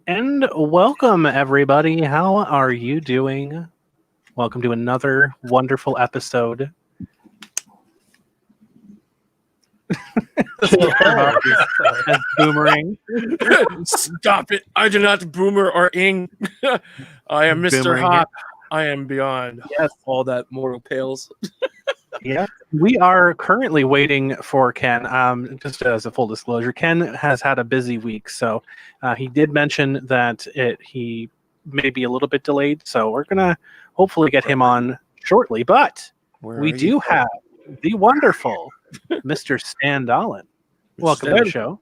And welcome, everybody. How are you doing? Welcome to another wonderful episode. As boomerang. Stop it. I do not boomer or ing. I am Mr. Boomerang Hop. I am beyond all that mortal pales. Yeah, we are currently waiting for Ken. Just as a full disclosure, Ken has had a busy week, so he did mention that he may be a little bit delayed. So we're gonna hopefully get him on shortly. But we do have the wonderful Mr. Stan Dahlin. Welcome to the show.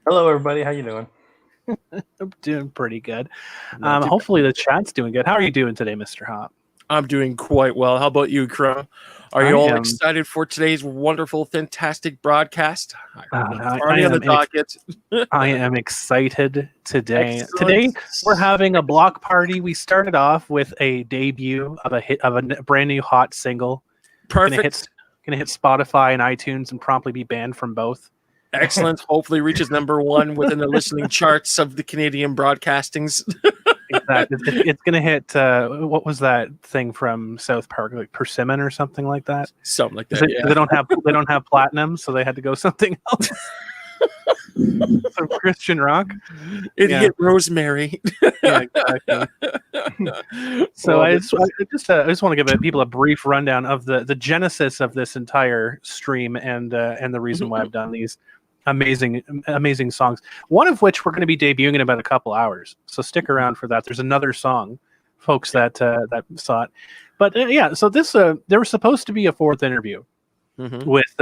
Hello, everybody. How you doing? I'm doing pretty good. Hopefully the chat's doing good. How are you doing today, Mr. Hop? I'm doing quite well. How about you, Crum? Are you all excited for today's wonderful, fantastic broadcast? I am excited today. Excellent. Today we're having a block party. We started off with a debut of a brand new hot single. Perfect. Gonna hit Spotify and iTunes and promptly be banned from both. Excellent. Hopefully reaches #1 within the listening charts of the Canadian broadcastings. Exactly. It's gonna hit. What was that thing from South Park, like Persimmon or something like that? Something like that. They don't have platinum, so they had to go something else. Some Christian rock. It hit Rosemary. Yeah, exactly. So I just want to give people a brief rundown of the genesis of this entire stream and the reason why I've done these amazing songs, one of which we're going to be debuting in about a couple hours, so stick around for that. There's another song, folks, that saw it, but so this there was supposed to be a fourth interview with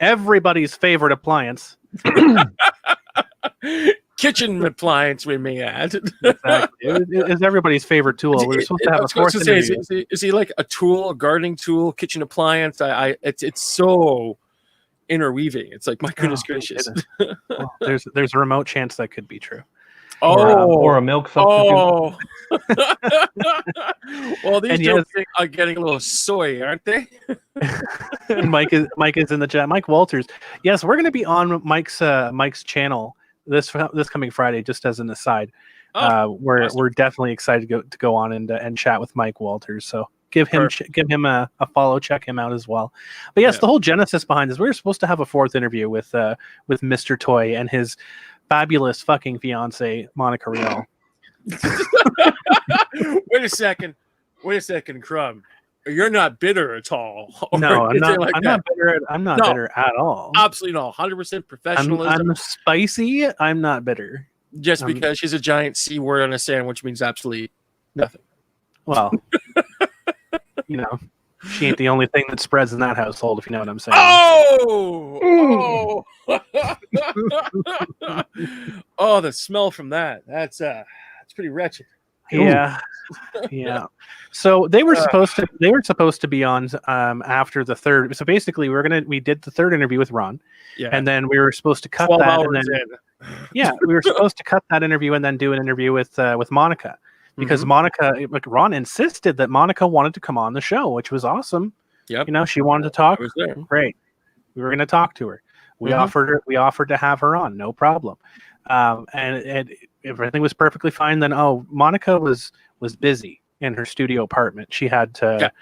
everybody's favorite appliance, kitchen appliance, we may add. Exactly. It is everybody's favorite tool. We're supposed to have a fourth interview. Is he like a tool, a gardening tool, kitchen appliance? It's so interweaving. It's like, my goodness gracious. Well, there's a remote chance that could be true. Or a milk substitute. Well, these jokes are getting a little soy, aren't they? Mike is in the chat. Mike Walters. Yes, we're going to be on Mike's channel this coming Friday. Just as an aside, we're definitely excited to go on and chat with Mike Walters. So give him a follow, check him out as well. But yes, the whole genesis behind this, we were supposed to have a fourth interview with Mr. Toye and his fabulous fucking fiance, Monica Rial. Wait a second, Crum. you're not bitter at all. No, I'm not. I'm not bitter. I'm not bitter at all. Absolutely not. 100% professionalism. I'm spicy. I'm not bitter. Just because she's a giant C word on a sandwich means absolutely nothing. Well, she ain't the only thing that spreads in that household, if you know what I'm saying. Oh! Oh, the smell from that. That's pretty wretched. Yeah. Yeah. So they were supposed to be on after the third. So basically we did the third interview with Ron. Yeah. And then we were supposed to cut that and then we were supposed to cut that interview and then do an interview with Monica. Because Ron insisted that Monica wanted to come on the show, which was awesome. Yep. She wanted to talk. Great. We were going to talk to her. We offered to have her on, no problem. And everything was perfectly fine. Then Monica was busy in her studio apartment. She had to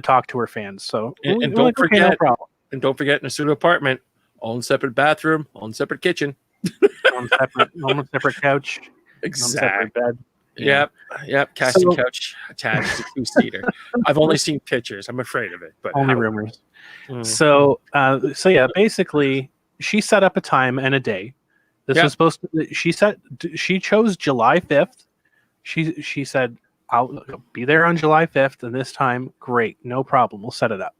talk to her fans. So don't forget, no problem. And don't forget, in a studio apartment, own separate bathroom, own separate kitchen, own separate couch, exactly. Separate bed. Yep. Casting couch attached to 2-seater. I've only seen pictures. I'm afraid of it, but only rumors. So yeah, basically, she set up a time and a day. This was supposed to. She chose July 5th. She said, "I'll be there on July 5th, and this time, great, no problem. We'll set it up."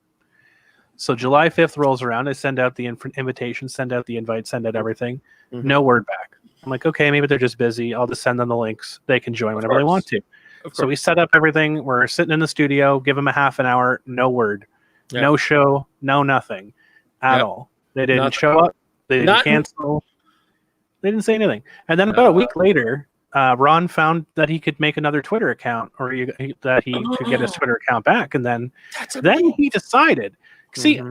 So July 5th rolls around. I send out the invitation, send out the invite, send out everything. No word back. I'm like, okay, maybe they're just busy. I'll just send them the links. They can join whenever they want to. So we set up everything. We're sitting in the studio. Give them a half an hour. No word. Yep. No show. No nothing at all. They didn't show up. They didn't cancel. They didn't say anything. And then about a week later, Ron found that he could make another Twitter account, or that he could get his Twitter account back. And then he decided. See,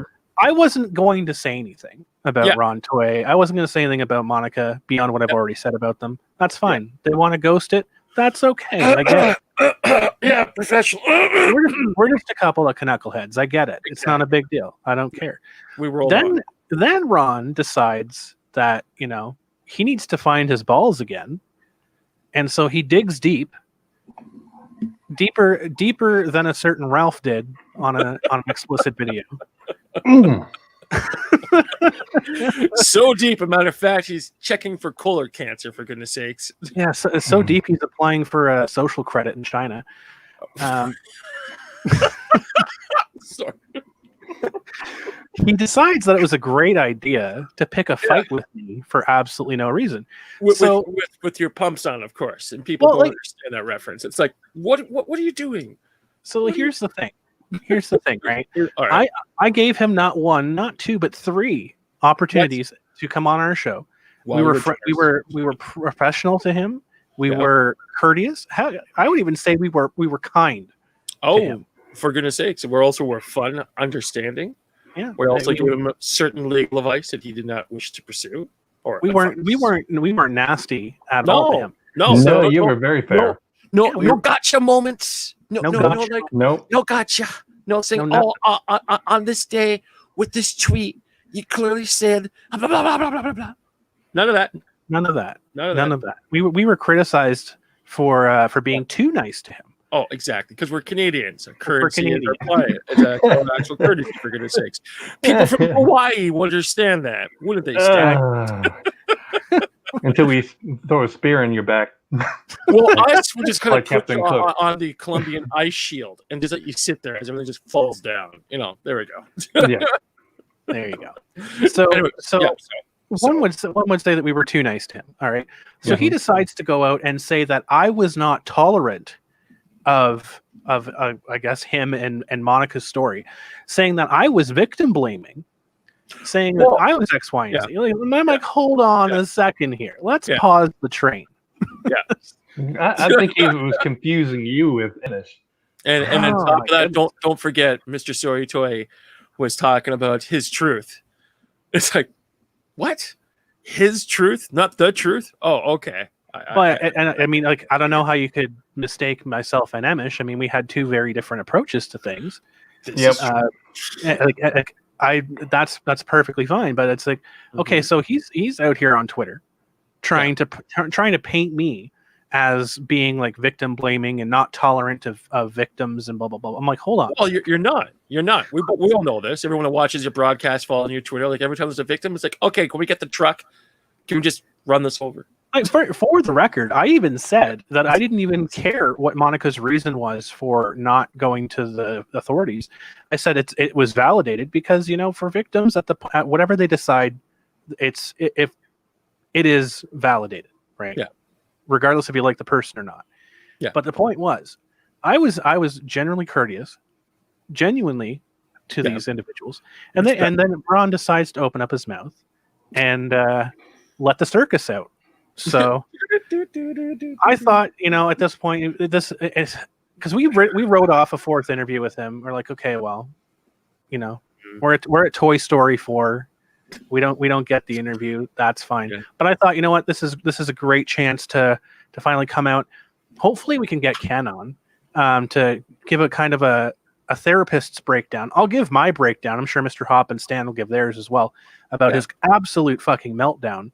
I wasn't going to say anything about Ron Toye. I wasn't going to say anything about Monica beyond what I've already said about them. That's fine. They want to ghost it. That's okay. I get it. Professional. We're just a couple of Canuckleheads. I get it. It's not a big deal. I don't care. We roll. Then Ron decides that he needs to find his balls again, and so he digs deeper than a certain Ralph did on an explicit video. So deep, a matter of fact, he's checking for colon cancer, for goodness sakes. Yeah, so deep he's applying for a social credit in China. Sorry. He decides that it was a great idea to pick a fight with me for absolutely no reason. With your pumps on, of course, and people don't understand that reference. It's like, what are you doing? So here's the thing. Here's the thing, right? Right. I gave him not one, not two, but 3 opportunities to come on our show. We were professional to him. We were courteous. I would even say we were kind. To him. For goodness sakes, we're fun, understanding. Yeah, we also gave him certain legal advice that he did not wish to pursue. Or we weren't nasty at all to him. No, you were very fair. No gotcha moments. No gotcha. No saying, on this day with this tweet, you clearly said blah, blah, blah, blah, blah, blah. None of that. We were criticized for being too nice to him. Oh, exactly. Because we're Canadians. Currency is our plight. It's an actual courtesy, for goodness sakes. People from Hawaii will understand that. Wouldn't they, Stan? Until we throw a spear in your back. Well, us, we just kind of put you on the Colombian ice shield and just let you sit there as everything just falls down. There we go. Yeah. There you go. So one would say that we were too nice to him. All right. So he decides to go out and say that I was not tolerant of I guess him and Monica's story, saying that I was victim blaming, saying that I was X, Y, and Z. And I'm like, hold on a second here. Let's pause the train. I think he was confusing you with Inish. And on top of that, don't forget, Mr. Story Toy was talking about his truth. It's like, what? His truth, not the truth? Oh, okay. I mean, like, I don't know how you could mistake myself and Emish. I mean, we had 2 very different approaches to things. That's perfectly fine. But it's like, okay, so he's out here on Twitter trying to paint me as being like victim blaming and not tolerant of victims and blah blah blah. I'm like, hold on. Well, you're not. You're not. We all know this. Everyone that watches your broadcast, following your Twitter, like every time there's a victim, it's like, okay, can we get the truck? Can we just run this over? Like, for the record, I even said that I didn't even care what Monica's reason was for not going to the authorities. I said it was validated because, you know, for victims at whatever they decide, if it is validated, right? Yeah. Regardless if you like the person or not. Yeah. But the point was, I was generally courteous, genuinely, to these individuals, and then Ron decides to open up his mouth and let the circus out. So I thought, you know, at this point, this is because we wrote off a fourth interview with him. We're like, okay, well, you know, we're at Toye Story 4. We don't get the interview. That's fine. Yeah. But I thought, you know what, this is a great chance to finally come out. Hopefully, we can get Ken on to give a kind of a therapist's breakdown. I'll give my breakdown. I'm sure Mr. Hop and Stan will give theirs as well about his absolute fucking meltdown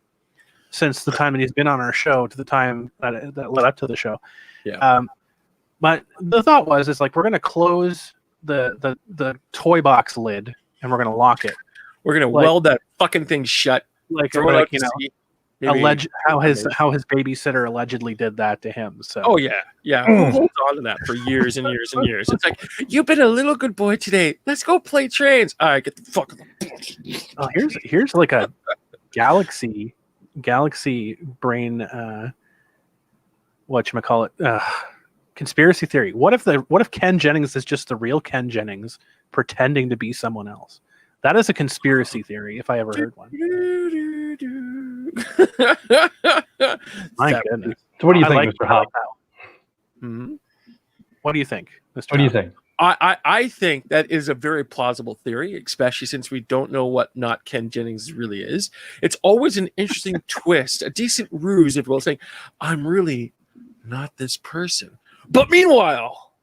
since the time that he's been on our show to the time that led up to the show. Yeah. But the thought is like, we're going to close the toy box lid and we're going to lock it. We're going to weld that fucking thing shut. Like you know, how his babysitter allegedly did that to him. So. Oh yeah. Who holds on to that for years and years and years? It's like, you've been a little good boy today. Let's go play trains. All right, get the fuck. Oh, here's like a galaxy brain. Whatchamacallit, conspiracy theory. What if Ken Jennings is just the real Ken Jennings pretending to be someone else? That is a conspiracy theory, if I ever heard one. My goodness. So what do you think, Mr. Hop? What do you think, Mr. What do you think? I think that is a very plausible theory, especially since we don't know what not Ken Jennings really is. It's always an interesting twist, a decent ruse, if you will, saying, I'm really not this person. But meanwhile,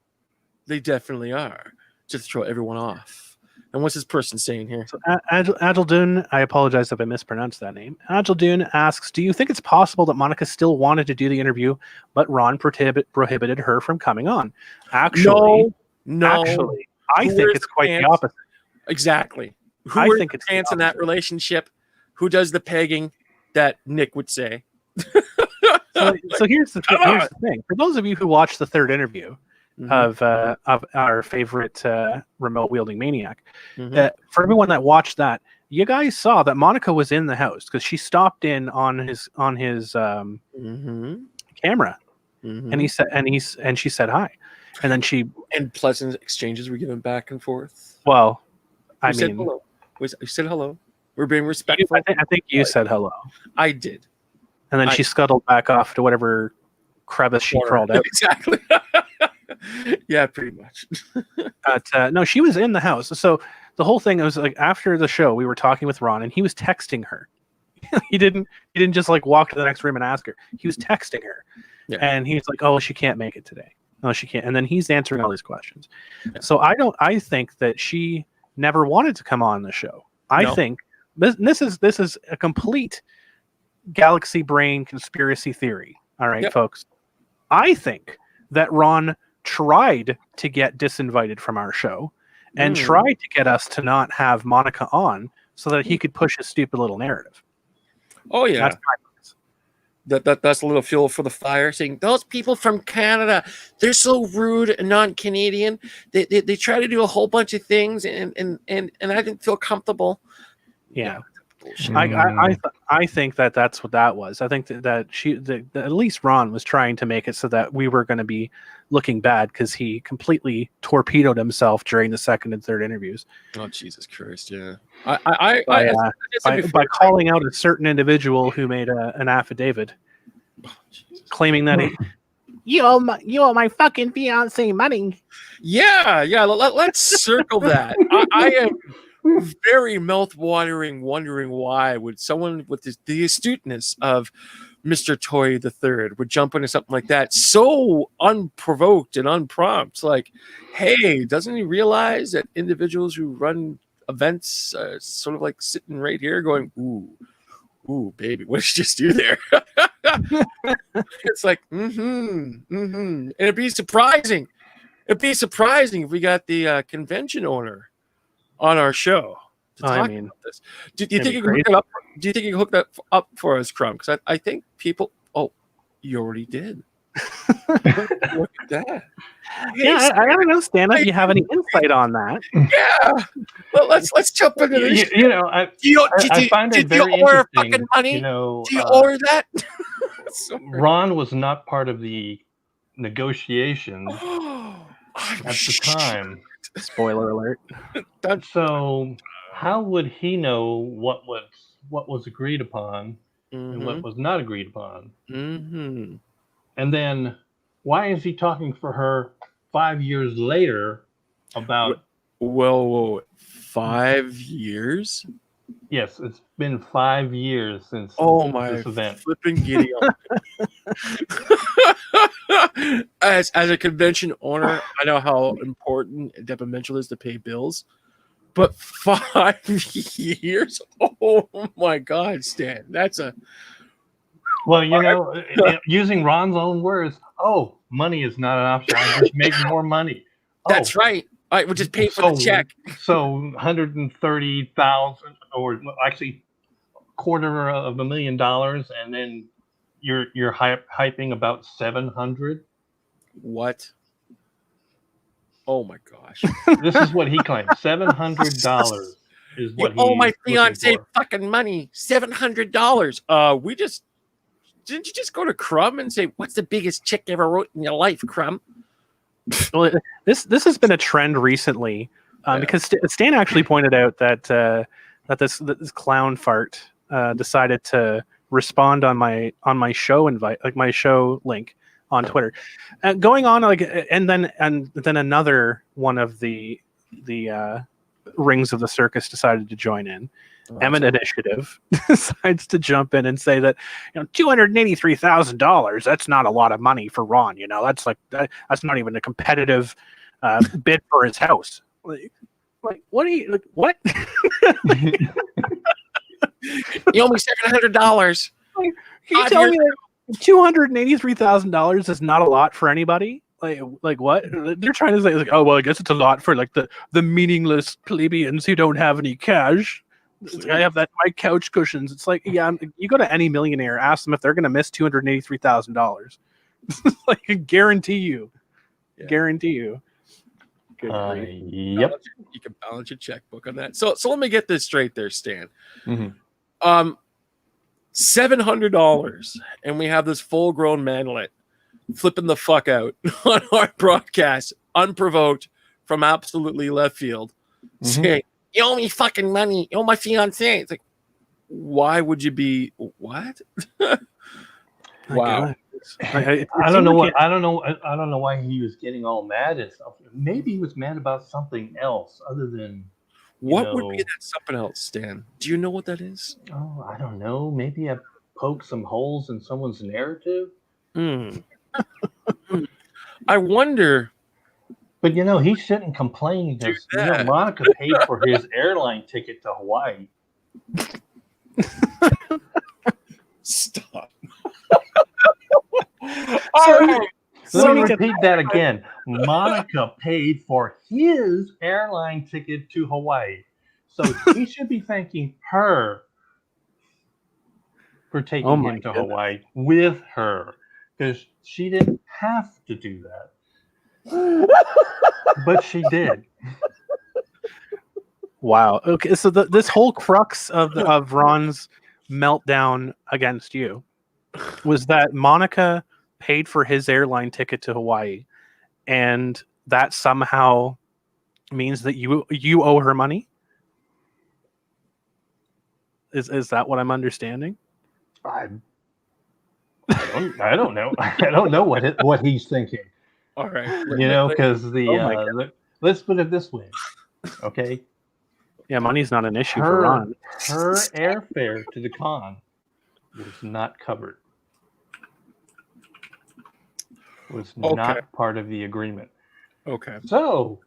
they definitely are, just to throw everyone off. And what's this person saying here? So, Agildun, I apologize if I mispronounced that name. Agildun asks, do you think it's possible that Monica still wanted to do the interview, but Ron prohibited her from coming on? Actually, I think it's quite the opposite. Exactly. Who wears the pants in that relationship? Who does the pegging that Nick would say? So here's the thing. For those of you who watched the third interview, of our favorite remote wielding maniac. For everyone that watched that, you guys saw that Monica was in the house because she stopped in on his camera, and she said hi, and then pleasant exchanges were given back and forth. Well, You said hello. We're being respectful. I think you said hello. I did, and then she scuttled back off to whatever crevice she crawled out. Exactly. Yeah, pretty much. But no, she was in the house. So the whole thing was like, after the show, we were talking with Ron, and he was texting her. he didn't just like walk to the next room and ask her. He was texting her, and he's like, "Oh, she can't make it today. No, she can't." And then he's answering all these questions. Yeah. So I think that she never wanted to come on the show. I think this is a complete galaxy brain conspiracy theory. All right, folks. I think that Ron tried to get disinvited from our show and tried to get us to not have Monica on so that he could push his stupid little narrative. Oh yeah. That's a little fuel for the fire, saying those people from Canada, they're so rude and non-Canadian. They try to do a whole bunch of things and I didn't feel comfortable. Yeah. I think that's what that was. I think that at least Ron was trying to make it so that we were going to be looking bad because he completely torpedoed himself during the second and third interviews. Oh Jesus Christ! Yeah, by calling out a certain individual who made an affidavit claiming that you owe my fucking fiance money. Yeah. Let's circle that. I am very mouth-watering, wondering why would someone with the astuteness of Mr. Toye III would jump into something like that so unprovoked and unprompted. Like, hey, doesn't he realize that individuals who run events are sort of like sitting right here going, ooh, baby, what did you just do there? It's like, And it'd be surprising. It'd be surprising if we got the convention owner on our show to talk about this. Do you think you can hook it up? Do you think you can hook that up for us, Crumb? Because I think people. Oh, you already did. Look at that. Yeah, I don't know, Stan. Do you have any insight on that? Yeah. Well, let's jump into this. I find it very interesting. Fucking money? Do you owe her that? Ron was not part of the negotiations at the time. Spoiler alert. So how would he know what was agreed upon and what was not agreed upon? Mm-hmm. And then why is he talking for her 5 years later about... Whoa, 5 years? Yes, it's been 5 years since this event. Flipping giddy. As a convention owner, I know how important detrimental is to pay bills. But 5 years? Oh my God, Stan. That's a... Well, using Ron's own words, money is not an option. I just make more money. That's right. All right, we'll just pay for the check. So 130,000, or actually $250,000, and then you're hyping about 700. What? Oh my gosh! This is what he claims. $700 is what he. Oh, my fiance fucking money. $700. Didn't you just go to Crumb and say, "What's the biggest check you ever wrote in your life, Crumb?" Well, this has been a trend recently, because Stan actually pointed out that this clown fart decided to respond on my show invite, like my show link on Twitter, going on and then another one of the rings of the circus decided to join in. Emmett Initiative decides to jump in and say that $283,000, that's not a lot of money for Ron. That's that's not even a competitive bid for his house. Like what are you what? You owe me $700. Can you tell me that $283,000 is not a lot for anybody? Like what? They're trying to say I guess it's a lot for the meaningless plebeians who don't have any cash. I have my couch cushions. It's like, you go to any millionaire, ask them if they're going to miss $283,000. Guarantee you. Good yep. You can balance your checkbook on that. So let me get this straight there, Stan. Mm-hmm. $700, and we have this full-grown manlet flipping the fuck out on our broadcast, unprovoked, from absolutely left field, saying, "You owe me fucking money. You owe my fiance." It's like, why would you be what? Wow. I don't know what I don't know why he was getting all mad and stuff. Maybe he was mad about something else other than what would be that something else, Stan? Do you know what that is? Oh, I don't know. Maybe I poked some holes in someone's narrative. I wonder. But he shouldn't complain because Monica paid for his airline ticket to Hawaii. Stop. Let me repeat that again. Monica paid for his airline ticket to Hawaii. So he should be thanking her for taking him to Hawaii with her, because she didn't have to do that. But she did. Wow. Okay, so this whole crux of Ron's meltdown against you was that Monica paid for his airline ticket to Hawaii, and that somehow means that you owe her money. Is that what I'm understanding? I don't know. I don't know what he's thinking. All right. Because let's put it this way, okay? Yeah, money's not an issue for Ron. Her airfare to the con was not covered. Was not part of the agreement. Okay. So,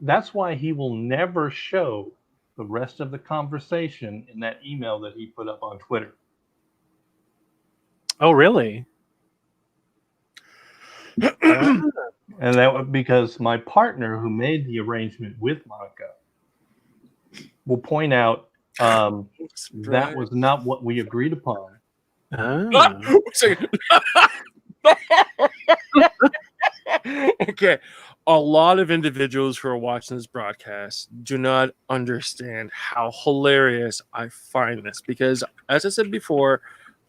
that's why he will never show the rest of the conversation in that email that he put up on Twitter. Oh, really? And that was because my partner, who made the arrangement with Monica, will point out that was not what we agreed upon. Okay. A lot of individuals who are watching this broadcast do not understand how hilarious I find this because, as I said before,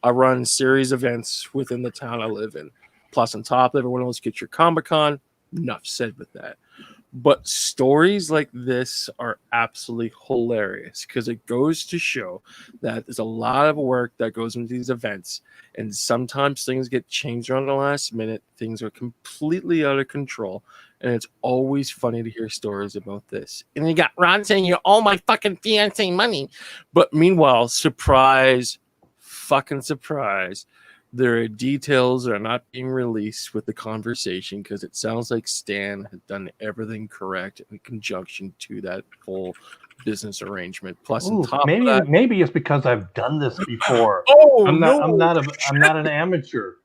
I run series events within the town I live in. Plus, on top of everyone else, get your Comic-Con. Enough said with that. But stories like this are absolutely hilarious because it goes to show that there's a lot of work that goes into these events. And sometimes things get changed around the last minute. Things are completely out of control. And it's always funny to hear stories about this. And you got Ron saying, "You owe my fucking fiance money." But meanwhile, surprise, fucking surprise, there are details that are not being released with the conversation because it sounds like Stan had done everything correct in conjunction to that whole business arrangement. Plus, on top maybe of that, maybe it's because I've done this before. I'm not an amateur.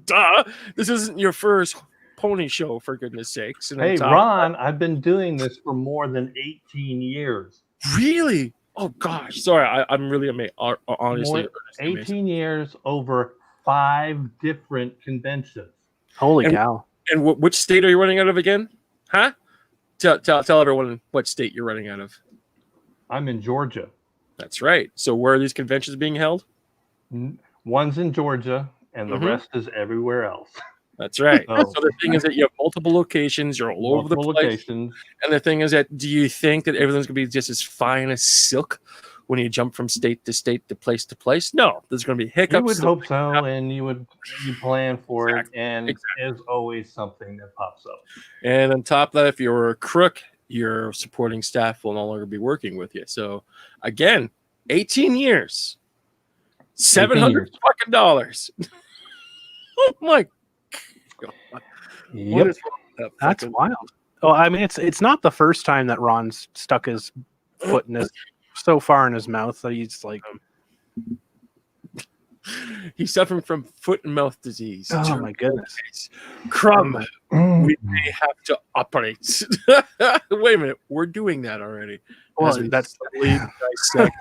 Duh! This isn't your first pony show, for goodness sakes. And hey, Ron, I've been doing this for more than 18 years. Really? Oh gosh, sorry, I'm really amazed. Honestly, 18 years over 5 different conventions. Holy cow! And which state are you running out of again? Huh? Tell everyone what state you're running out of. I'm in Georgia. That's right. So where are these conventions being held? One's in Georgia, and the rest is everywhere else. That's right. So the thing is that you have multiple locations. You're all over the place. Locations. And the thing is that, do you think that everything's going to be just as fine as silk when you jump from state to state to place? No, there's going to be hiccups. You would hope so, and you plan for it, and there's always something that pops up. And on top of that, if you're a crook, your supporting staff will no longer be working with you. So again, 18 years, $700 fucking dollars. Oh my God. Yep. That's wild. Oh, I mean, it's not the first time that Ron's stuck his foot in his so far in his mouth that he's like, he's suffering from foot and mouth disease. Oh my goodness. Crumb. We may have to operate. Wait a minute, we're doing that already. Well, that's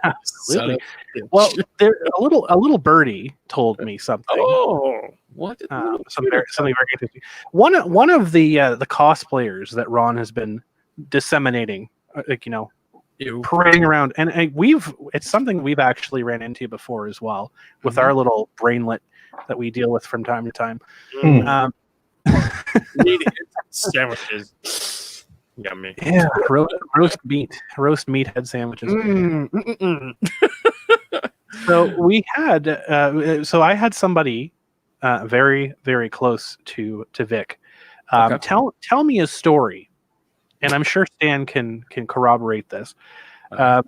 absolutely. Well, there a little birdie told me something. Oh, what? Something very interesting. One of the cosplayers that Ron has been disseminating, parading around, and it's something we've actually ran into before as well with our little brainlet that we deal with from time to time. Sandwiches. Yummy. Yeah, roast meathead sandwiches. So we had, so I had somebody very, very close to Vic. Tell me a story, and I'm sure Stan can corroborate this. I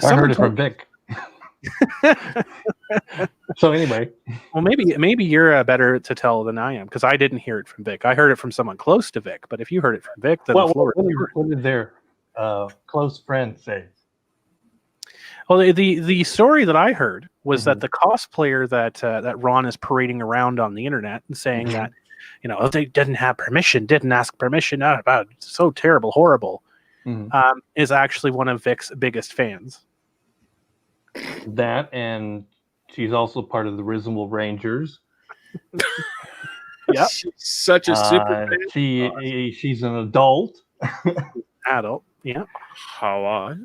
heard it from Vic. So anyway, well, maybe you're better to tell than I am because I didn't hear it from Vic. I heard it from someone close to Vic. But if you heard it from Vic, then what did their close friend say? Well, the story that I heard was that the cosplayer that Ron is parading around on the internet and saying that they didn't have permission, didn't ask permission, about so terrible, horrible, is actually one of Vic's biggest fans. That, and she's also part of the Reasonable Rangers. Yep. She's such a super fan. She's an adult. Adult, yeah. How odd.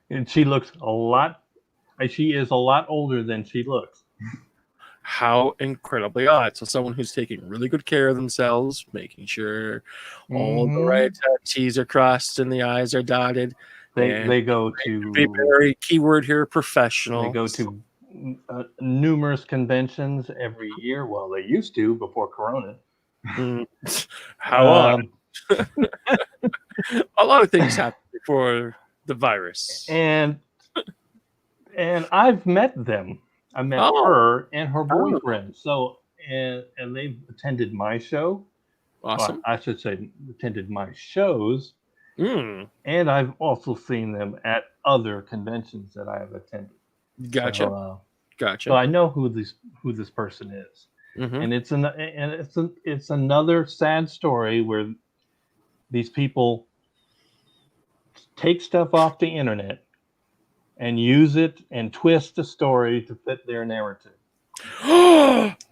And she looks she is a lot older than she looks. How incredibly odd. So someone who's taking really good care of themselves, making sure all the right T's are crossed and the I's are dotted. They go to be very keyword here, professional. They go to numerous conventions every year. Well, they used to before Corona. How odd. A lot of things happened before the virus. And I've met them. I met her and her boyfriend. So and they've attended my show. Awesome. I should say attended my shows. And I've also seen them at other conventions that I have attended. Gotcha. So, Gotcha. So I know who this person is, and it's another sad story where these people take stuff off the internet and use it and twist the story to fit their narrative.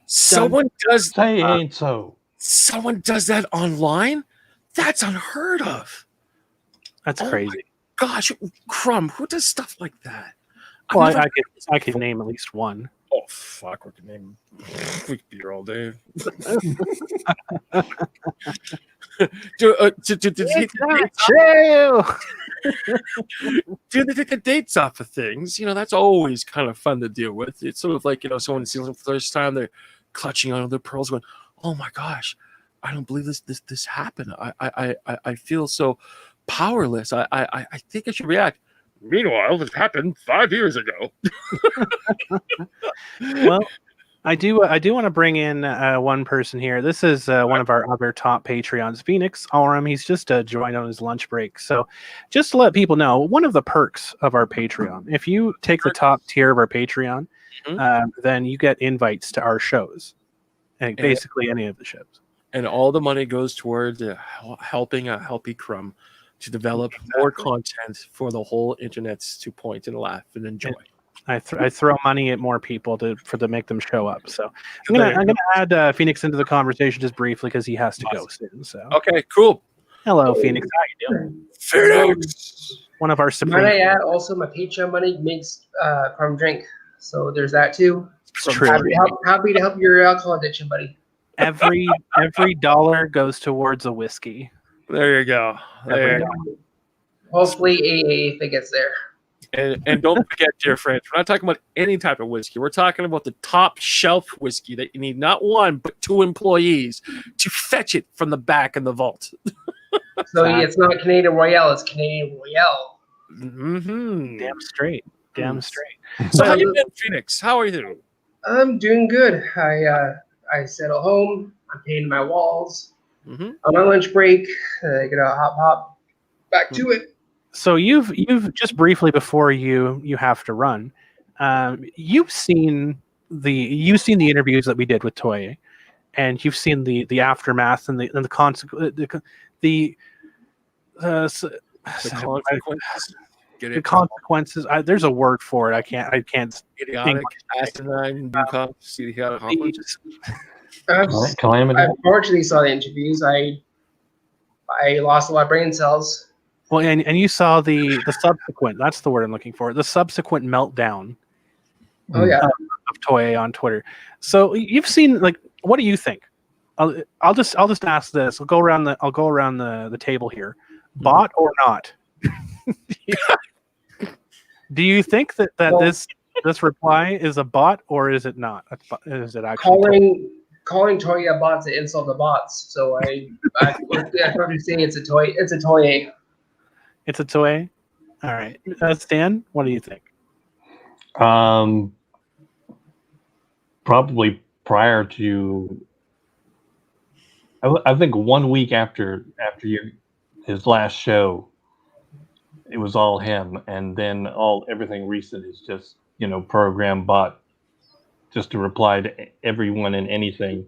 Someone does say ain't so. Someone does that online? That's unheard of. That's crazy. Gosh, Crumb, who does stuff like that? Well, I could name at least one. Oh fuck, we could name. We could be here all day. Do they take the dates off of things? You know, that's always kind of fun to deal with. It's sort of like, you know, someone sees them for the first time, they're clutching onto their pearls, going, "Oh my gosh, I don't believe this happened. I feel so powerless. I think I should react." Meanwhile, this happened 5 years ago. Well, I do want to bring in one person here. This is one of our other top Patreons, Phoenix Allram. He's just joined on his lunch break. So just to let people know, one of the perks of our Patreon, if you take the top tier of our Patreon, then you get invites to our shows, and basically any of the shows. And all the money goes towards helping a Helpy Crumb to develop more content for the whole internet to point and laugh and enjoy. I throw money at more people to make them show up. So I'm gonna add Phoenix into the conversation just briefly because he has to go soon. So okay, cool. Hello, Phoenix. How you doing? Phoenix, one of our supreme. Might I add also my Patreon money makes Crumb drink. So there's that too. It's true. Happy to help your alcohol addiction, buddy. Every dollar goes towards a whiskey. There you go. Hopefully AA if it gets there. And don't forget, dear friends, we're not talking about any type of whiskey. We're talking about the top shelf whiskey that you need not one but 2 employees to fetch it from the back in the vault. So it's not Canadian Royale, it's Canadian Royale. Mm-hmm. Damn straight. So how you been, Phoenix? How are you? I'm doing good. I settle home. I'm painting my walls. On my lunch break, I get a hop back to it. So you've just briefly before you have to run, you've seen the interviews that we did with Toye, and you've seen the aftermath and the consequences. The consequences. There's a word for it. I can't. Idiotic, asinine, calamity. I unfortunately saw the interviews. I lost a lot of brain cells. Well, and you saw the subsequent. That's the word I'm looking for. The subsequent meltdown. Oh yeah. Of Toye on Twitter. So you've seen, like, what do you think? I'll just ask this. I'll go around the table here. Bot or not? Do you think that this reply is a bot or is it not? Is it actually calling Toye bots to insult the bots? So I probably say it's a Toye. It's a Toye. It's a Toye. All right, Stan, what do you think? Probably prior to. I think 1 week after his last show, it was all him, and then everything recent is just program bot, just to reply to everyone and anything,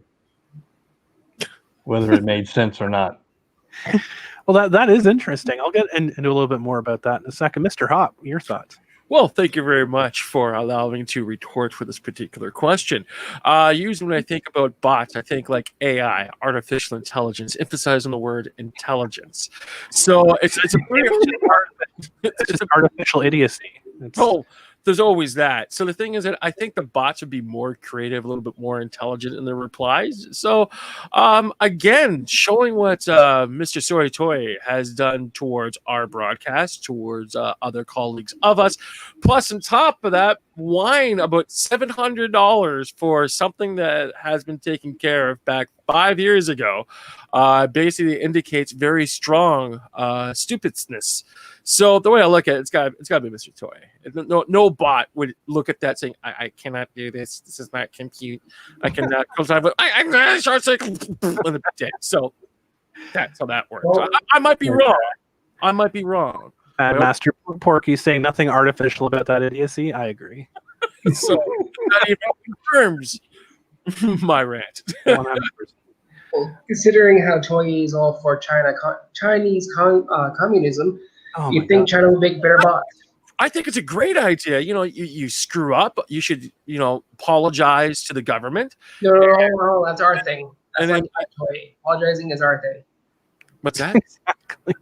whether it made sense or not. Well, that is interesting. I'll get into a little bit more about that in a second. Mr. Hop, your thoughts? Well, thank you very much for allowing me to retort for this particular question. Usually when I think about bots, I think like AI, artificial intelligence, emphasizing the word intelligence. So it's a pretty it's artificial idiocy. There's always that. So the thing is that I think the bots would be more creative, a little bit more intelligent in their replies. So again, showing what Mr. Sorry Toye has done towards our broadcast, towards other colleagues of us, plus on top of that, whine about $700 for something that has been taken care of back 5 years ago, basically indicates very strong stupidness. So the way I look at it, it's got to be Mr. Toye. No bot would look at that saying, I cannot do this. This is not compute. I cannot. I'm short cycle. So that's how that works. I might be wrong. Master Porky saying nothing artificial about that idiocy. I agree. So that even confirms my rant. 100%. Well, considering how Toye is all for Chinese communism, you think China will make better bots? I think it's a great idea. You screw up, you should, apologize to the government. No, that's our thing. That's like Toye. Apologizing is our thing. What's that? Exactly.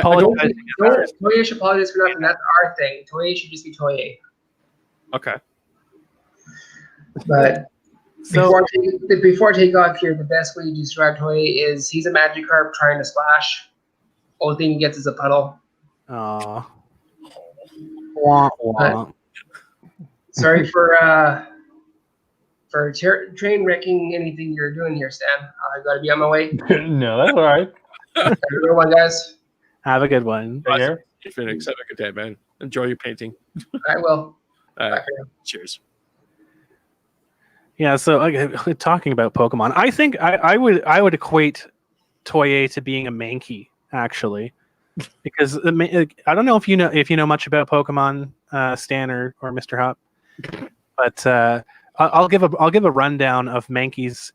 Toye should apologize for nothing. That's our thing. Toye should just be Toye. Okay. But before I take off here, the best way to describe Toye is he's a Magikarp trying to splash. Only thing he gets is a puddle. Aww. Wah, wah. Sorry for train wrecking anything you're doing here, Stan. I got to be on my way. No, that's all right. Have a good one, guys. Have a good one. Have a good day, man. Enjoy your painting. I will. Cheers. Yeah, so talking about Pokemon, I think I would equate Toye to being a Mankey, actually, because I don't know if you know much about Pokemon, Stan or Mr. Hop, but I'll give a rundown of Mankey's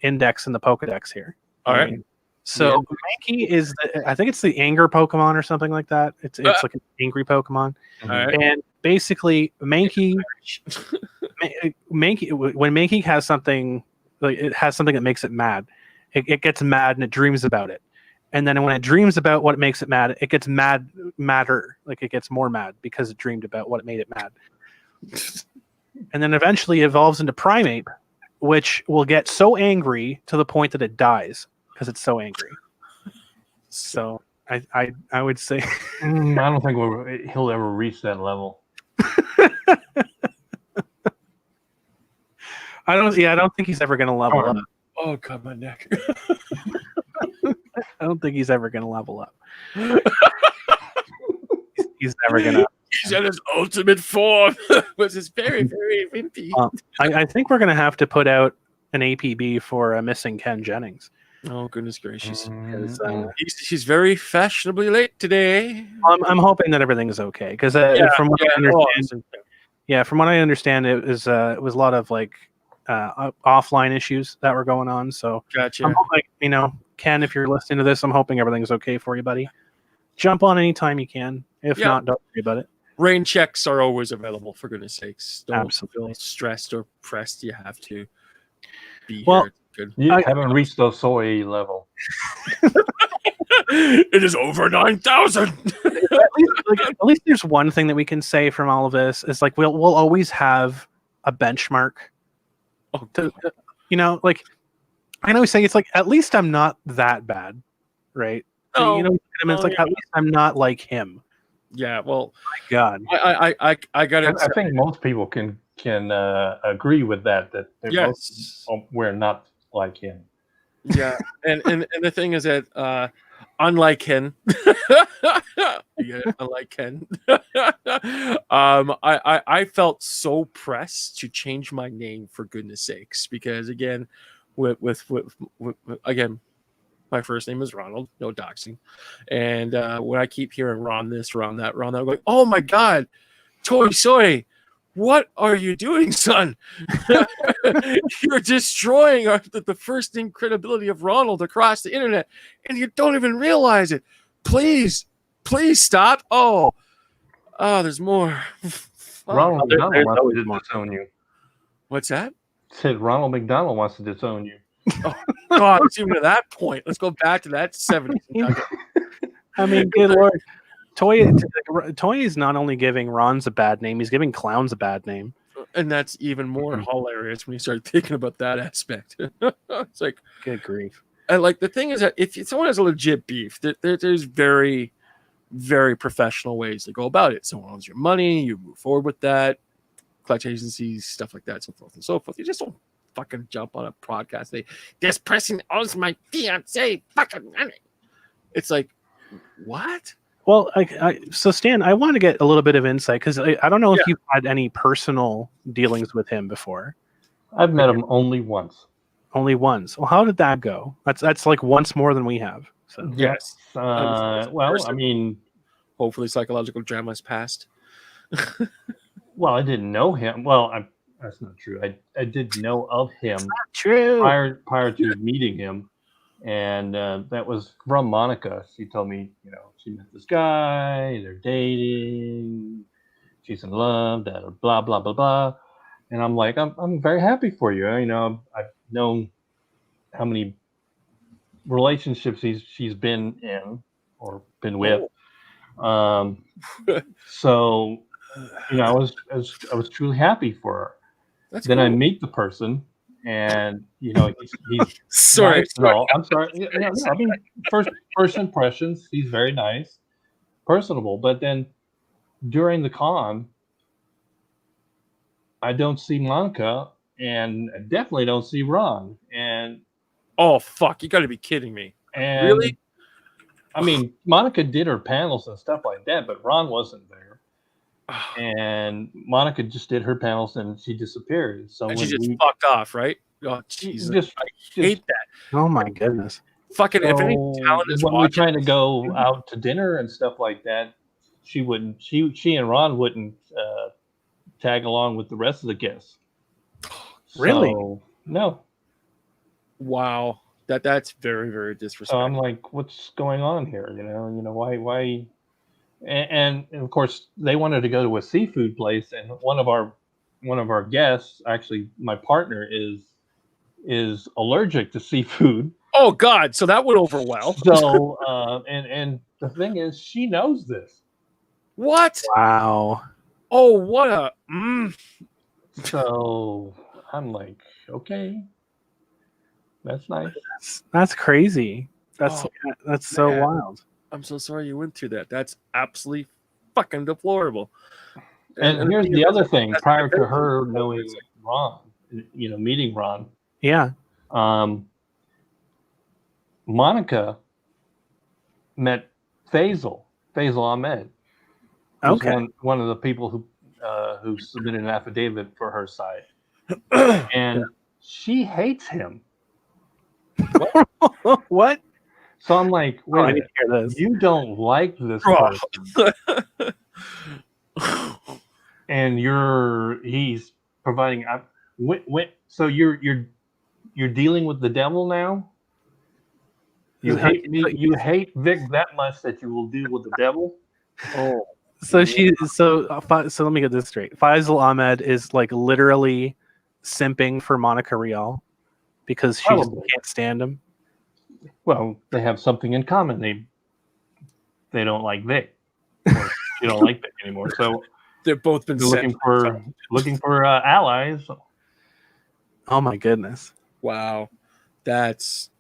index in the Pokedex here. All right. So Mankey is, I think it's the anger Pokemon or something like that. It's like an angry Pokemon, and basically Mankey, when Mankey has something, like it has something that makes it mad, it gets mad and it dreams about it, and then when it dreams about what makes it mad, it gets madder, like it gets more mad because it dreamed about what made it mad, and then eventually evolves into Primeape, which will get so angry to the point that it dies. Because it's so angry. So I would say I don't think he'll ever reach that level. I don't think he's ever gonna level up. Oh god, my neck. I don't think he's ever gonna level up. He's never gonna. He's at his ultimate form, which is very, very wimpy. I think we're gonna have to put out an APB for missing Ken Jennings. Oh goodness gracious! He's very fashionably late today. I'm hoping that everything is okay because from what I understand, it was a lot of like offline issues that were going on. So gotcha. I'm hoping, Ken, if you're listening to this, I'm hoping everything's okay for you, buddy. Jump on anytime you can. If not, don't worry about it. Rain checks are always available. For goodness sakes, don't Absolutely. feel stressed or pressed. You have to be here. Good. You haven't reached the soy level. It is over 9,000. At least there's one thing that we can say from all of this is like we'll always have a benchmark. I always say it's like at least I'm not that bad, right? Oh, it's like at least I'm not like him. Yeah. Well, my God, I got it. I think most people can agree with that. Yes, we're not like him. Yeah, and the thing is that unlike Ken, unlike Ken, I felt so pressed to change my name for goodness sakes because again, with again, my first name is Ronald, no doxing, and when I keep hearing Ron this, Ron that, I'm going, oh my God, Toye Story. What are you doing, son? You're destroying the first credibility of Ronald across the internet, and you don't even realize it. Please stop. Oh, there's more. Ronald McDonald wants to disown you. What's that? Said Ronald McDonald wants to disown you. Oh God, it's even to that point. Let's go back to that 70s. I mean, good Lord. Toye is not only giving Ron's a bad name, he's giving clowns a bad name. And that's even more hilarious when you start thinking about that aspect. It's like, good grief. And like the thing is that if someone has a legit beef, there's very, very professional ways to go about it. Someone owns your money, you move forward with that, clutch agencies, stuff like that, so forth and so forth. You just don't fucking jump on a podcast and say, this person owns my fiance fucking money. It's like, what? Well, so Stan, I want to get a little bit of insight because I don't know if you've had any personal dealings with him before. I've met him only once. Only once. Well, how did that go? That's like once more than we have. So. Yes. Well, I mean, hopefully psychological drama has passed. Well, I didn't know him. Well, that's not true. I did know of him True. prior to meeting him, and that was from Monica. She told me, she met this guy, they're dating, she's in love, blah blah blah blah, and I'm like, I'm very happy for you. I've known how many relationships she's been in or been with. So I was truly happy for her. That's then cool. I meet the person, and he's sorry. Nice. No, I'm sorry. I mean, first impressions, he's very nice, personable. But then during the con, I don't see Monica, and I definitely don't see Ron. And oh fuck, you got to be kidding me! And really? I mean, Monica did her panels and stuff like that, but Ron wasn't there. And Monica just did her panels and she disappeared. So and she just fucked off, right? Oh Jesus, I hate that. Oh my goodness. Fucking if any talent is when watching, we're trying to go out to dinner and stuff like that, she and Ron wouldn't tag along with the rest of the guests. Really? So, no. Wow. That's very, very disrespectful. So I'm like, what's going on here? Why? And of course, they wanted to go to a seafood place, and one of our guests, actually, my partner, is allergic to seafood. Oh God! So that went over well. So and the thing is, she knows this. What? Wow. Oh, what a. So I'm like, okay. That's nice. That's crazy. That's so wild. I'm so sorry you went through that. That's absolutely fucking deplorable. And here's the other thing. Prior to her knowing Ron, meeting Ron. Yeah. Monica met Faisal Ahmed. Okay. One of the people who submitted an affidavit for her side. And she hates him. What? So I'm like, wait a minute. Hear this. You don't like this person. And he's providing. So you're dealing with the devil now. You hate me. You hate Vic that much that you will deal with the devil. Oh. So let me get this straight. Faisal Ahmed is like literally simping for Monica Rial because she just can't stand him. Well, they have something in common. They don't like Vic. She don't like Vic anymore. So they've both been looking for allies. Oh my goodness! Wow, that's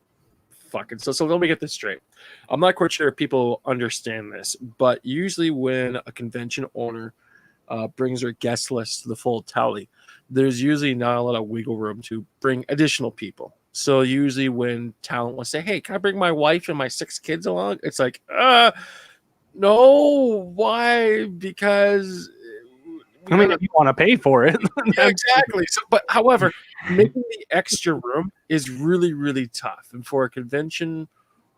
fucking. So let me get this straight. I'm not quite sure if people understand this, but usually when a convention owner brings their guest list to the full tally, there's usually not a lot of wiggle room to bring additional people. So usually when talent will say, hey, can I bring my wife and my 6 kids along? It's like, no, why? Because if you want to pay for it. Yeah, exactly. So, but however, making the extra room is really, really tough. And for a convention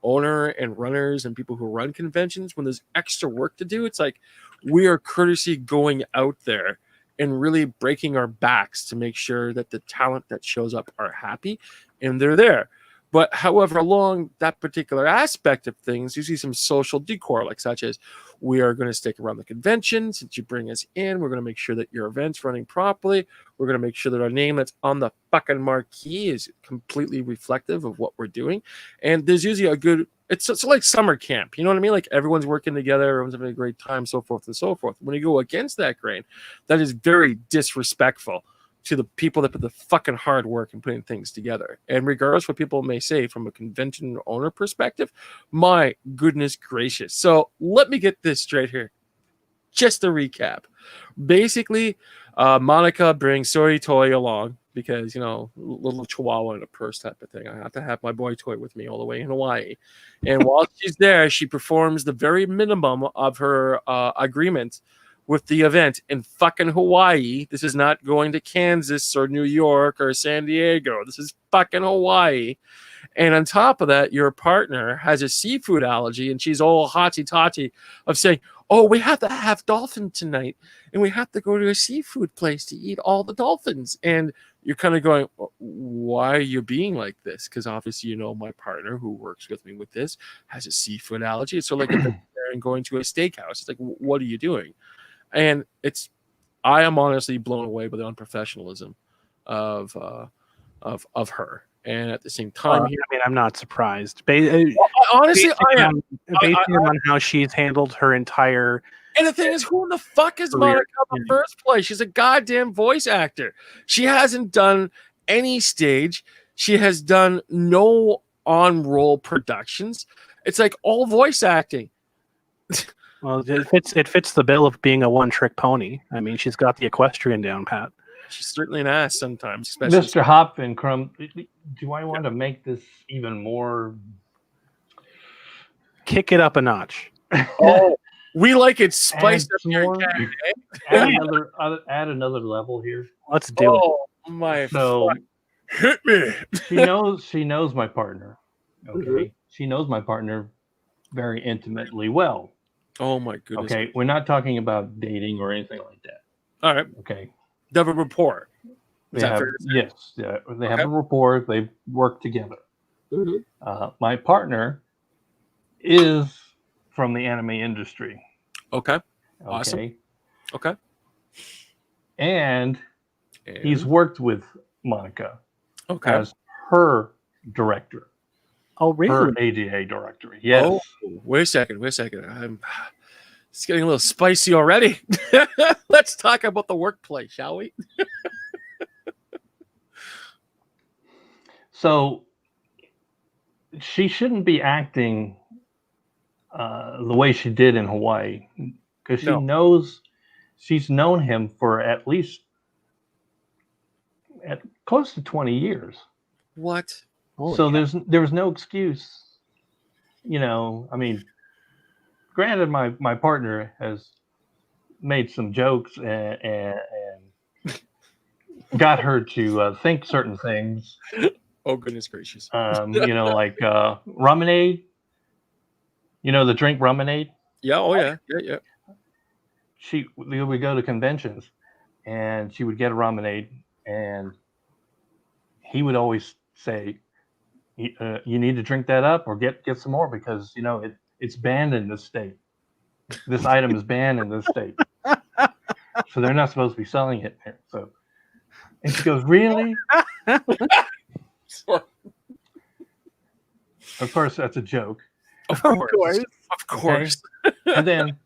owner and runners and people who run conventions, when there's extra work to do, it's like we are courtesy going out there and really breaking our backs to make sure that the talent that shows up are happy and they're there. But however, along that particular aspect of things, you see some social decor, like such as we are going to stick around the convention. Since you bring us in, we're going to make sure that your event's running properly. We're going to make sure that our name that's on the fucking marquee is completely reflective of what we're doing. And there's usually a good, it's like summer camp. You know what I mean? Like everyone's working together, everyone's having a great time, so forth and so forth. When you go against that grain, that is very disrespectful to the people that put the fucking hard work in putting things together. And regardless what people may say from a convention owner perspective, my goodness gracious. So let me get this straight here. Just a recap. Basically, Monica brings Sorry Toy along because, little chihuahua in a purse type of thing. I have to have my boy Toy with me all the way in Hawaii. And while she's there, she performs the very minimum of her agreement with the event in fucking Hawaii. This is not going to Kansas or New York or San Diego. This is fucking Hawaii. And on top of that, your partner has a seafood allergy, and she's all hotty-totty of saying, oh, we have to have dolphin tonight, and we have to go to a seafood place to eat all the dolphins. And you're kind of going, why are you being like this? Because obviously, my partner who works with me with this has a seafood allergy. It's sort of like a vegetarian going to a steakhouse. It's like, what are you doing? And I am honestly blown away by the unprofessionalism of her. And at the same time, I'm not surprised. Honestly, I am. Based on how she's handled her entire. And the thing is, who in the fuck is Monica in the first place? She's a goddamn voice actor. She hasn't done any stage. She has done no on-roll productions. It's like all voice acting. Well, it fits the bill of being a one-trick pony. I mean, she's got the equestrian down pat. She's certainly an ass sometimes. Especially Mr. Hop and Crumb, do I want to make this even more? Kick it up a notch. Oh, we like it spiced up here. Add another level here. Let's do it. Oh my! So hit me. She knows my partner. Okay, mm-hmm. She knows my partner very intimately well. Oh my goodness. Okay, we're not talking about dating or anything like that. All right. Okay. They have a rapport. They have a rapport. They work together. Mm-hmm. My partner is from the anime industry. Okay. Awesome. Okay. And he's worked with Monica as her director. Oh, really? Her ADA director. Yes. Oh, wait a second. It's getting a little spicy already. Let's talk about the workplace, shall we? So she shouldn't be acting the way she did in Hawaii, because she's known him for at close to 20 years. What? So there was no excuse. I mean, granted, my partner has made some jokes and got her to think certain things. Oh, goodness gracious. Like Ruminade. The drink Ruminade? Yeah, oh yeah. Yeah. We would go to conventions, and she would get a Ruminade, and he would always say, you need to drink that up or get some more, because, it's banned in this state. This item is banned in this state. So they're not supposed to be selling it there. So, and she goes, really? Of course, that's a joke. Of course. Okay? And then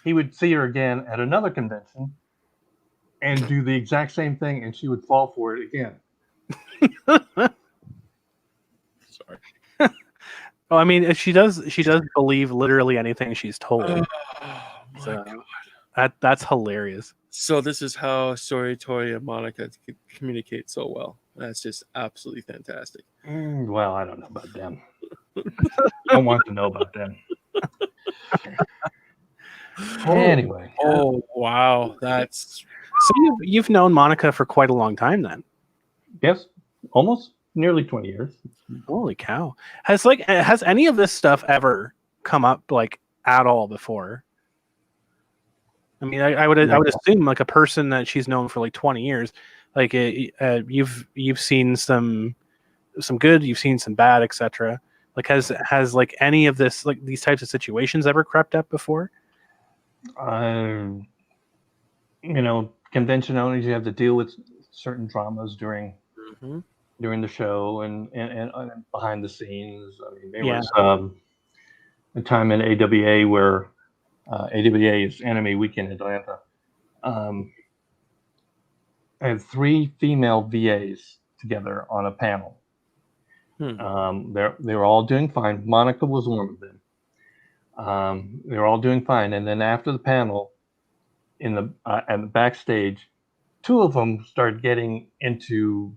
he would see her again at another convention and do the exact same thing, and she would fall for it again. Sorry. Oh, I mean, she does believe literally anything she's told. Oh my God. That's hilarious. So this is how Toye and Monica communicate so well. That's just absolutely fantastic. Well, I don't know about them. I want to know about them. Anyway. Oh wow, that's so you've known Monica for quite a long time then. Yes, almost nearly 20 years. Holy cow! Has any of this stuff ever come up at all before? I mean, I would assume a person that she's known for 20 years, you've seen some good, you've seen some bad, etc. Has any of this these types of situations ever crept up before? Convention owners, you have to deal with certain dramas during the show and behind the scenes. I mean, there was a time in AWA where AWA is Anime Weekend Atlanta. I had 3 female VAs together on a panel. They were all doing fine. Monica was one of them. They were all doing fine, and then after the panel, at the backstage, 2 of them started getting into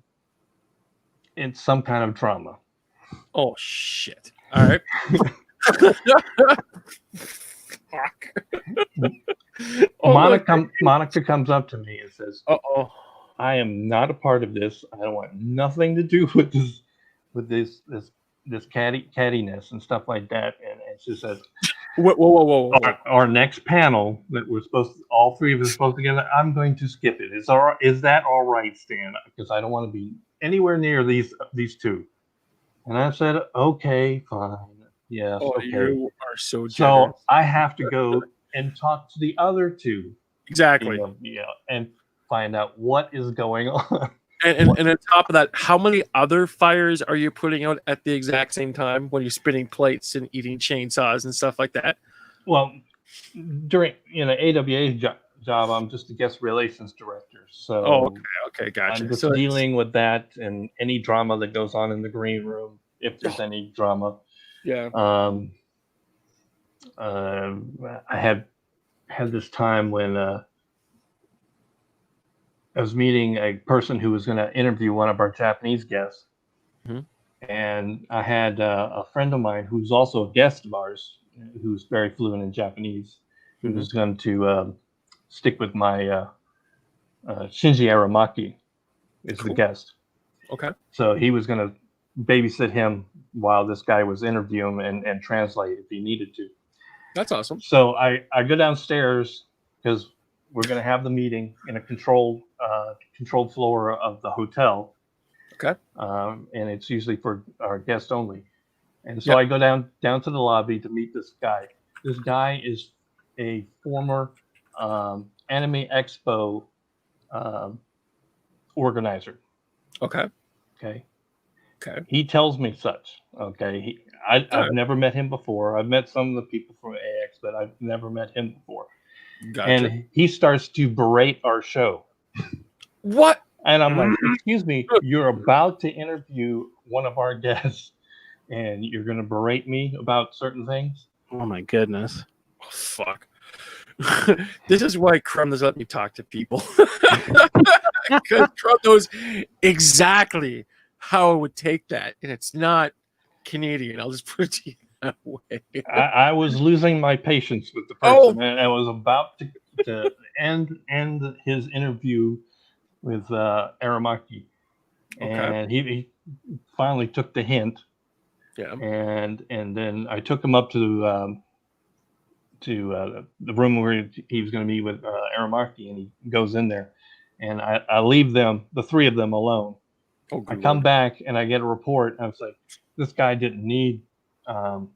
some kind of drama. Oh shit! All right. Fuck. Monica comes up to me and says, I am not a part of this. I don't want nothing to do with this with this cattiness and stuff like that, and it's just says, whoa. Our next panel that we're all three of us supposed to get. I'm going to skip it. Is that all right, Stan? Because I don't want to be anywhere near these two. And I said, okay, fine. Yes, okay. You are so generous. So I have to go and talk to the other two. Exactly. And find out what is going on. And on top of that, how many other fires are you putting out at the exact same time when you're spinning plates and eating chainsaws and stuff like that? Well, during AWA's job, I'm just a guest relations director. So okay, gotcha. I'm just dealing with that and any drama that goes on in the green room, if there's any drama. Yeah. I had this time when I was meeting a person who was going to interview one of our Japanese guests. Mm-hmm. And I had a friend of mine who's also a guest of ours, who's very fluent in Japanese, who was going to stick with my Shinji Aramaki is the guest. Okay. So he was going to babysit him while this guy was interviewing and translate if he needed to. That's awesome. So I go downstairs because we're going to have the meeting in a controlled floor of the hotel. Okay. And it's usually for our guests only. And so I go down to the lobby to meet this guy. This guy is a former Anime Expo organizer. Okay. He tells me such. Okay. I've never met him before. I've met some of the people from AX, but I've never met him before. Gotcha. And he starts to berate our show. What? And I'm like, excuse me, you're about to interview one of our guests and you're going to berate me about certain things? Oh, my goodness. Oh, fuck. This is why Crumb doesn't let me talk to people. Because Crumb knows exactly how I would take that. And it's not Canadian. I'll just put it to you that way. I was losing my patience with the person, and I was about to end his interview with Aramaki, and he finally took the hint. Yeah, and then I took him up to the room where he was going to meet with Aramaki, and he goes in there, and I leave the three of them alone. I come back and I get a report. And I was like, this guy didn't need a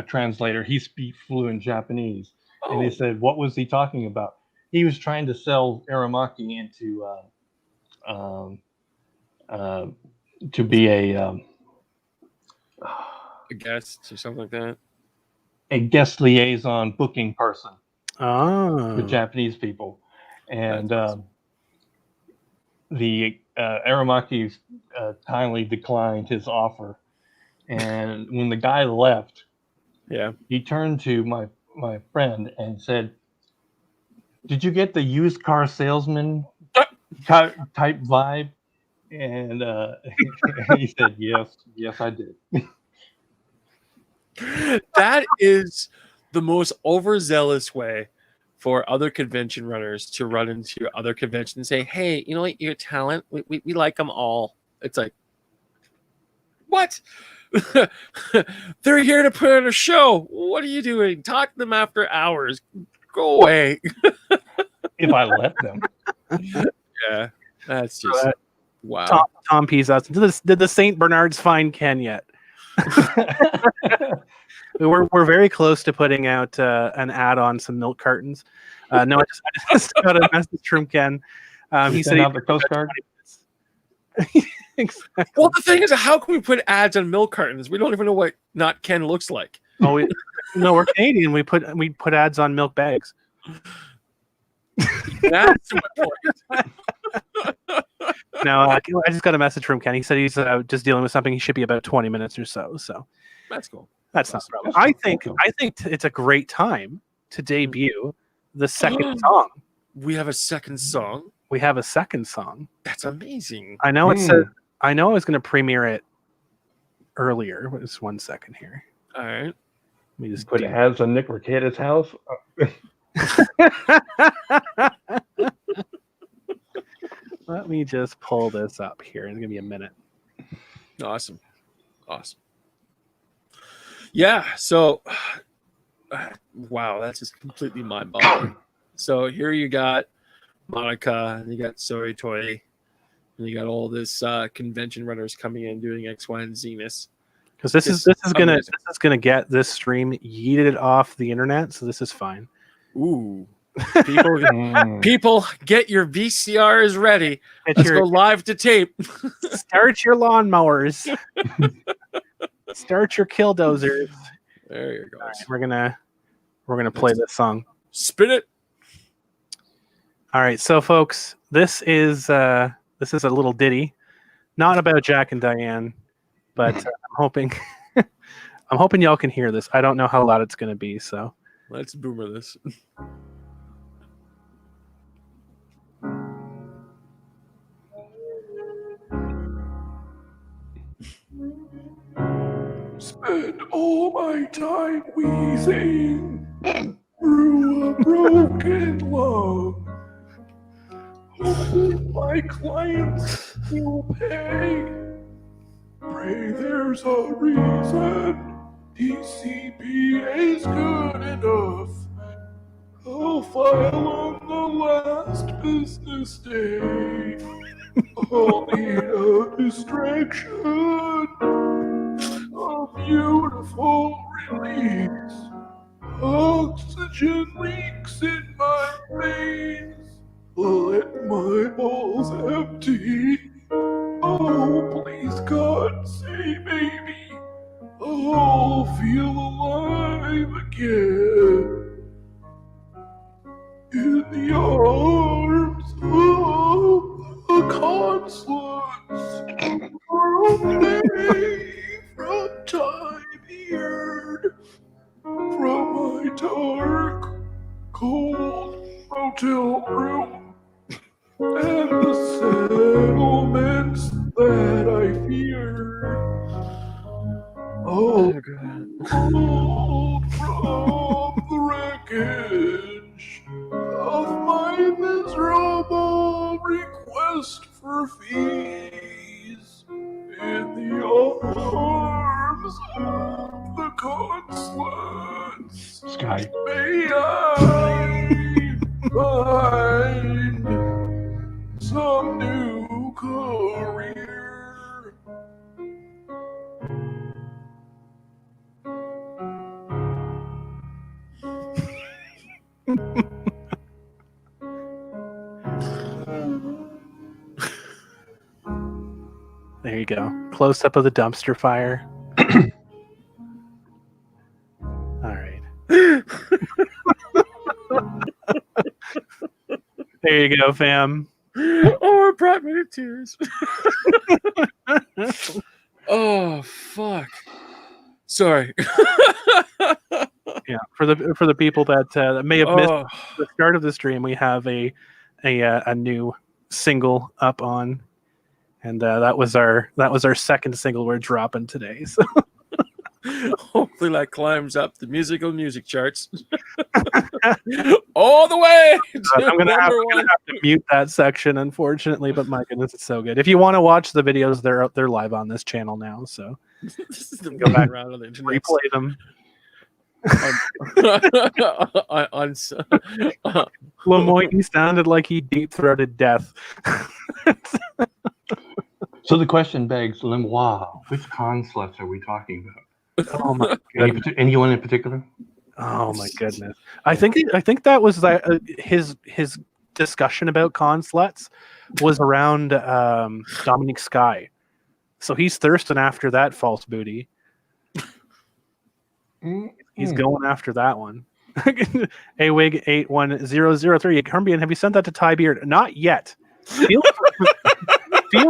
translator. He speaks fluent Japanese. And they said, what was he talking about? He was trying to sell Aramaki into to be a guest or something like that. A guest liaison booking person for Japanese people. And the Aramaki kindly declined his offer. And when the guy left, he turned to my friend and said, did you get the used car salesman type vibe? And he said, yes, I did. That is the most overzealous way for other convention runners to run into other conventions and say, hey, you know what, your talent, we like them all. It's like, what? They're here to put on a show. What are you doing? Talk to them after hours. Go away. If I let them. Yeah, that's just wow. Tom P's out. Did the St. Bernards find Ken yet? We're very close to putting out an ad on some milk cartons. No, I just got a message from Ken. He said out the Coast Guard. Exactly. Well, the thing is, how can we put ads on milk cartons? We don't even know what not Ken looks like. Oh, no, we're Canadian. We put ads on milk bags. That's my point. No, I just got a message from Ken. He said he's just dealing with something. He should be about 20 minutes or so. So that's cool. That's not a problem. I think it's a great time to debut the second song. We have a second song. We have a second song. That's amazing. I know it said. I know I was going to premiere it earlier. Just 1 second here. All right. Let me just put ads on Nick Riccata's house. Let me just pull this up here. It's going to be a minute. Awesome. Yeah. So, wow, that's just completely mind-boggling. So here you got Monica, and you got Toye, and you got all this convention runners coming in doing X, Y, and Z-ness. Because this is gonna get this stream yeeted off the internet, so this is fine. Ooh, people, get your VCRs ready. Let's go live to tape. Start your lawnmowers. Start your killdozers. There you go. Right, we're gonna play this song. Spin it. All right, so folks, this is a little ditty, not about Jack and Diane, but I'm hoping y'all can hear this. I don't know how loud it's gonna be, so let's boomer this. Spend all my time wheezing through a broken lung. Hope my clients will pay. Pray there's a reason DCPA's good enough. I'll file on the last business day. I'll need a distraction. A beautiful release. Oxygen leaks in my veins. Let my balls empty. Oh, please, God, save me. I'll feel alive again. In the arms of a consulate. Away from time here. From my dark, cold motel room. And the settlements that I fear. Oh, pulled from the wreckage of my miserable request for fees. In the arms of the consulates. Sky. May I find some new career. There you go. Close up of the dumpster fire. All right. There you go, fam. Oh, it brought me to tears. Oh, fuck. Sorry. Yeah, for the people that may have missed the start of the stream, we have a new single up on, and that was our second single we're dropping today. So hopefully that climbs up the music charts all the way. I'm gonna have to mute that section, unfortunately, but my goodness, it's so good. If you want to watch the videos, they're live on this channel now, so this is the go back around on the internet. replay them. Lemoyne sounded like he deep-throated death. So the question begs, Lemoyne, which consulates are we talking about? Oh my goodness. Anyone in particular? Oh my goodness. I think that was his discussion about consulates was around Dominic Sky. So he's thirsting after that false booty. He's going after that one. Awig 81003. Crumbreon, have you sent that to Ty Beard? Not yet. Feel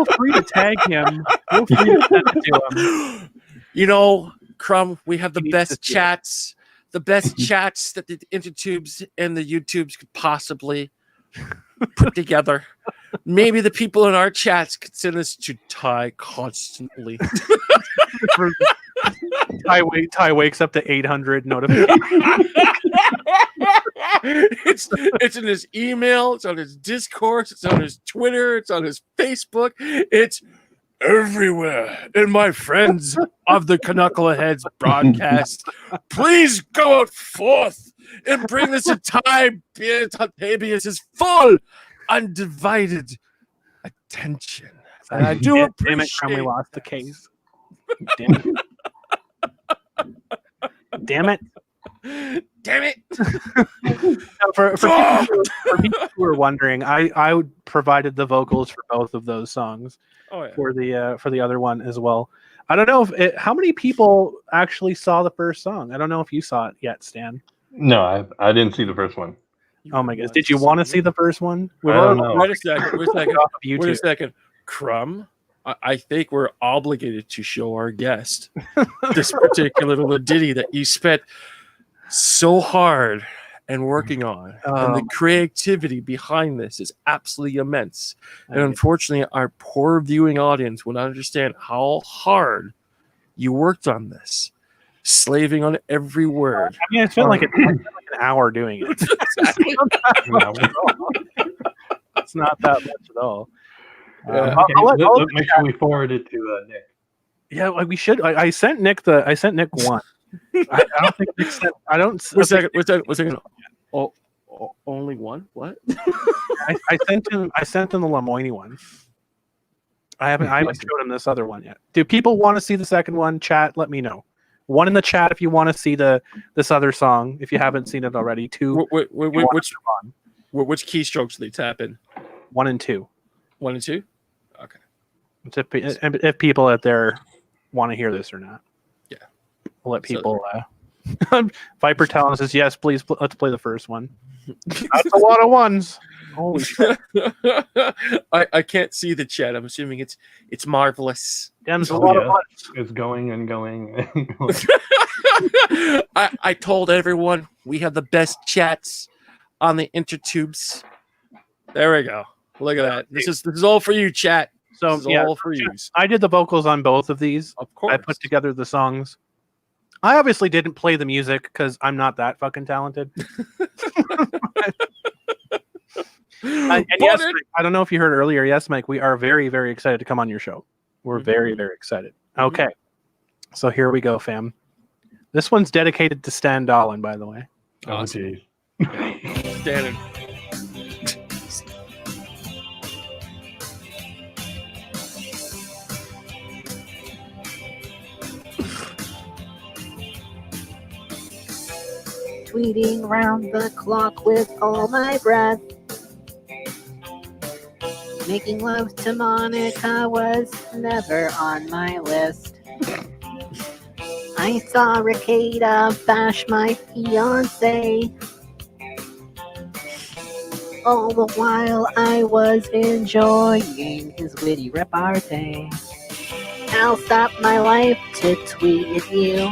free to tag him. Feel free to send it to him. You know, Crumb, we have the best chats. The best chats that the intertubes and the YouTubes could possibly put together. Maybe the people in our chats could send us to Ty constantly. Ty wakes up to 800 notifications. It's in his email. It's on his Discord. It's on his Twitter. It's on his Facebook. It's everywhere in my friends of the Canuckleheads broadcast. Please go out forth and bring this entire Tabius's full, undivided attention. And I do appreciate. Damn it, Crumley lost the case. Damn it. Damn it. Damn it. For people who are wondering, I provided the vocals for both of those songs for the other one as well. I don't know how many people actually saw the first song. I don't know if you saw it yet, Stan. No, I didn't see the first one. Oh my goodness. Did you want to see the first one? I don't know. Wait a second. Crumb, I think we're obligated to show our guest this particular little ditty that you spent so hard and working on. And the creativity behind this is absolutely immense. And unfortunately, our poor viewing audience will not understand how hard you worked on this, slaving on every word. I mean, it felt like an hour doing it. It's not that much at all. Make sure we forward it to Nick. Yeah, we should. I sent Nick one. I don't think Nick sent. I don't. Wait a second. Oh, only one? What? I sent him the Lemoyne one. I haven't showed him this other one yet. Do people want to see the second one? Chat, let me know. One in the chat if you want to see this other song if you haven't seen it already. Two. Which keystrokes do they tap in? 1 and 2. 1 and 2. Okay. If people out there want to hear this or not. Yeah. We'll let people. Viper Talon says yes. Please let's play the first one. That's a lot of ones. Holy shit! I can't see the chat. I'm assuming it's marvelous. Dem's a lot of ones. It's going and going. I told everyone we have the best chats on the intertubes. There we go. Look at that. This is all for you, chat. So all for you. I did the vocals on both of these. Of course. I put together the songs. I obviously didn't play the music because I'm not that fucking talented. And yes, I don't know if you heard earlier. Yes, Mike, we are very, very excited to come on your show. We're very, very excited. Okay. So here we go, fam. This one's dedicated to Stan Dahlin, by the way. Oh, geez. Standard. Tweeting round the clock with all my breath. Making love to Monica was never on my list. I saw Ricada bash my fiance. All the while I was enjoying his witty repartee. I'll stop my life to tweet at you.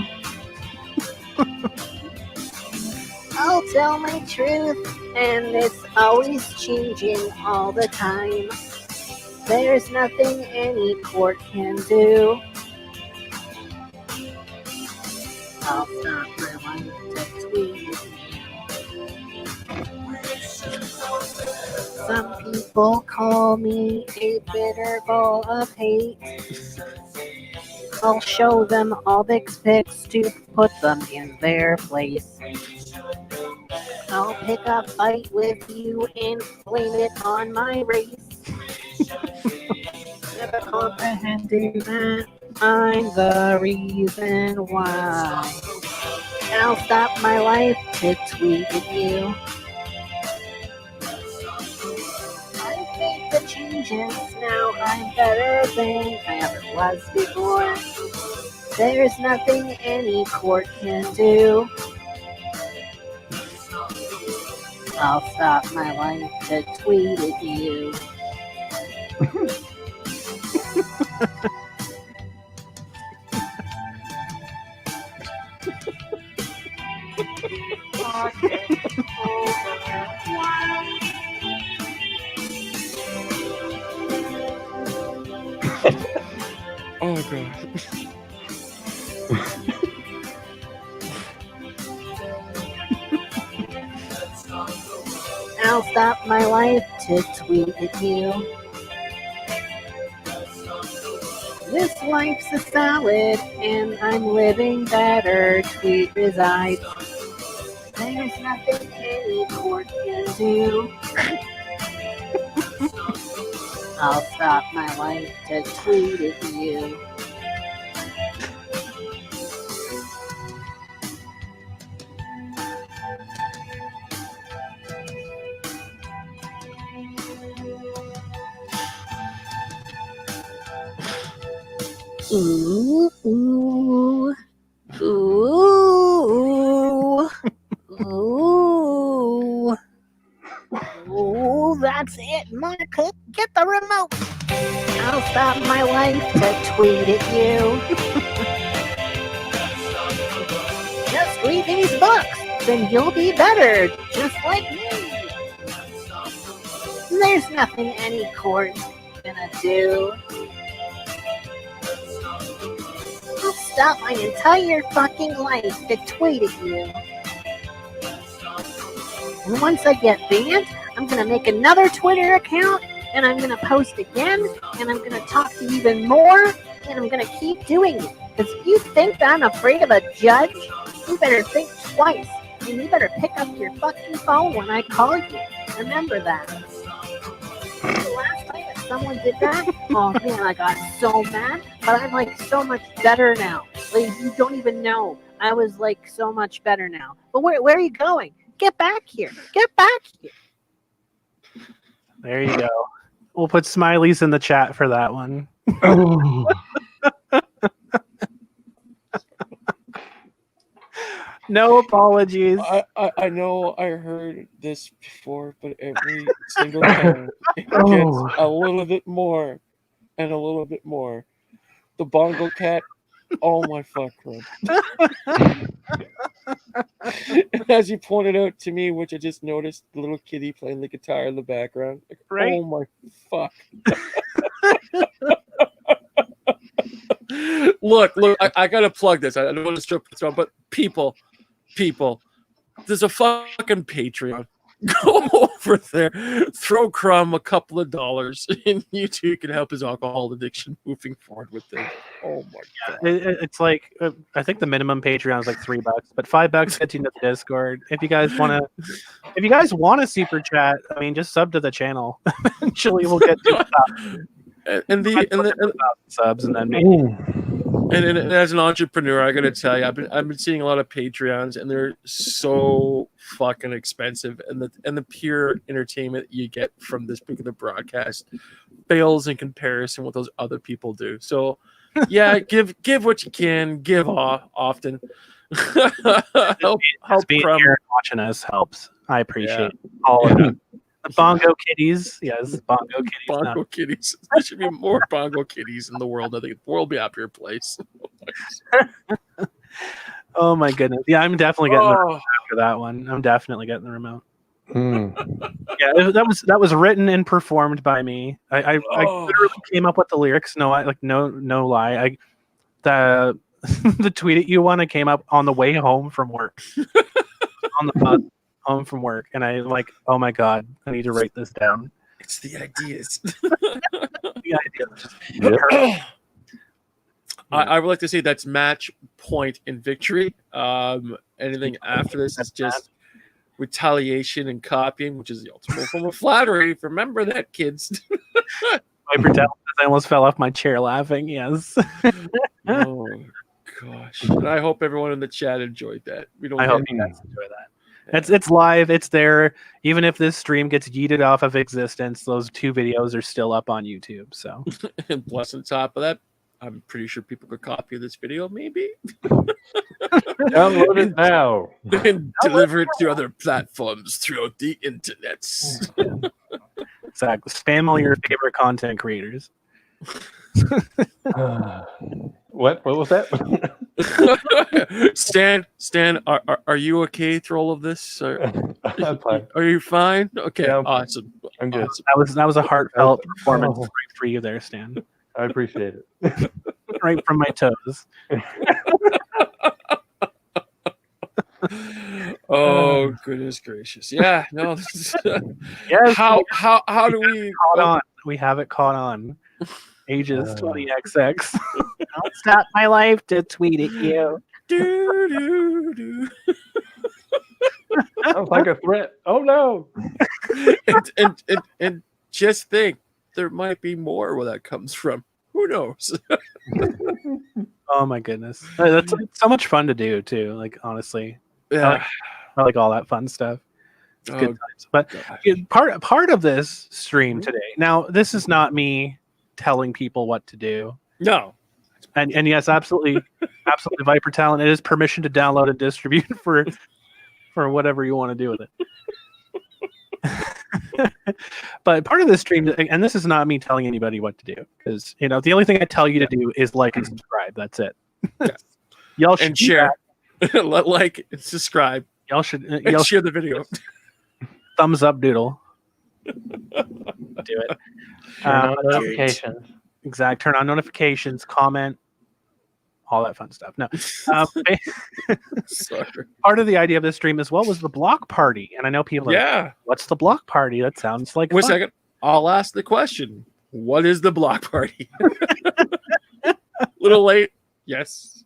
I'll tell my truth, and it's always changing all the time. There's nothing any court can do. I'll stop my life to tweet at you. Some people call me a bitter ball of hate. I'll show them all Bix pics to put them in their place. I'll pick a fight with you and blame it on my race. Never comprehending that I'm the reason why. I'll stop my life to tweet at you. I made the changes, now I'm better than I ever was before. There's nothing any court can do. I'll stop my life to tweet at you. Oh god. I'll stop my life to tweet at you. This life's a salad, and I'm living better. Tweet reside. There's nothing any court can do. I'll stop my life to tweet at you. Ooh, ooh, ooh, ooh, ooh, that's it, Monica. Get the remote. I'll stop my life to tweet at you. Just read these books, then you'll be better, just like me. There's nothing any court's gonna do. I'll stop my entire fucking life to tweet at you. And once I get banned, I'm gonna make another Twitter account, and I'm gonna post again, and I'm gonna talk to you even more, and I'm gonna keep doing it. Because if you think that I'm afraid of a judge, you better think twice, and you better pick up your fucking phone when I call you. Remember that. The last time that someone did that, oh man, I got so mad, but I'm like so much better now. Like, you don't even know. I was like so much better now. But where are you going? Get back here. Get back here. There you go. We'll put smileys in the chat for that one. No apologies. I know I heard this before, but every single time it gets a little bit more and a little bit more. The bongo cat, oh my fuck, Rob. As you pointed out to me, which I just noticed, the little kitty playing the guitar in the background. Like, right? Oh my fuck. Look, I gotta plug this. I don't want to strip this on, but people, there's a fucking Patreon. Go over there, throw Crumb a couple of dollars, and you too can help his alcohol addiction moving forward with this. Oh my god! It's like I think the minimum Patreon is like $3, but $5 gets you into the Discord. If you guys want to super chat, I mean, just sub to the channel. Eventually, we'll get to the subs, and then maybe. And as an entrepreneur, I gotta tell you, I've been seeing a lot of Patreons, and they're so fucking expensive, and the pure entertainment you get from this particular broadcast fails in comparison with those other people do. So, yeah, give what you can, give often. help being Crumb. here and watching us helps. I appreciate all of it. The bongo kitties, yes, bongo kitties. Bongo kitties. There should be more bongo kitties in the world. I think the world will be a happier place. Oh my goodness! Yeah, I'm definitely getting the remote after that one. I'm definitely getting the remote. Yeah, that was written and performed by me. I literally came up with the lyrics. No lie. The tweet at you one, I came up on the way home from work. On the bus home from work, and I like, oh my god, I need to write this down. It's the ideas. I would like to say that's match point in victory. Anything after this is just retaliation and copying, which is the ultimate form of flattery. Remember that, kids. I almost fell off my chair laughing. Yes. Oh gosh! And I hope everyone in the chat enjoyed that. I hope you guys enjoy that. It's live. It's there. Even if this stream gets yeeted off of existence, those 2 videos are still up on YouTube. So, and plus on top of that, I'm pretty sure people could copy this video, maybe. Download it now. And deliver it to other platforms throughout the internets. Exactly. Spam all your favorite content creators. What was that? Stan, are you okay through all of this? I'm fine. Are you fine? Okay, yeah, awesome. I'm good. That was a heartfelt performance right for you there, Stan. I appreciate it. Right from my toes. Oh goodness gracious! Yeah, no. This is, yes. How do we caught on? We have it caught on. Ages 20XX. Don't stop my life to tweet at you. Sounds like a threat. Oh no! and just think, there might be more where that comes from. Who knows? Oh my goodness, that's so much fun to do too. Like honestly, Yeah. I like all that fun stuff. It's good times. But part of this stream today. Now, this is not me telling people what to do. No. And yes, absolutely, Viper Talent. It is permission to download and distribute for whatever you want to do with it. But part of this stream, and this is not me telling anybody what to do, because the only thing I tell you to do is like and subscribe. That's it. Yes. Y'all should and share, like, and subscribe. Y'all should share the video. Thumbs up, doodle. Do it. Turn on notifications. Exact. Turn on notifications. Comment. All that fun stuff. No. Sorry. Part of the idea of this stream as well was the block party, and I know people are like, what's the block party? That sounds like Wait a second. I'll ask the question. What is the block party? Little late. Yes.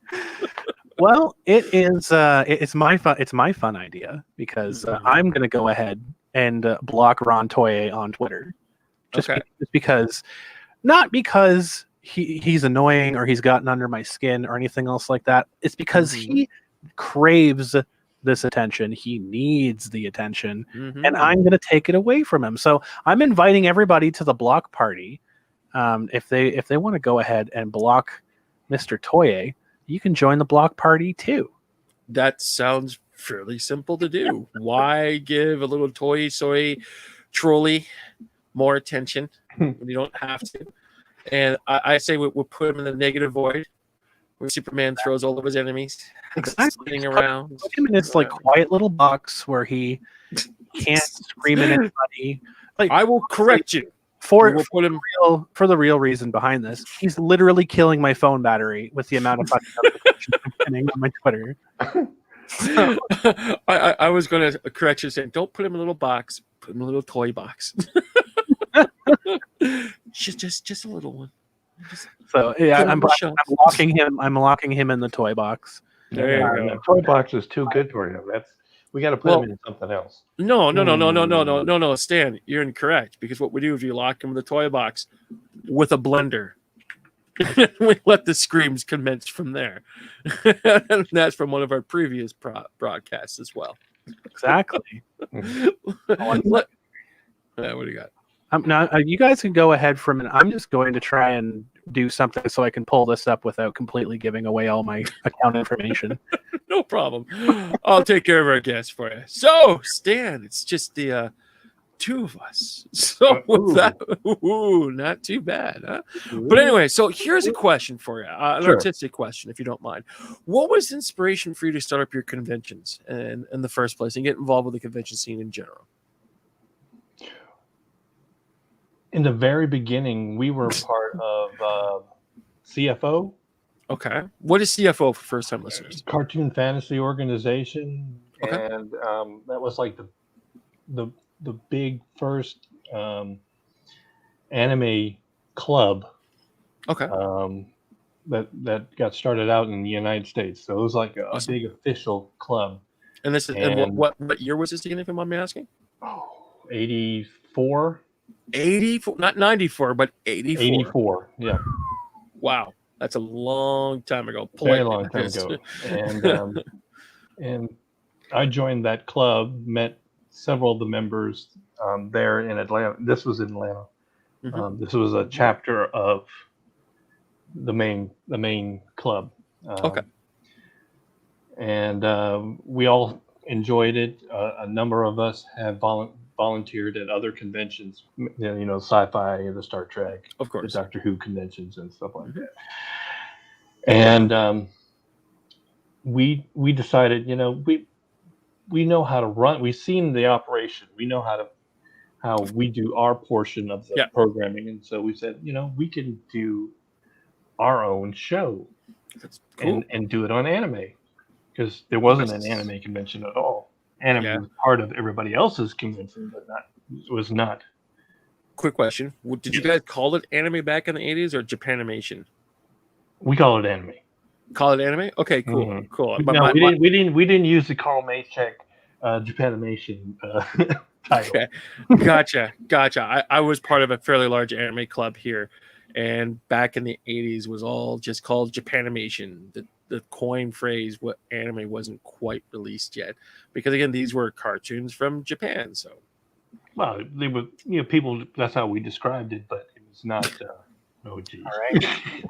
Well, it is. It's my fun. It's my fun idea because I'm going to go ahead and block Ron Toye on Twitter, just because, not because he's annoying or he's gotten under my skin or anything else like that. It's because he craves this attention. He needs the attention, and I'm going to take it away from him. So I'm inviting everybody to the block party. If they want to go ahead and block Mr. Toye, you can join the block party too. That sounds fairly simple to do. Why give a little Toye Story trolley more attention when you don't have to? And I say we'll put him in the negative void where Superman throws all of his enemies spinning around. Put him in his quiet little box where he can't scream at anybody. I will correct you. For the real reason behind this, he's literally killing my phone battery with the amount of fucking notifications I'm getting on my Twitter. So, I was going to correct you, saying don't put him in a little box, put him in a little toy box. just a little one. So yeah, I'm locking him. I'm locking him in the toy box. There you go. The toy box is too good for you. We got to put him in something else. No, Stan, you're incorrect, because what we do is we lock him in the toy box with a blender. We let the screams commence from there. And that's from one of our previous broadcasts as well. Exactly. What do you got? Now, you guys can go ahead for a minute. I'm just going to try and do something so I can pull this up without completely giving away all my account information. No problem. I'll take care of our guests for you. So, Stan, it's just the two of us. So, with that, not too bad, huh? But anyway, so here's a question for you, an artistic question, if you don't mind. What was the inspiration for you to start up your conventions in the first place and get involved with the convention scene in general? In the very beginning, we were part of CFO. Okay. What is CFO for first-time listeners? Cartoon Fantasy Organization. Okay. And that was like the big first anime club. Okay. That got started out in the United States. So it was like a big official club. And this is and what year was this again, if you mind me asking? 84. 84, not 94, but 84. 84, yeah. Wow, that's a long time ago. Very long time ago. And I joined that club, met several of the members there in Atlanta. This was in Atlanta. This was a chapter of the main club. Okay. And we all enjoyed it. A number of us have volunteered at other conventions, sci-fi, the Star Trek, of course, the Doctor Who conventions and stuff like that. And we decided, we know how to run. We've seen the operation. We know how we do our portion of the programming, and so we said, we can do our own show. That's cool. and do it on anime, because there wasn't an anime convention at all. Anime was part of everybody else's convention, but was not quick question: did you guys call it anime back in the 80s or Japanimation? We call it anime. Call it anime? Okay, cool, cool. But no, we didn't use the call Maycheck Japanimation title. Okay, gotcha. I was part of a fairly large anime club here, and back in the 80s was all just called Japanimation. The coin phrase, what anime wasn't quite released yet, because again, these were cartoons from Japan. So, well, they were people. That's how we described it, but it was not. Oh, geez.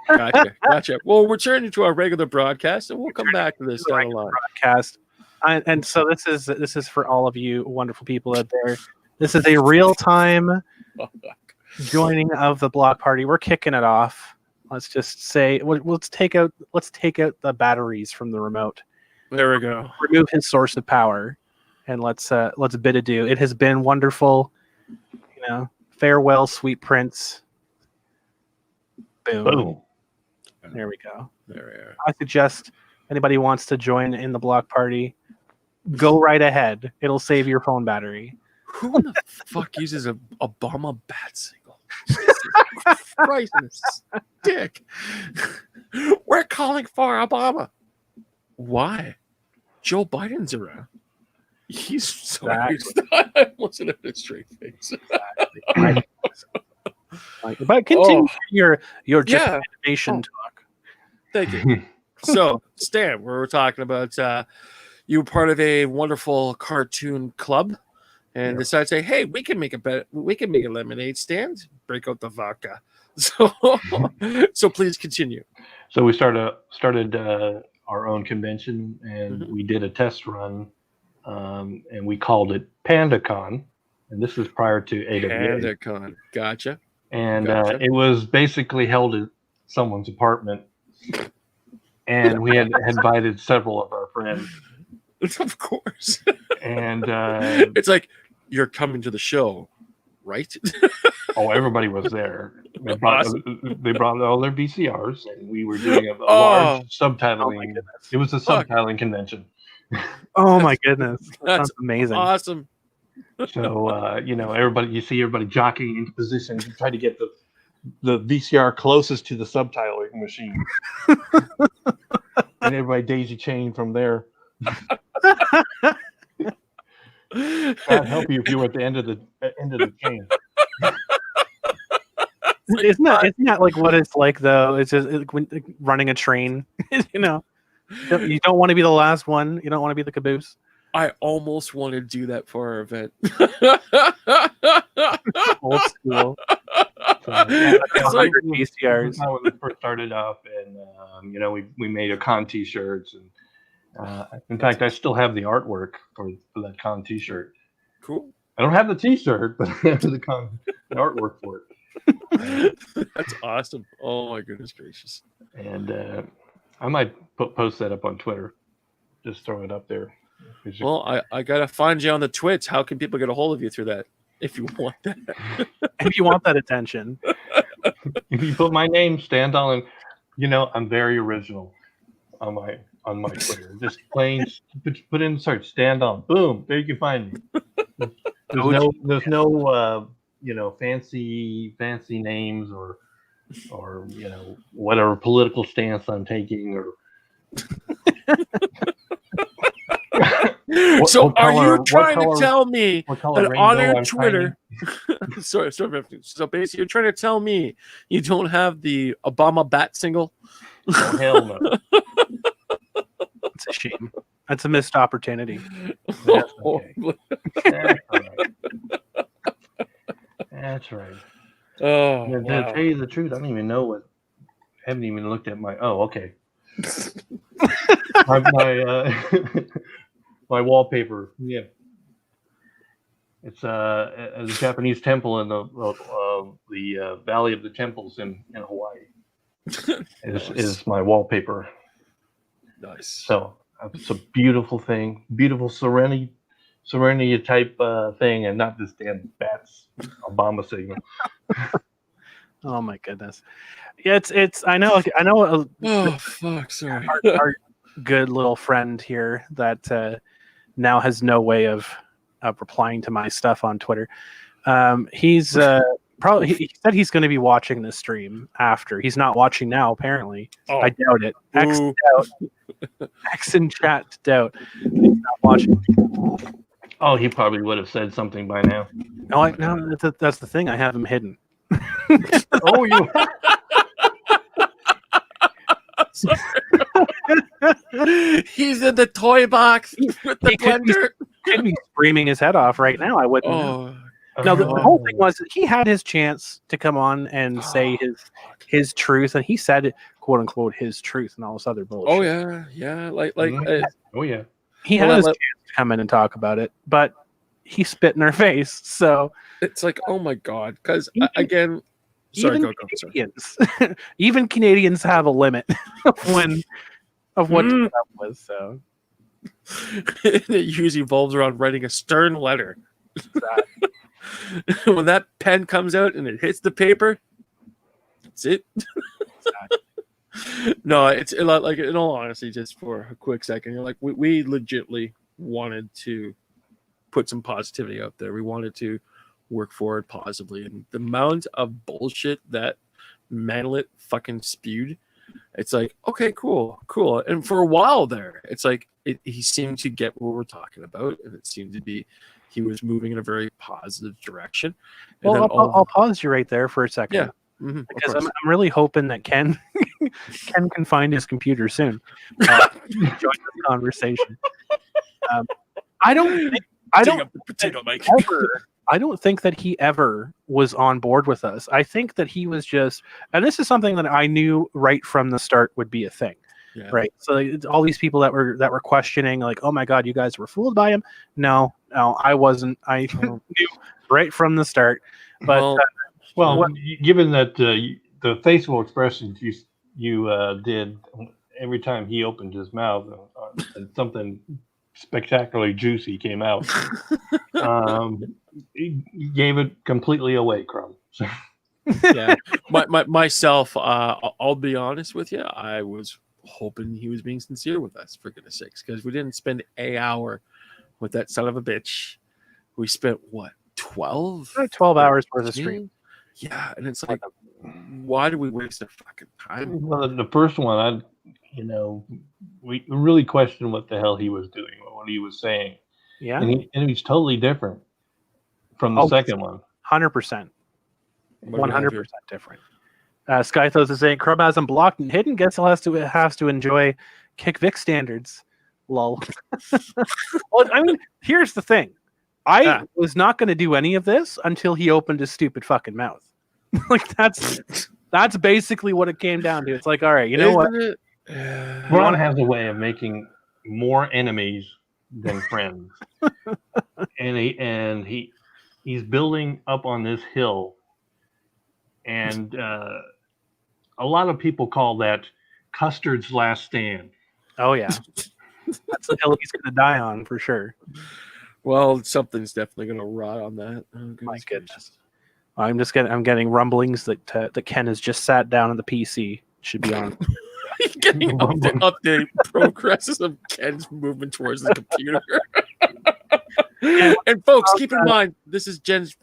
All right. Gotcha. Well, we're turning to our regular broadcast, and we'll come back to this down the line. Broadcast. And so this is for all of you wonderful people out there. This is a real time joining of the block party. We're kicking it off. Let's just say let's take out the batteries from the remote. There we go. Remove his source of power, and let's bid adieu. It has been wonderful. Farewell, sweet prince. Boom. Boom. There we go. There we are. I suggest anybody who wants to join in the block party, go right ahead. It'll save your phone battery. Who the fuck uses a Obama bat signal? Christ, dick. We're calling for Obama. Why? Joe Biden's around. He's so I wasn't at a straight face. But continue your Japanimation talk. Thank you. So, Stan, we were talking about you were part of a wonderful cartoon club, and decided to say, "Hey, we can make a lemonade stand. Break out the vodka." So please continue. So we started our own convention, and we did a test run, and we called it PandaCon, and this is prior to AWA. PandaCon, gotcha. And it was basically held at someone's apartment, and we had invited several of our friends. Of course. And it's like, you're coming to the show, right? Oh, everybody was there. They brought all their VCRs, and we were doing a large subtitling. It was a subtitling convention. Oh my goodness, that's amazing! Awesome. So everybody jockeying into position to try to get the VCR closest to the subtitling machine, and everybody daisy chained from there. That'd help you if you were at the end of the chain. Isn't that like what it's like though? It's just when running a train. You don't want to be the last one. You don't want to be the caboose. I almost want to do that for our event. Old school. It's like VCRs. When we first started off, and we made a con T-shirts, and in fact, I still have the artwork for that con T-shirt. Cool. I don't have the T-shirt, but I have the artwork for it. That's awesome. Oh my goodness gracious. And I might post that up on Twitter. Just throw it up there. Well, I gotta find you on the Twits. How can people get a hold of you through that? If you want that. If you want that attention. If you put my name, Stan Dahlin, I'm very original on my Twitter. Just plain put in search Stan Dahlin. Boom, there you can find me. There's no fancy names or whatever political stance I'm taking or So are you trying to tell me that on your Twitter sorry, so basically you're trying to tell me you don't have the Obama bat single? Oh, hell no. It's a shame. That's a missed opportunity. That's okay. That's right. Oh, to tell you the truth, I don't even know what. I haven't even looked at my. Oh, okay. my wallpaper. Yeah. It's a Japanese temple in the Valley of the Temples in Hawaii. Is my wallpaper. Nice. So it's a beautiful thing, beautiful serenity type thing, and not this damn bats Obama signal. Oh my goodness. Yeah, it's I know. Oh fuck! Sorry. Our good little friend here that now has no way of replying to my stuff on Twitter. He's Probably he said he's going to be watching this stream after. He's not watching now, apparently. Oh. I doubt it. X in chat doubt. He's not watching. Oh, he probably would have said something by now. No, that's the thing. I have him hidden. Oh, you. He's in the toy box with the blender. Could be screaming his head off right now. I wouldn't. Oh. No, the whole thing was he had his chance to come on and say his truth, and he said, "quote unquote," his truth and all this other bullshit. Oh yeah, Oh yeah. He had his chance to come in and talk about it, but he spit in our face. So it's like, oh my god, because again, sorry, even go. Canadians, even Canadians have a limit of what to put up with. So it usually revolves around writing a stern letter. When that pen comes out and it hits the paper, that's it. No, it's a lot like, in all honesty, just for a quick second, you're like, we legitimately wanted to put some positivity out there. We wanted to work forward positively, and the amount of bullshit that Manlet fucking spewed, it's like, okay, cool. And for a while there, it's like he seemed to get what we're talking about, and it seemed to be he was moving in a very positive direction. And well, I'll pause you right there for a second. Yeah. Mm-hmm, because I'm really hoping that Ken can find his computer soon. Join the conversation. I don't think that he ever was on board with us. I think that he was just, and this is something that I knew right from the start would be a thing. Yeah. Right. So all these people that were questioning, like, oh my God, you guys were fooled by him. No, I wasn't. I knew right from the start. But given that the facial expressions you did every time he opened his mouth and something spectacularly juicy came out, he gave it completely away, Crumb. So. Yeah, myself, I'll be honest with you, I was hoping he was being sincere with us, for goodness sakes, because we didn't spend an hour with that son of a bitch. We spent what, 12 hours worth of stream. Yeah, and it's like, why do we waste our fucking time? Well, the first one, we really questioned what the hell he was doing, what he was saying. Yeah, and he's totally different from the second one. 100%, 100% different. Skythos is saying Crumb has him blocked and hidden. Guess he'll has to enjoy Kick Vic standards. Lol. Well, I mean, here's the thing. I was not going to do any of this until he opened his stupid fucking mouth. Like that's basically what it came down to. It's like, all right, you know what? Ron has a way of making more enemies than friends, and he's building up on this hill, and a lot of people call that Custard's last stand. Oh yeah, that's the hill he's going to die on for sure. Well, something's definitely going to rot on that. Oh, my goodness. I'm getting rumblings that Ken has just sat down on the PC. Should be on. Getting update progresses of Ken's movement towards the computer. And folks, keep in mind, this is Jen's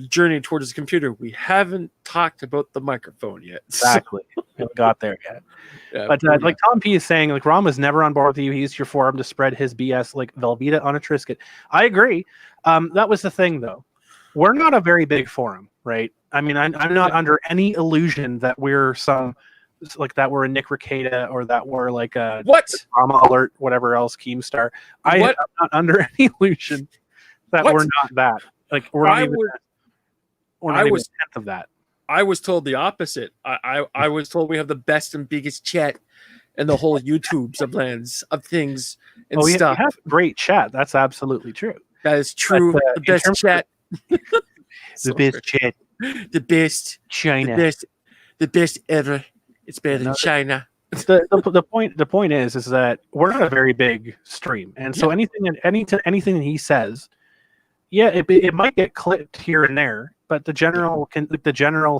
journey towards his computer. We haven't talked about the microphone yet. Exactly. Haven't got there yet. Yeah, but like Tom P is saying, like, Ron was never on board with you. He used your forum to spread his BS like Velveeta on a Triscuit. I agree. That was the thing, though. We're not a very big forum, right? I mean, I'm not under any illusion that we're that we're a Nick Rekieta or that we're like a Drama Alert, whatever else, Keemstar. I'm not under any illusion that we're not that. Like we're not even a tenth of that. I was told the opposite. I was told we have the best and biggest chat in the whole YouTube's of lands of things and stuff. We have great chat. That's absolutely true. That is true. But, the best chat. The best chat. The best China. The best ever. It's better than China. The point is that we're not a very big stream, and so anything that he says, it might get clipped here and there, but the general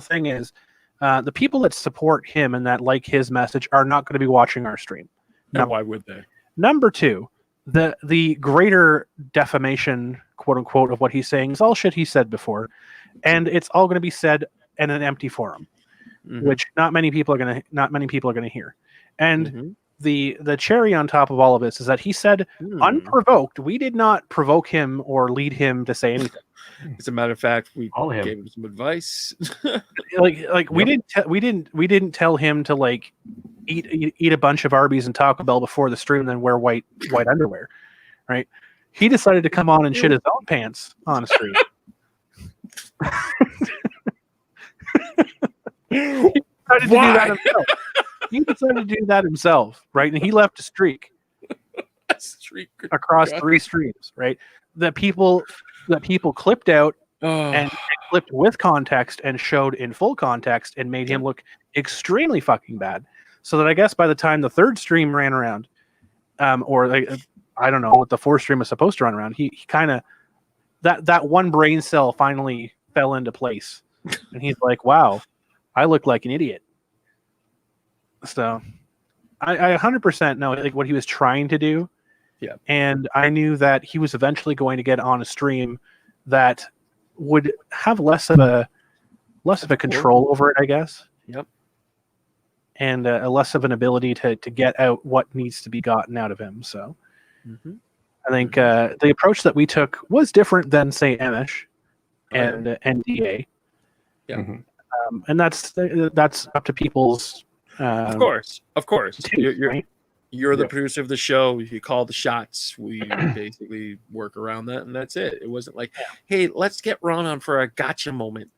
thing is, the people that support him and that like his message are not going to be watching our stream. Now, why would they? Number two, the greater defamation, quote unquote, of what he's saying is all shit he said before, and it's all going to be said in an empty forum, which not many people are going to hear. And the cherry on top of all of this is that he said, unprovoked, we did not provoke him or lead him to say anything. As a matter of fact, we gave him some advice. We didn't tell him to like eat a bunch of Arby's and Taco Bell before the stream and then wear white underwear, right? He decided to come on and shit his own pants on a stream. He decided to do that himself, right? And he left a streak across 3 streams, right? That people clipped out and clipped with context and showed in full context and made him look extremely fucking bad. So that I guess by the time the 3rd stream ran around, or like, I don't know what the 4th stream was supposed to run around, he kind of that one brain cell finally fell into place, and he's like, "Wow, I look like an idiot." So I 100% know like what he was trying to do. Yeah. And I knew that he was eventually going to get on a stream that would have less of a control over it, I guess. Yep. And a less of an ability to get out what needs to be gotten out of him. So I think the approach that we took was different than, say, Amish and NDA. Yeah. And that's up to people's... of course. Right? You're the producer of the show. You call the shots. We basically work around that, and that's it. It wasn't like, hey, let's get Ron on for a gotcha moment.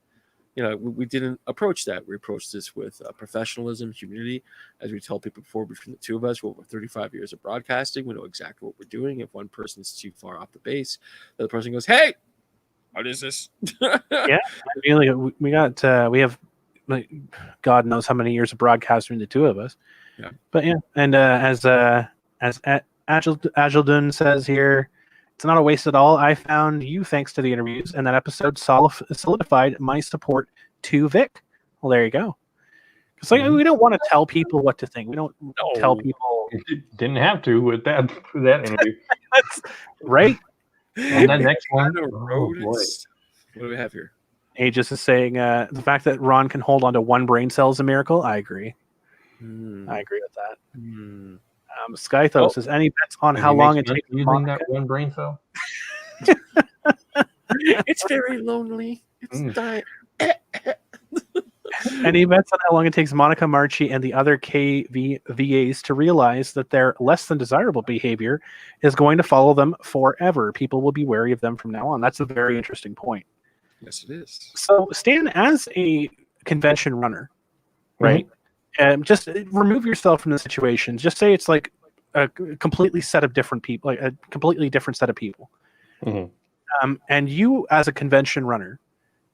You know, we didn't approach that. We approached this with professionalism, humility. As we told people before, between the two of us, we're over 35 years of broadcasting. We know exactly what we're doing. If one person is too far off the base, the other person goes, hey, what is this? Yeah, we have, like, God knows how many years of broadcasting the two of us. Yeah. But yeah, and as Agildun says here, it's not a waste at all. I found you thanks to the interviews, and that episode solidified my support to Vic. Well, there you go. Because we don't want to tell people what to think. We don't tell people. Didn't have to with that interview. That's right. And the next one. What do we have here? Aegis is saying the fact that Ron can hold on to 1 brain cell is a miracle. I agree. I agree with that. Skythos says, any bets on how long it takes using that 1 brain cell? It's very lonely. It's dying. Any bets on how long it takes Monica Marchi and the other KVAs to realize that their less than desirable behavior is going to follow them forever? People will be wary of them from now on. That's a very interesting point. Yes, it is. So, Stan, as a convention runner, right? Just remove yourself from the situation. Just say it's like a completely set of different people, like a completely different set of people. And you, as a convention runner,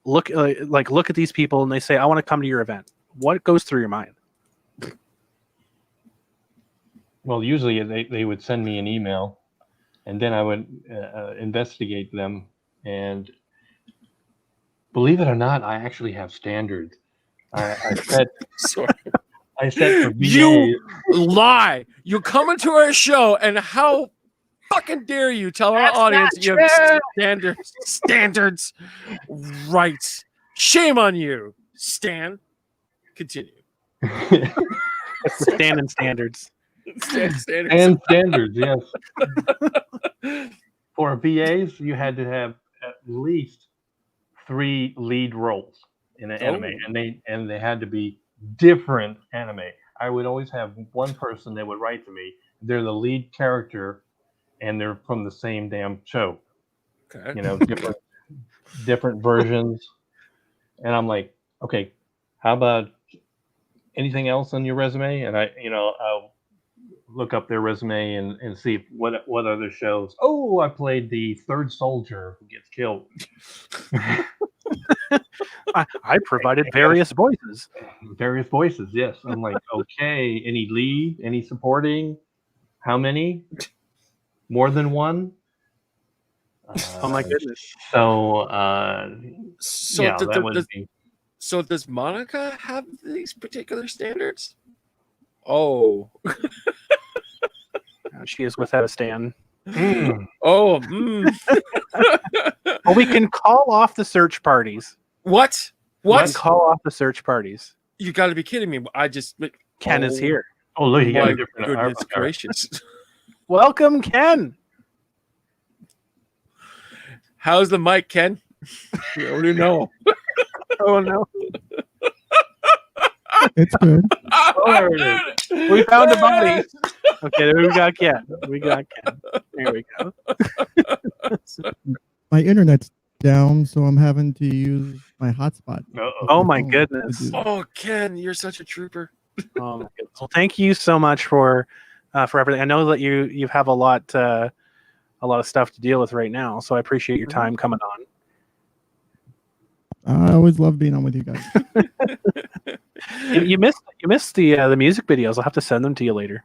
look at these people, and they say, "I want to come to your event." What goes through your mind? Well, usually they would send me an email, and then I would investigate them. And believe it or not, I actually have standards. I set. Sorry. I said for VA. You lie. You come into our show, and how fucking dare you tell our audience you have standards? Right. Shame on you, Stan. Continue. Stan and standards. And standards, yes. For VAs, you had to have at least 3 lead roles in an anime, and they had to be different anime. I would always have one person that would write to me. They're the lead character, and they're from the same damn show. Okay. You know, different versions. And I'm like, okay, how about anything else on your resume? And I'll look up their resume and see what other shows. Oh, I played the 3rd soldier who gets killed. I provided various voices. Various voices, yes. I'm like, okay, any lead, any supporting? How many? More than 1? Oh my goodness. So So does Monica have these particular standards? Oh. She is without a Stan. Oh, Well, we can call off the search parties. What? We can call off the search parties. You got to be kidding me! Ken is here. Oh, look, you got My a different goodness avatar. gracious! Welcome, Ken. How's the mic, Ken? We already know. Oh no. It's good. We found a body. Okay, we got Ken. There we go. My internet's down, so I'm having to use my hotspot. Oh my goodness. Oh, Ken, you're such a trooper. Oh my goodness. Well, thank you so much for everything. I know that you have a lot of stuff to deal with right now, so I appreciate your time coming on. I always love being on with you guys. You missed the music videos. I'll have to send them to you later.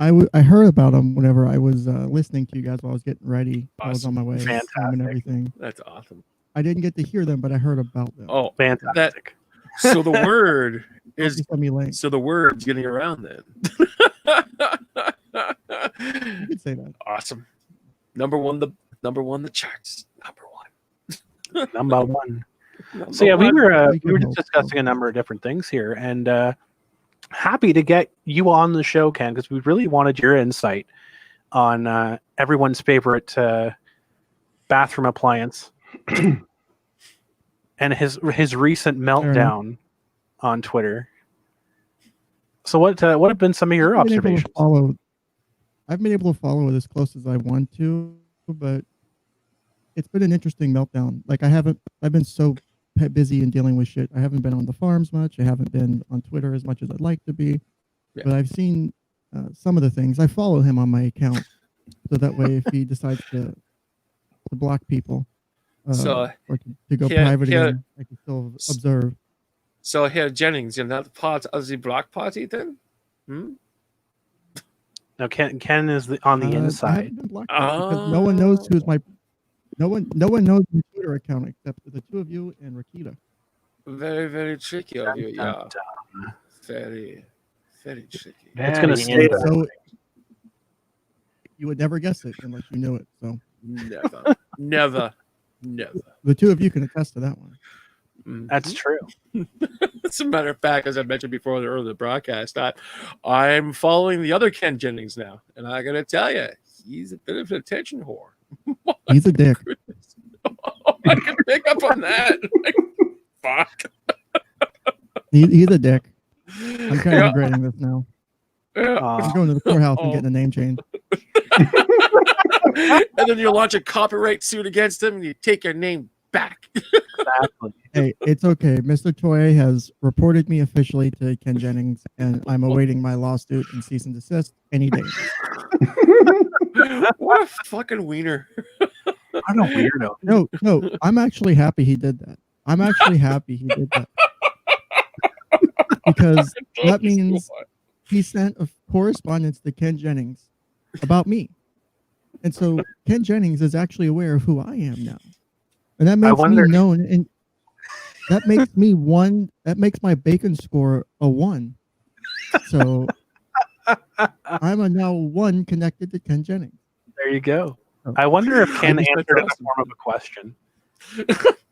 I heard about them whenever I was listening to you guys while I was getting ready. Awesome. I was on my way and everything. That's awesome. I didn't get to hear them, but I heard about them. Oh, fantastic! So the word is links. So the word's getting around then. You could say that. Awesome. Number one, the charts. Number one. So yeah, we were just discussing a number of different things here, and happy to get you on the show, Ken, because we really wanted your insight on everyone's favorite bathroom appliance and his recent meltdown on Twitter. So what have been some of your observations? I've been able to follow it as close as I want to, but it's been an interesting meltdown. Like I've been so busy in dealing with shit. I haven't been on the farms much. I haven't been on Twitter as much as I'd like to be, but I've seen some of the things. I follow him on my account, so that way if he decides to block people or to go private again, I can still observe. So here, Jennings, you're not part of the block party then? No, Ken is on the inside. I haven't been blocked because no one knows who's my. No one knows my Twitter account except for the two of you and Rakita. Very, very tricky of you, yeah. Very, very tricky. It's going to stay there. So you would never guess it unless you knew it. So never. The two of you can attest to that one. That's true. As a matter of fact, as I mentioned before the earlier broadcast, I'm following the other Ken Jennings now, and I got to tell you, he's a bit of an attention whore. He's a dick. I can pick up on that. Fuck. He's a dick. I'm kind of regretting this now. I'm going to the courthouse and getting a name change. And then you launch a copyright suit against him and you take your name back. Exactly. Hey, it's okay. Mr. Toye has reported me officially to Ken Jennings, and I'm awaiting my lawsuit and cease and desist any day. What a fucking wiener. I'm a weirdo. No, I'm actually happy he did that. Because that means he sent a correspondence to Ken Jennings about me. And so Ken Jennings is actually aware of who I am now. And that makes me known, and that makes me one. That makes my bacon score a 1. So I'm a now 1 connected to Ken Jennings. There you go. I wonder if Ken answered in the form of a question.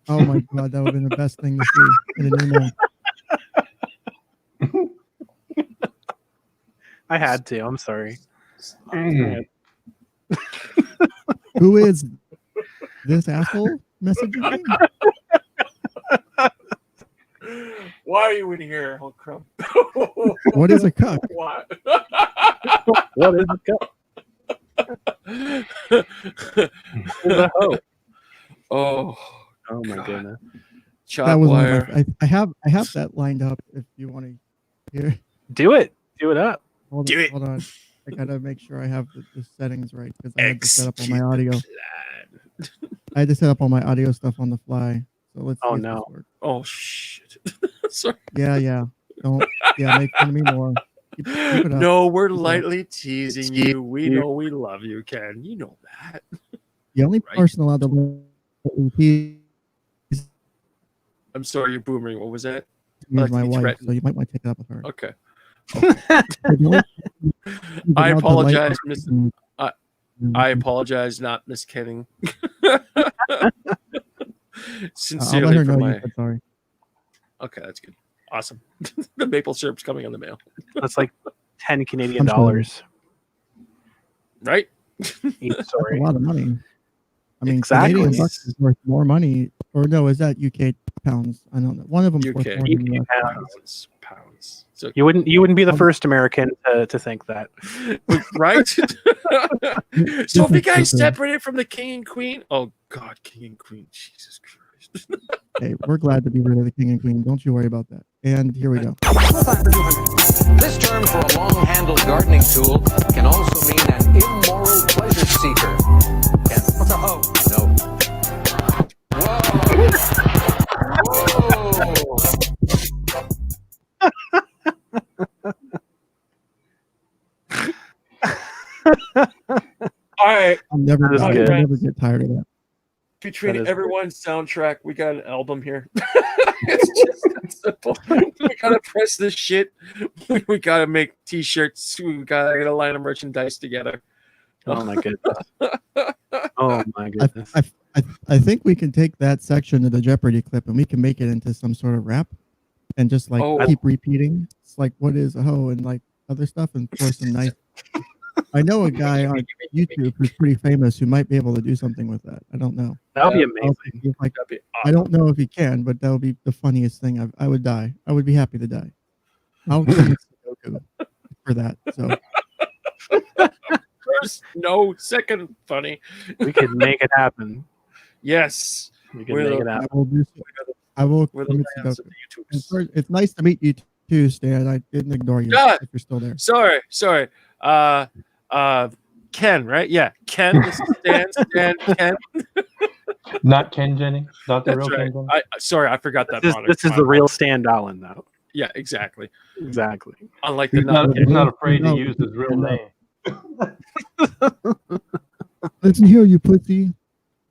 Oh my god, that would have been the best thing to see in an email. I had to. I'm sorry. Who is this asshole messaging me? Why are you in here, oh crap? What is a cuck? What? What is a cuck? Oh my goodness! That was I have that lined up. If you want to hear, do it up. Hold on. I gotta make sure I have the settings right because I had to set up all my audio. I had to set up all my audio stuff on the fly. So let's. Oh no! Oh shit! Sorry. Yeah. Don't. Yeah, make fun of me more. Keep it up. No, we're lightly teasing you. We know we love you, Ken. You know that. The only person allowed to tease. I'm sorry, you're boomering. What was that? Is my wife, so you might want to take it up with her. Okay. I apologize, Mr. I apologize, not Miss Kenning. I'll Sincerely let her from know my. you said sorry. Okay, that's good. Awesome. The maple syrup's coming in the mail. That's like 10 Canadian I'm sure. dollars. Right? Each That's story. a lot of money. I mean, Exactly. Canadian bucks is worth more money. Or no, is that UK pounds? I don't know. One of them's UK. worth more than UK US. Pounds. So, You wouldn't be the first American to think that. right? So if you guys separated from the king and queen, oh God, king and queen, Jesus Christ. Hey, we're glad to be rid of the king and queen. Don't you worry about that. And here we go. This term for a long-handled gardening tool can also mean an immoral pleasure seeker. Ken, what's a hoe? No. All right. I'll never good. get tired of that. Between everyone's soundtrack, we got an album here. It's just that simple. We gotta press this shit. We gotta make t-shirts. We gotta get a line of merchandise together. Oh my goodness. Oh my goodness. I think we can take that section of the Jeopardy clip and we can make it into some sort of rap and just like keep repeating. It's like, what is a hoe and like other stuff and throw some nice. I know a guy on YouTube who's pretty famous who might be able to do something with that. I don't know. That would be amazing. Like, I don't know if he can, but that would be the funniest thing. I would die. I would be happy to die. I'll commit Sudoku for that. So There's no second funny. We could make it happen. Yes. We can make it happen. I will do so. I will commit Sudoku. It's nice to meet you too, Stan. I didn't ignore you if you're still there. Sorry. Ken, right? Yeah, Ken. This is Stan, Ken. Not Ken Jennings. Not the That's real right. Ken Jennings. Sorry, I forgot that. This is the real Stan Dahlin, though. Yeah, exactly. Unlike He's the not afraid to use his real name. Listen here, you pussy.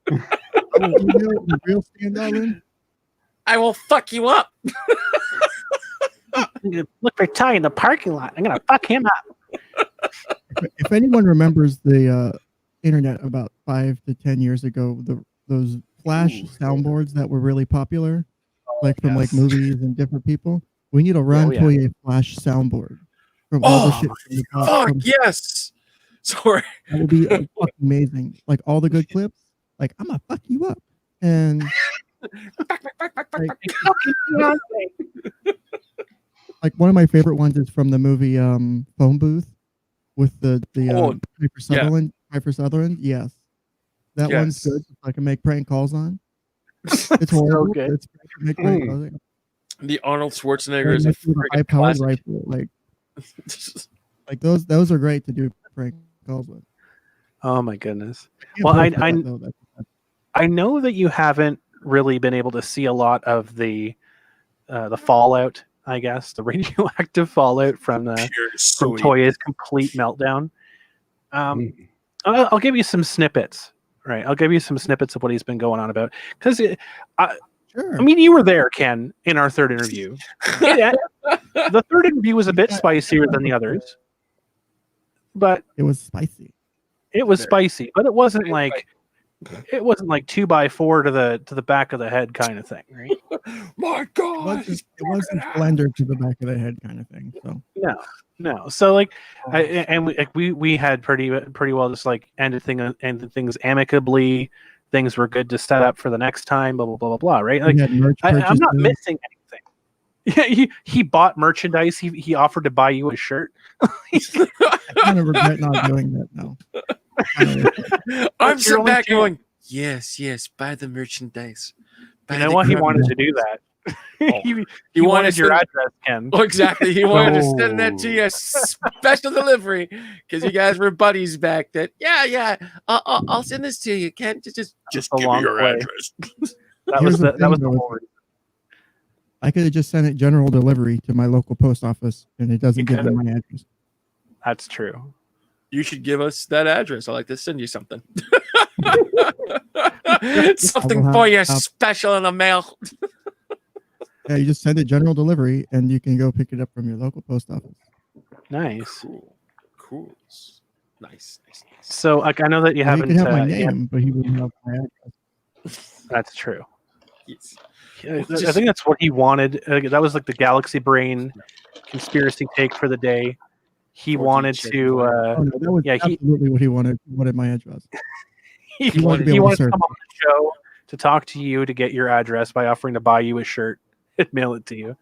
The real Stan Dahlin. I will fuck you up. Look for Ty in the parking lot. I'm gonna fuck him up. If anyone remembers the internet about 5 to 10 years ago, those flash soundboards that were really popular, like from like movies and different people, we need a Toye flash soundboard from all the shit. From the Fuck yes. Sorry. That would be fucking amazing. Like all the good clips. Like I'm gonna fuck you up and. Like one of my favorite ones is from the movie Phone Booth with the Piper Sutherland. Yeah. Piper Sutherland, yes, that one's good. I can make prank calls on. It's horrible. So good. Make prank calls. The Arnold Schwarzenegger is a high-powered rifle. Like those are great to do prank calls with. Oh my goodness. Well, I know that you haven't really been able to see a lot of the fallout. I guess the radioactive fallout from Toye's complete meltdown. I'll give you some snippets, right? I'll give you some snippets of what he's been going on about. Because, I mean, you were there, Ken, in our third interview. The third interview was a bit spicier than the others, but it was spicy. It was spicy, but it wasn't like 2x4 to the back of the head kind of thing, right? My God, it wasn't Splendor to the back of the head kind of thing. So no. So like, we had pretty well just like ended things amicably. Things were good to set up for the next time. Blah blah blah blah blah. Right? Like I'm not missing anything. Yeah, he bought merchandise. He offered to buy you a shirt. I kind of regret not doing that now. I'm sitting back going, yes, buy the merchandise. You know what? He wanted to do that. He wanted your address, Ken. Oh, exactly. He wanted to send that to you special delivery because you guys were buddies back then. Yeah. I'll send this to you, Ken. Just give me your address. That was the whole reason. I could have just sent it general delivery to my local post office, and it doesn't give me my address. That's true. You should give us that address. I'd like to send you something. Something for you special in the mail. Yeah, you just send it general delivery, and you can go pick it up from your local post office. Nice. Cool. Nice. So, like, I know that you Well, haven't. he could have my name, but he wouldn't have my address. That's true. Yes. I think that's what he wanted. That was like the Galaxy Brain conspiracy take for the day. He wanted to. Oh, no, that was absolutely what he wanted. Wanted my address. He wanted to come on the show to talk to you to get your address by offering to buy you a shirt and mail it to you.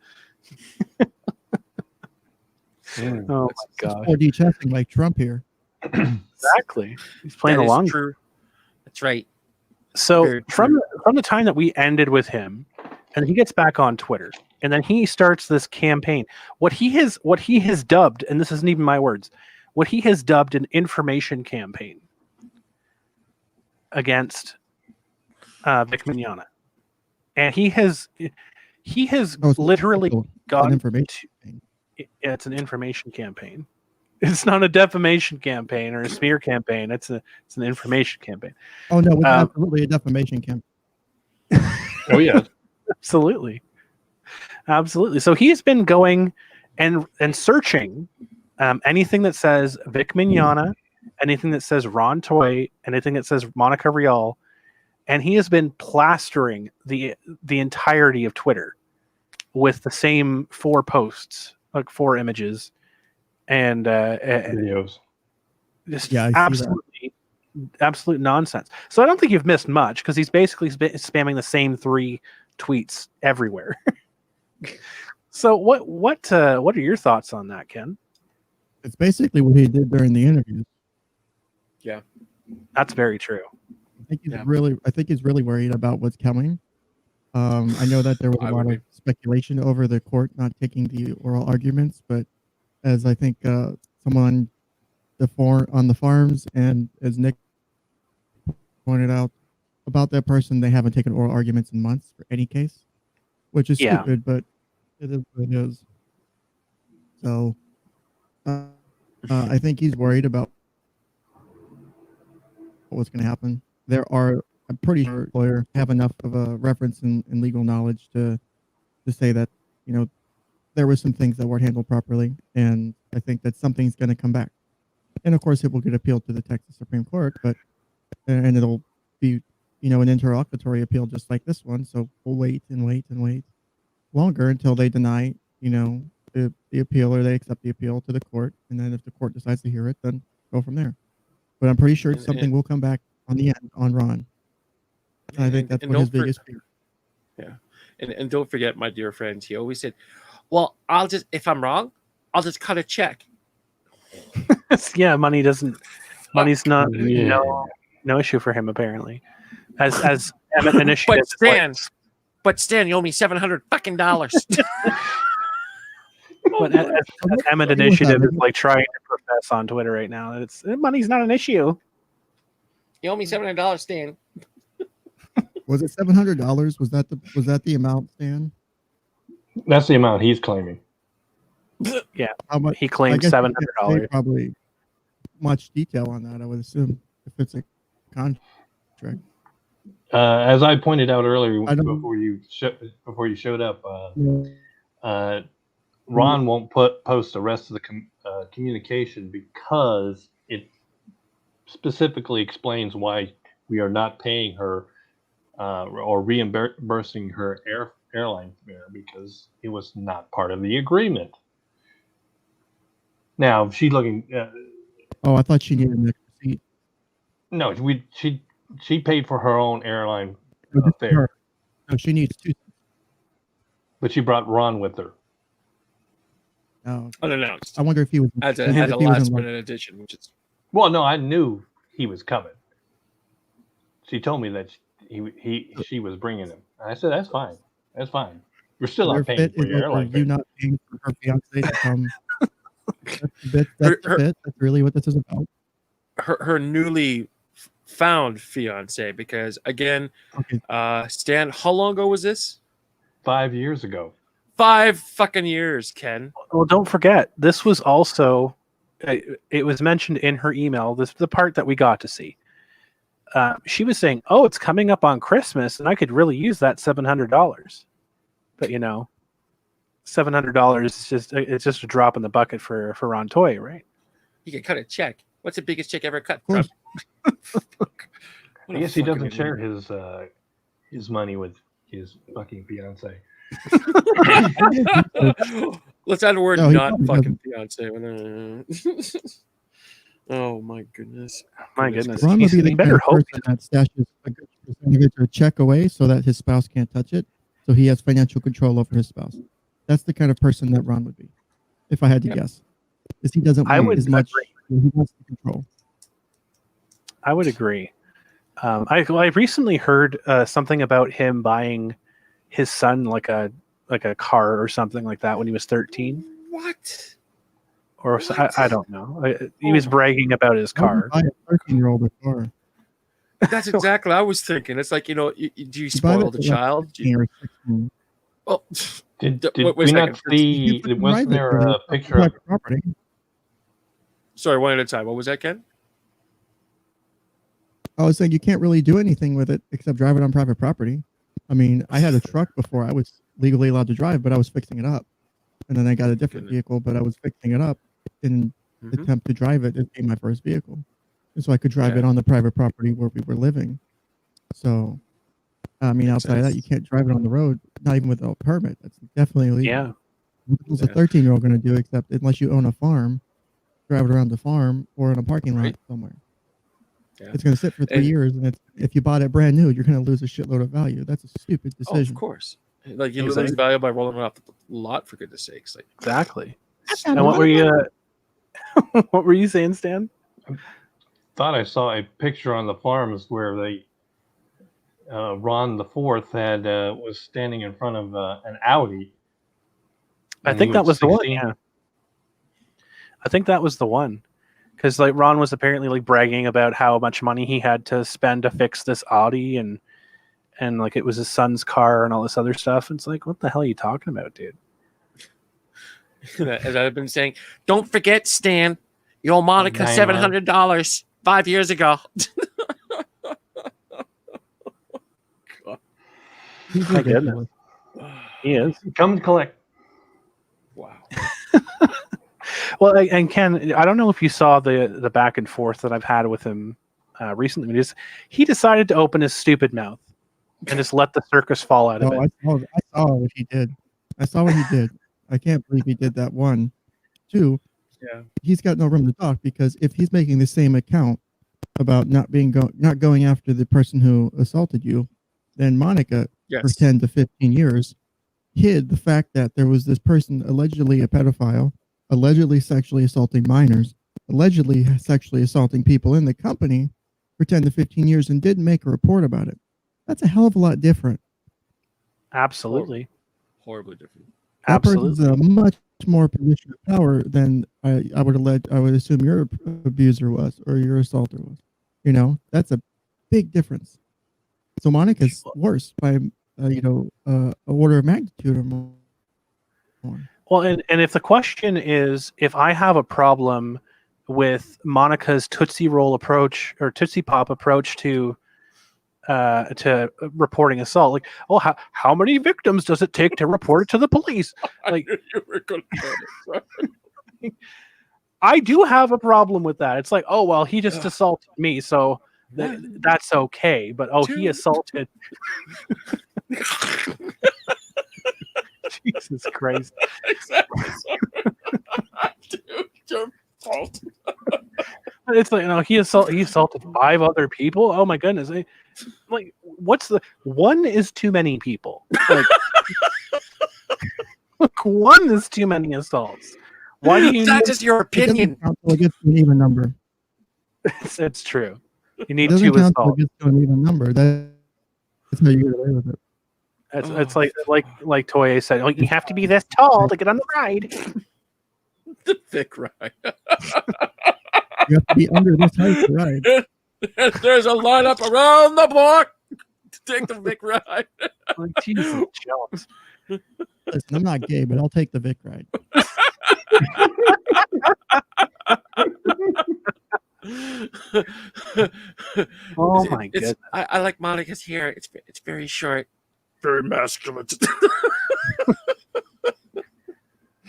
Oh my god! 4D chessing like Trump here. Exactly. He's playing That is along. true. That's right. So from the time that we ended with him, and he gets back on Twitter, and then he starts this campaign. What he has dubbed, and this isn't even my words, what he has dubbed an information campaign against Vic Mignogna, and he has literally got information. It's an information campaign. It's not a defamation campaign or a smear campaign. It's an information campaign. Oh no, it's absolutely a defamation campaign. Oh yeah, absolutely. So he's been going and searching anything that says Vic Mignogna, anything that says Ron Toye, anything that says Monica Rial, and he has been plastering the entirety of Twitter with the same 4 posts, like 4 images, and videos. Just absolute nonsense. So I don't think you've missed much because he's basically spamming the same 3 tweets everywhere. So what are your thoughts on that, Ken? It's basically what he did during the interviews. Yeah, that's very true. I think he's really worried about what's coming. I know that there was a lot of speculation over the court not taking the oral arguments, but as I think someone on the farms, and as Nick pointed out about that person, they haven't taken oral arguments in months for any case, which is stupid, but it is what it is. So I think he's worried about what's going to happen. I'm pretty sure lawyers have enough of a reference in legal knowledge to say that, there were some things that weren't handled properly, and I think that something's going to come back. And of course, it will get appealed to the Texas Supreme Court, and it'll be, an interlocutory appeal just like this one. So we'll wait longer until they deny, the appeal, or they accept the appeal to the court, and then if the court decides to hear it, then go from there. But I'm pretty sure something will come back on the end on Ron. I think that's what his biggest fear. Yeah, and don't forget, my dear friends, he always said, "Well, if I'm wrong, I'll just cut a check." Yeah, money's not no issue for him apparently. As Emmett Initiative, but Stan, you owe me $700 fucking dollars. But as Emmett Initiative is like trying to profess on Twitter right now, money's not an issue. You owe me $700, Stan. Was it $700? Was that the amount, Stan? That's the amount he's claiming. Yeah, how much he claimed? $700. Probably much detail on that, I would assume, if it's a contract. As I pointed out earlier before you showed up, Ron won't post the rest of the communication because it specifically explains why we are not paying her or reimbursing her airline fare, because it was not part of the agreement. Now she's looking. I thought she needed an extra seat. No, she paid for her own airline fare. No, she needs 2. But she brought Ron with her. Unannounced. I wonder if he was as a last minute addition, which is. Well, no, I knew he was coming. She told me that she was bringing him. And I said, "That's fine. That's fine. You're still not paying for your airline fare." You not paying for her fiance to come. That's really what this is about. Her newly found fiance, because again, Stan, how long ago was this? 5 years ago. 5 fucking years, Ken. Well, don't forget, this was also, it was mentioned in her email, the part that we got to see. She was saying, "Oh, it's coming up on Christmas, and I could really use that $700." But $700 is just a drop in the bucket for Ron Toye, right? You can cut a check. What's the biggest check ever cut? Of course. I guess he doesn't share his money with his fucking fiance. Let's add a word, No, he not probably fucking fiance. Oh my goodness. My goodness. Ron would be the He kind better of hope. person that stashes a good percentage of a check away so that his spouse can't touch it. So he has financial control over his spouse. That's the kind of person that Ron would be, if I had to guess. Because he doesn't want as much. He wants to control. I would agree. I recently heard something about him buying his son like a car or something like that when he was 13. What? Or I don't know. He was bragging about his car. Buy a 13-year-old a car. That's exactly what I was thinking. It's like, do you spoil the child? Oh, did we not see? Wasn't there a picture of property? Sorry, one at a time. What was that, Ken? I was saying you can't really do anything with it except drive it on private property. I mean, I had a truck before I was legally allowed to drive, but I was fixing it up. And then I got a different vehicle, but I was fixing it up in the attempt to drive it. It became my first vehicle. And so I could drive it on the private property where we were living. So, I mean, outside of that, you can't drive it on the road, not even with a permit. That's definitely illegal. Yeah. What's a 13-year-old going to do except unless you own a farm, drive it around the farm or in a parking lot somewhere? Yeah. It's going to sit for 3 years, and if you bought it brand new, you're going to lose a shitload of value. That's a stupid decision. Oh, of course. Like you lose value by rolling it off the lot, for goodness sakes. Like exactly. And what were you? What were you saying, Stan? I thought I saw a picture on the farms where they Ron the Fourth had was standing in front of an Audi. I think that was 16. The one. Yeah. I think that was the one. Because like Ron was apparently like bragging about how much money he had to spend to fix this Audi and like it was his son's car and all this other stuff. And it's like, what the hell are you talking about, dude? As I've been saying, don't forget, Stan, you owe Monica $700 5 years ago. My goodness. He is. Come collect. Wow. Well, and Ken, I don't know if you saw the back and forth that I've had with him recently. He decided to open his stupid mouth and just let the circus fall out of it. I saw what he did. I can't believe he did that. 1, 2. Yeah. He's got no room to talk because if he's making the same account about not going after the person who assaulted you, then Monica for 10 to 15 years hid the fact that there was this person allegedly a pedophile, allegedly sexually assaulting minors, allegedly sexually assaulting people in the company for 10 to 15 years and didn't make a report about it. That's a hell of a lot different. Absolutely. Horribly different. That person's a much more position of power than I would assume your abuser was or your assaulter was. That's a big difference. So Monica's worse by a order of magnitude or more. Well, and if the question is if I have a problem with Monica's Tootsie Roll approach or Tootsie Pop approach to reporting assault, like, oh, how many victims does it take to report it to the police? Like, I do have a problem with that. It's like, oh well, he just assaulted me, so that's okay. But he assaulted. Jesus Christ! Dude, your fault. It's like he assaulted 5 other people. Oh my goodness! Like, what's the one is too many people? Like, look, 1 is too many assaults. Why do you? That's just your opinion. It gets to an even number. It's true. You need 2 assaults. It gets to an even number. That's how you get away with it. It's like Toye said. Oh, you have to be this tall to get on the ride. The Vic ride. You have to be under this height to ride. There's a lineup around the block to take the Vic ride. Like, Jesus, Jones. Listen, I'm not gay, but I'll take the Vic ride. Oh my goodness! I like Monica's hair. It's very short, very masculine.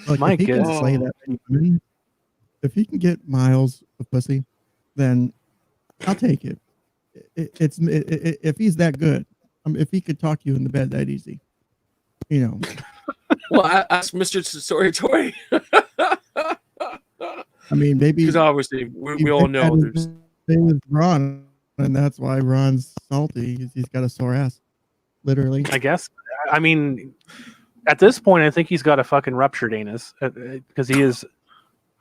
Look, my if he goodness! Can slay that many women, if he can get miles of pussy, then I'll take it. If he's that good, if he could talk you in the bed that easy, you know. Well, ask Mr. Story Toy. I mean, maybe because obviously we all know there's thing with Ron, and that's why Ron's salty. He's got a sore ass, literally. I guess. I mean, at this point, I think he's got a fucking ruptured anus because he is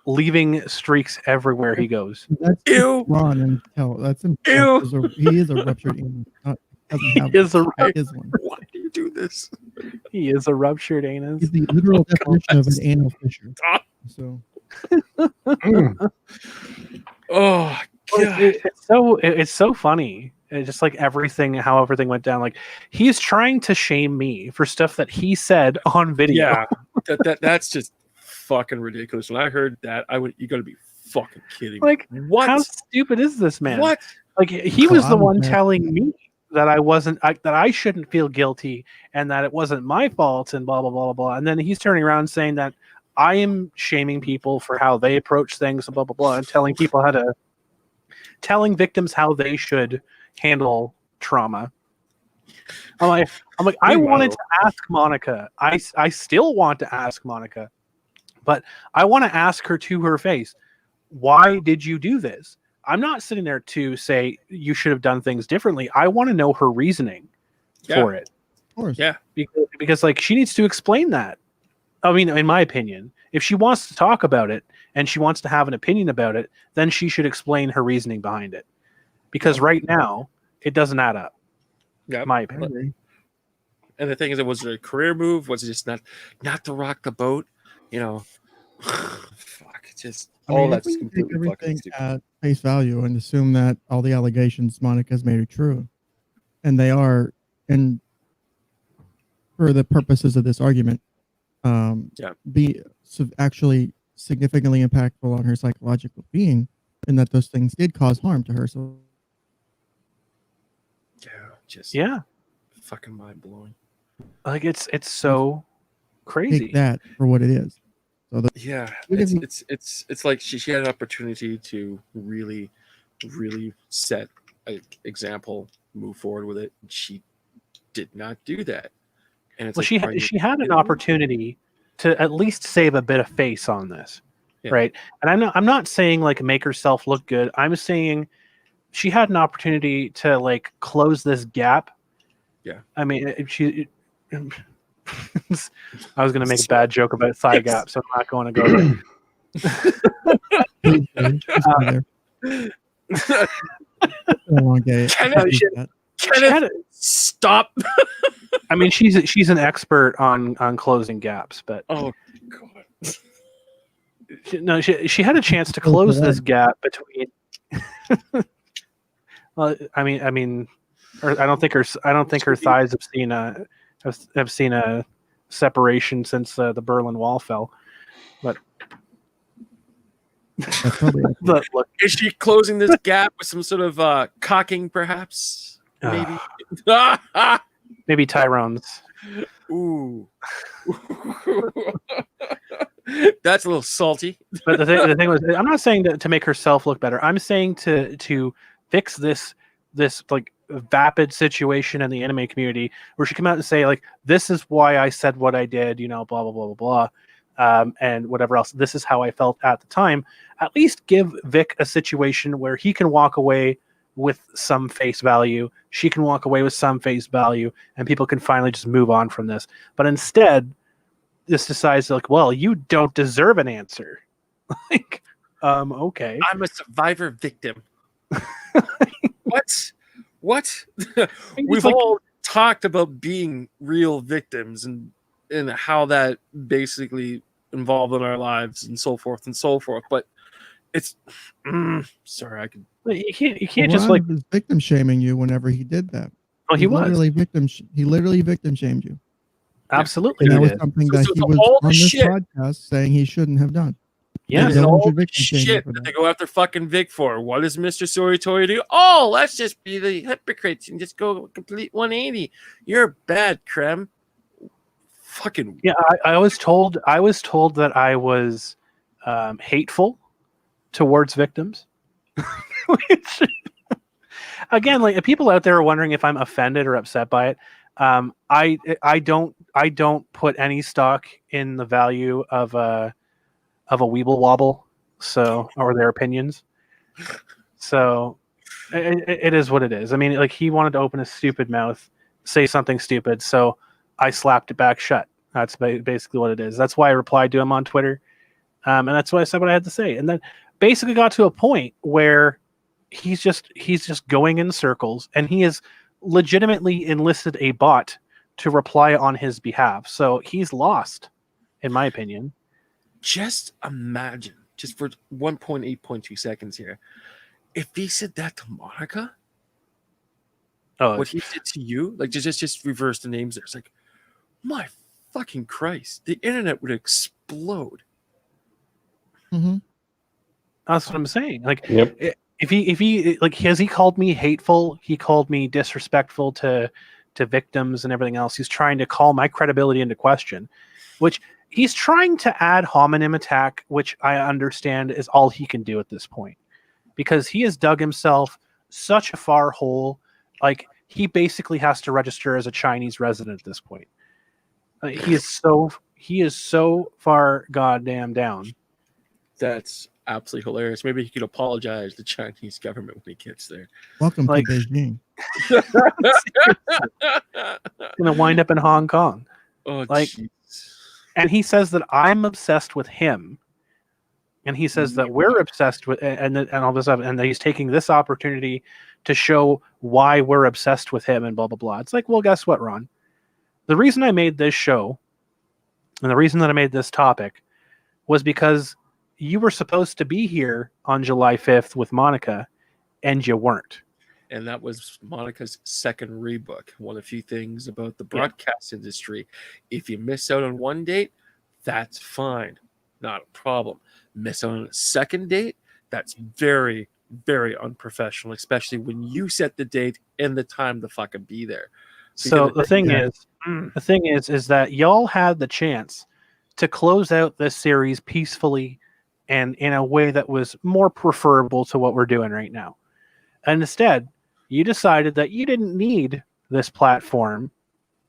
leaving streaks everywhere he goes. That's Ew. Ron and tell. That's him. Ew. He is a ruptured anus. He is a one. Why do you do this? He is a ruptured anus. He's the literal definition of an anal fissure. So. Oh, God. It's so funny. It's just like how everything went down. Like he's trying to shame me for stuff that he said on video. Yeah, that's just fucking ridiculous. When I heard that, you got to be fucking kidding me. Like, what? How stupid is this man? What? Like he was the one telling me that that I shouldn't feel guilty and that it wasn't my fault and blah blah blah blah. And then he's turning around saying that I am shaming people for how they approach things, blah blah blah, and telling victims how they should handle trauma. I'm like, I wanted to ask Monica. I still want to ask Monica, but I want to ask her to her face, why did you do this? I'm not sitting there to say you should have done things differently. I want to know her reasoning for it. Of course. Yeah. Because like she needs to explain that. I mean, in my opinion, if she wants to talk about it and she wants to have an opinion about it, then she should explain her reasoning behind it. Because right now, it doesn't add up. Yeah. My opinion. And the thing is, was it a career move? Was it just not to rock the boat? You know, fuck. Just all that's completely fucking stupid. At face value and assume that all the allegations Monica's made are true, and they are, and for the purposes of this argument, be actually significantly impactful on her psychological being, and that those things did cause harm to her. So, fucking mind blowing. Like it's so crazy. Take that for what it is. So it's like she had an opportunity to really, really set an example, move forward with it. And she did not do that. And it's she had an opportunity to at least save a bit of face on this, right? And I'm not saying like make herself look good. I'm saying she had an opportunity to like close this gap. Yeah, I mean, I was going to make a bad joke about thigh gap, so I'm not going to go there. Stop. I mean, she's an expert on closing gaps, but oh god, she had a chance to close this gap between. Well, I mean, I don't think her thighs have seen a separation since the Berlin Wall fell, but. But look, is she closing this gap with some sort of cocking, perhaps? Maybe. Maybe Tyrone's. Ooh. That's a little salty. But the thing was, I'm not saying to make herself look better. I'm saying to fix this like vapid situation in the anime community where she come out and say like, this is why I said what I did, you know, blah blah blah blah blah, and whatever else. This is how I felt at the time. At least give Vic a situation where he can walk away with some face value. She can walk away with some face value, and people can finally just move on from this. But instead, this decides like, well, you don't deserve an answer. Like, okay, I'm a survivor victim. What? We've all talked about being real victims and how that basically involved in our lives and so forth and so forth. But it's sorry, I could. You can't just like victim shaming you whenever he did that. Oh, he was literally victim. He literally victim shamed you. Absolutely, and that was something that he was on this podcast saying he shouldn't have done. Yeah, and all the shit that they go after fucking Vic for. What does Mr. Story Toy do? Oh, let's just be the hypocrites and just go complete 180. You're bad, Creme. Fucking yeah. I was told that I was hateful towards victims, Which, again, like if people out there are wondering if I'm offended or upset by it, I don't put any stock in the value of a weeble wobble, or their opinions. So it is what it is. I mean, like he wanted to open his stupid mouth, say something stupid, so I slapped it back shut. That's basically what it is. That's why I replied to him on Twitter, and that's why I said what I had to say. And then basically got to a point where he's just going in circles, and he has legitimately enlisted a bot to reply on his behalf. So he's lost, in my opinion. Just imagine, just for 1.8.2 seconds here, if he said that to Monica, what he did to you, like just reverse the names there. It's like, my fucking Christ, the internet would explode. Mm-hmm. That's what I'm saying. Like, Yep. If he like, has he called me hateful? He called me disrespectful to victims and everything else. He's trying to call my credibility into question, which he's trying to add homonym attack, which I understand is all he can do at this point, because he has dug himself such a far hole. Like, he basically has to register as a Chinese resident at this point. He is so far goddamn down. That's absolutely hilarious. Maybe he could apologize to the Chinese government when he gets there. Welcome to Beijing. Gonna wind up in Hong Kong. Oh, like, geez. And he says that I'm obsessed with him, and he says that we're obsessed with, and all this stuff, and that he's taking this opportunity to show why we're obsessed with him, and blah blah blah. It's like, well, guess what, Ron? The reason I made this show, and the reason that I made this topic, was because you were supposed to be here on July 5th with Monica, and you weren't. And that was Monica's second rebook. One of the few things about the broadcast industry, if you miss out on one date, that's fine. Not a problem. Miss out on a second date, that's very, very unprofessional, especially when you set the date and the time to fucking be there. So the thing is that y'all had the chance to close out this series peacefully and in a way that was more preferable to what we're doing right now. And instead, you decided that you didn't need this platform,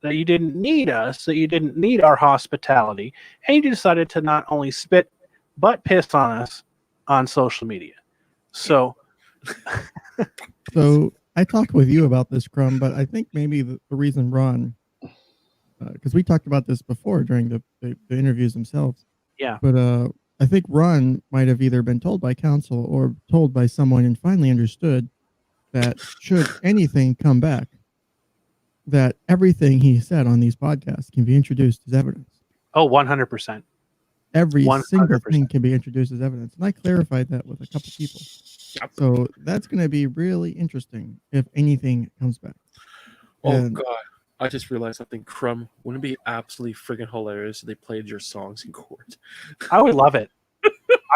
that you didn't need us, that you didn't need our hospitality, and you decided to not only spit but piss on us on social media. So I talked with you about this, Crumb, but I think maybe the reason Ron, because we talked about this before during the interviews themselves. Yeah. But I think Ron might have either been told by counsel or told by someone and finally understood that should anything come back, that everything he said on these podcasts can be introduced as evidence. Oh, 100%. Every 100%. single thing can be introduced as evidence. And I clarified that with a couple people. Yep. So that's going to be really interesting if anything comes back. Oh, God. I just realized something. Crumb, wouldn't it be absolutely friggin' hilarious if they played your songs in court? I would love it.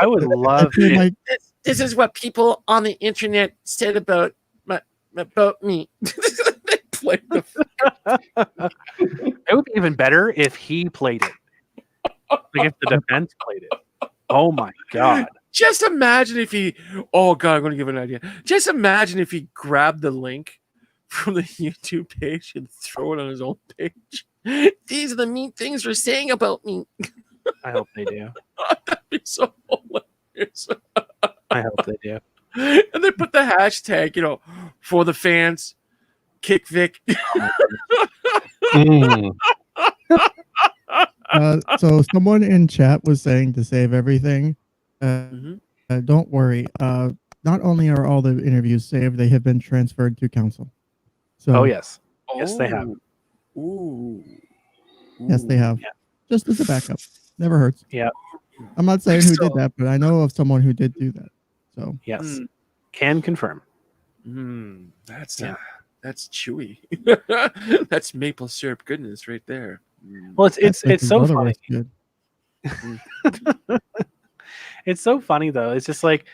I would love it. This is what people on the internet said about me. They played the. It would be even better if he played it. Like if the defense played it. Oh my God. Just imagine if he. Oh God, I'm going to give an idea. Just imagine if he grabbed the link from the YouTube page and throw it on his own page. These are the mean things they're saying about me. I hope they do. That'd be so hilarious. I hope they do. And they put the hashtag, for the fans, kick Vic. So someone in chat was saying to save everything. Don't worry. Not only are all the interviews saved, they have been transferred to counsel. So, yes. Yes, they have. Ooh. Yes, they have. Yeah. Just as a backup. Never hurts. Yeah. I'm not saying who did that, but I know of someone who did do that. So yes. Can confirm. That's chewy. That's maple syrup goodness right there. Well, it's so funny. Good. It's so funny though. It's just like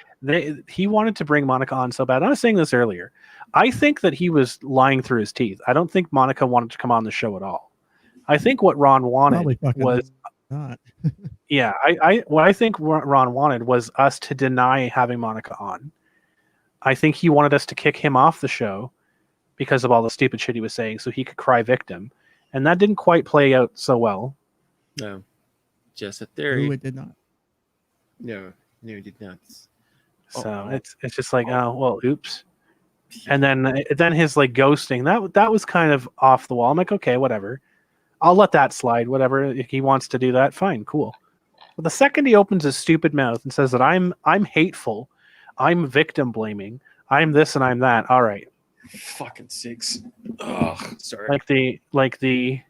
he wanted to bring Monica on so bad. I was saying this earlier. I think that he was lying through his teeth. I don't think Monica wanted to come on the show at all. I think what Ron wanted was not. Yeah, what I think Ron wanted was us to deny having Monica on, I think he wanted us to kick him off the show because of all the stupid shit he was saying, so he could cry victim, and that didn't quite play out so well. No, just a theory. No, it did not. No, it did not. So it's just like, oh well, oops. And then his like ghosting, that was kind of off the wall. I'm like, okay, whatever. I'll let that slide. Whatever. If he wants to do that, fine, cool. But the second he opens his stupid mouth and says that I'm hateful, I'm victim blaming, I'm this and I'm that. All right. Fucking sakes. Oh, sorry. Like the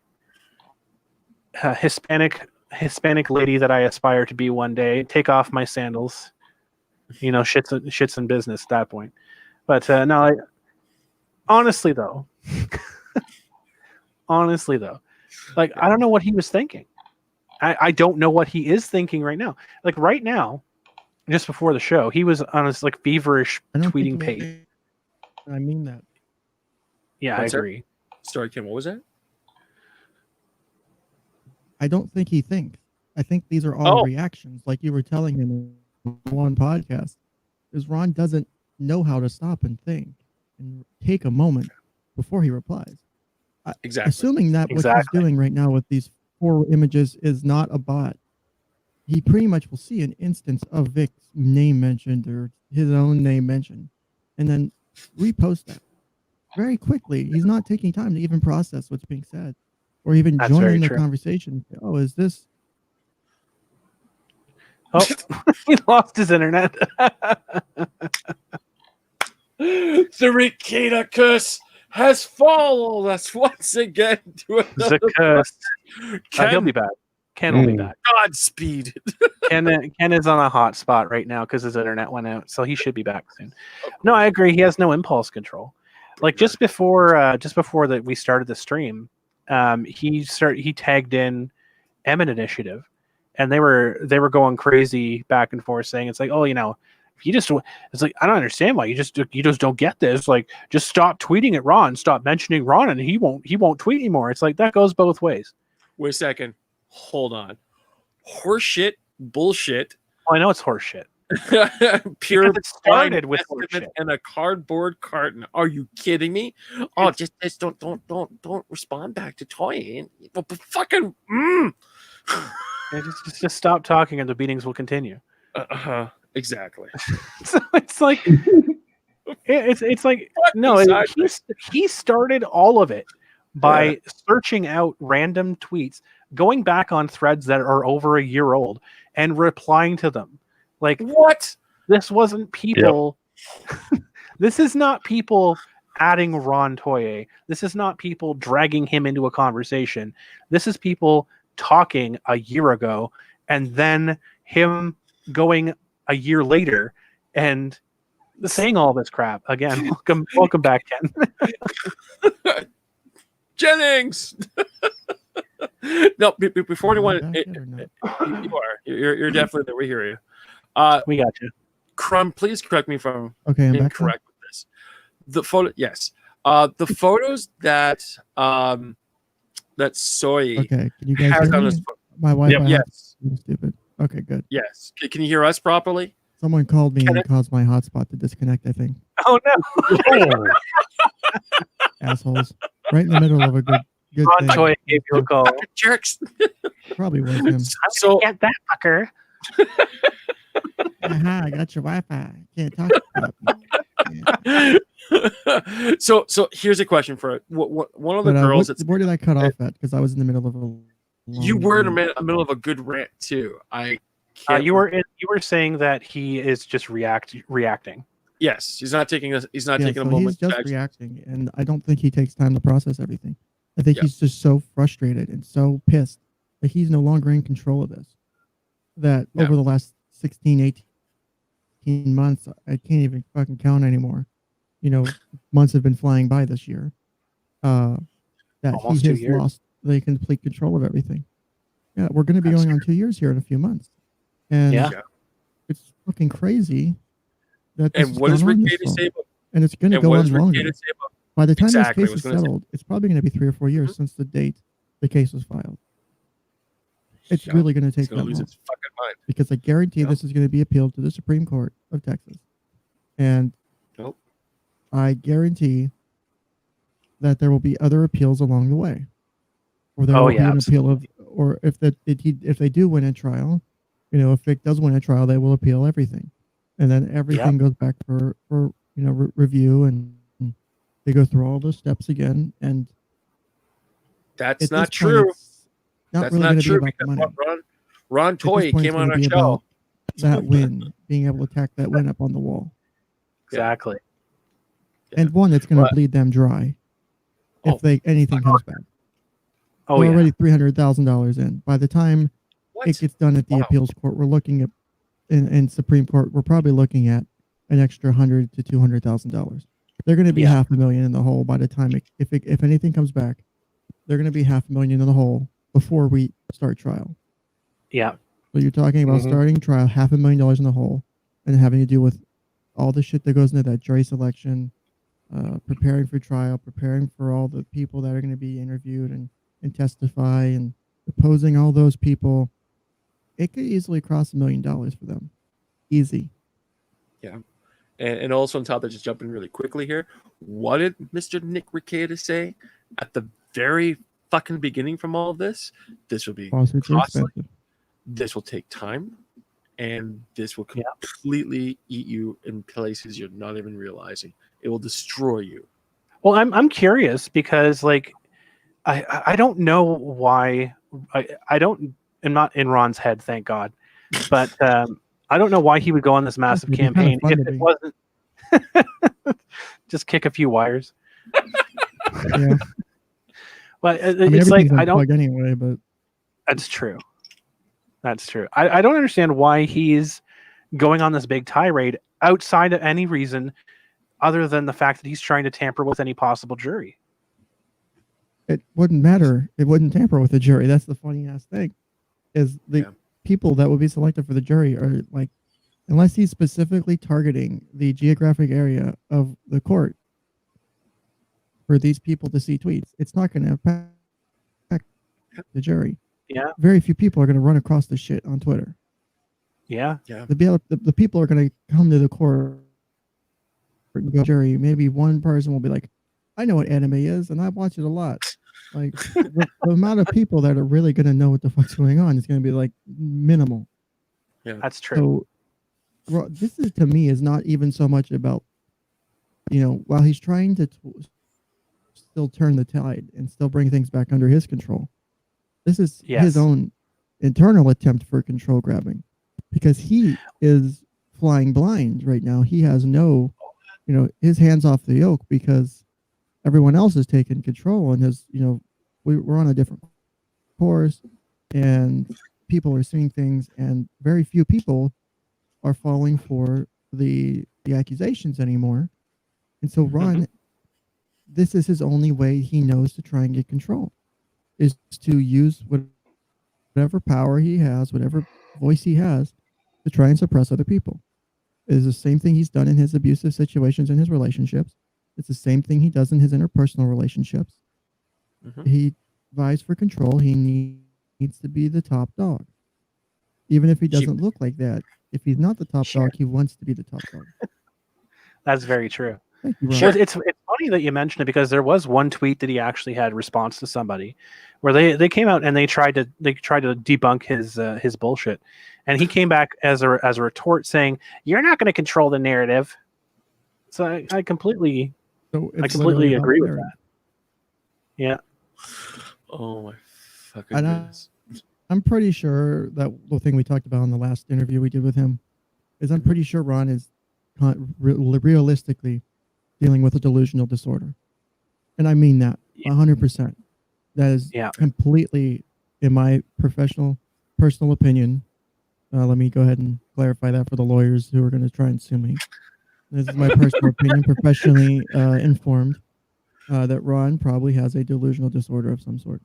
Hispanic lady that I aspire to be one day. Take off my sandals. You know, shit's in business at that point. But no, honestly though, like I don't know what he was thinking. I don't know what he is thinking right now. Like right now, just before the show, he was on his like feverish tweeting pace. I mean that. Yeah, I agree. Sorry, Ken, what was that? I don't think he thinks. I think these are all reactions, like you were telling him in one podcast. Is Ron doesn't know how to stop and think and take a moment before he replies. Exactly. Assuming that what he's doing right now with these 4 images is not a bot, he pretty much will see an instance of Vic's name mentioned or his own name mentioned, and then repost that very quickly. He's not taking time to even process what's being said or even join in the conversation. Oh, is this? Oh, he lost his internet. The Rikita curse has followed us once again to another curse. He'll be back. Ken will be back. Godspeed. Ken is on a hot spot right now because his internet went out, so he should be back soon. No, I agree. He has no impulse control. Like just before that we started the stream, he tagged in Emin Initiative, and they were going crazy back and forth saying it's like, oh, you know, it's like, I don't understand why you just don't get this. Like, just stop tweeting at Ron, stop mentioning Ron, and he won't tweet anymore. It's like that goes both ways. Wait a second. Hold on. Horseshit, bullshit. Oh, I know it's horseshit. Pure it started with horseshit and a cardboard carton. Are you kidding me? Oh, just don't respond back to Toye. But fucking. Yeah, just stop talking, and the beatings will continue. Exactly. So it's like it's like no, he started all of it by searching out random tweets, going back on threads that are over a year old, and replying to them. Like, what? This wasn't people. Yep. This is not people adding Ron Toye. This is not people dragging him into a conversation. This is people talking a year ago, and then him going a year later and saying all this crap again. Welcome back, Ken. Jennings. No, before anyone, you're definitely there. We hear you. We got you. Crumb, please correct me from I'm incorrect with this. The photo, yes. The photos that that Soy can you guys has hear on me? his My Wi-Fi yes. is stupid. Okay, good. Yes. Can you hear us properly? Someone called me and caused my hotspot to disconnect, I think. Oh no. Assholes. Right in the middle of a good Ron thing. Toye gave you a call. Jerks. Probably was him. So get that fucker. I got your Wi-Fi. Can't talk about me. Yeah. So here's a question for one of the girls. Where did I cut off at? Because I was in the middle of a. You were in the middle of a good rant too. You were saying that he is just reacting. Yes, he's not taking a moment. He's just reacting, and I don't think he takes time to process everything. I think he's just so frustrated and so pissed that he's no longer in control of this. That over the last 16, 18 months, I can't even fucking count anymore. You know, months have been flying by this year. That Almost he has 2 years. lost the complete control of everything. Yeah, we're going to be going on 2 years here in a few months. And it's fucking crazy. And what does Rick Gator say about? And it's going to go on longer. By the time this case is settled, settled, it's probably going to be 3 or 4 years since the date the case was filed. It's really going to take that long. Lose its fucking mind. Because I guarantee this is going to be appealed to the Supreme Court of Texas. And Nope. I guarantee that there will be other appeals along the way, or there will be an appeal of, or if they do win a trial, if Vic does win a trial, they will appeal everything, and then everything goes back for review, and they go through all those steps again. And that's not true. Not really going to be about the money. Ron Toye came on our show. That win, being able to tack that win up on the wall. Exactly. And one that's going to bleed them dry if anything comes back. We're already $300,000 in. By the time it gets done at the appeals court, we're looking at in Supreme Court. We're probably looking at an extra $100,000 to $200,000. They're going to be $500,000 in the hole by the time if anything comes back. They're going to be $500,000 in the hole before we start trial. Yeah. So you're talking about starting trial, $500,000 in the hole, and having to deal with all the shit that goes into that jury selection, preparing for trial, preparing for all the people that are going to be interviewed and testify, and opposing all those people. It could easily cross $1 million for them. Easy. Yeah. And also on top of just jumping really quickly here, what did Mr. Nick Rekieta say at the very fucking beginning from all of this? This will be costly. This will take time, and this will completely eat you in places you're not even realizing. It will destroy you. Well, I'm curious because I don't know why I'm not in Ron's head, thank God, but I don't know why he would go on this massive campaign if it wasn't just kick a few wires. Yeah. But it's like I don't anyway, but that's true. That's true. I don't understand why he's going on this big tirade outside of any reason other than the fact that he's trying to tamper with any possible jury. It wouldn't matter. It wouldn't tamper with the jury. That's the funny ass thing. Is the people that would be selected for the jury are like, unless he's specifically targeting the geographic area of the court for these people to see tweets, it's not going to impact the jury. Yeah. Very few people are going to run across the shit on Twitter. Yeah. Yeah. The people are going to come to the court and go jury. Maybe one person will be like, I know what anime is, and I watch it a lot. Like the amount of people that are really going to know what the fuck's going on is going to be like minimal. Yeah, that's true. So this is, to me, is not even so much about, while he's trying to still turn the tide and still bring things back under his control. This is his own internal attempt for control grabbing, because he is flying blind right now. He has no, his hands off the yoke because everyone else is taking control, and we're on a different course, and people are seeing things, and very few people are falling for the accusations anymore. And so Ron, this is his only way he knows to try and get control, is to use whatever power he has, whatever voice he has, to try and suppress other people. It is the same thing he's done in his abusive situations in his relationships. It's the same thing he does in his interpersonal relationships. He vies for control. He needs to be the top dog. Even if he doesn't look like that. If he's not the top dog, he wants to be the top dog. That's very true. Thank you, Well, it's funny that you mentioned it, because there was one tweet that he actually had response to somebody where they came out and they tried to debunk his bullshit, and he came back as a retort saying, "You're not going to control the narrative." So I completely agree with that. Yeah. Oh my fucking goodness. I'm pretty sure that the thing we talked about in the last interview we did with him is I'm pretty sure Ron is realistically dealing with a delusional disorder. And I mean that 100%. That is completely, in my personal opinion. Let me go ahead and clarify that for the lawyers who are going to try and sue me. This is my personal opinion, professionally informed, that Ron probably has a delusional disorder of some sort.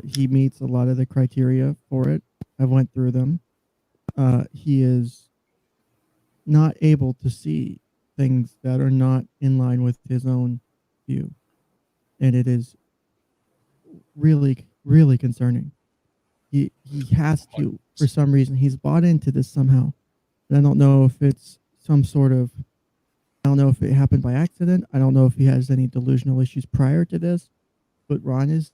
He meets a lot of the criteria for it. I went through them. He is not able to see things that are not in line with his own view. And it is really, really concerning. He has to, for some reason, he's bought into this somehow. And I don't know if it's some sort of don't know if it happened by accident. I don't know if he has any delusional issues prior to this, but Ron is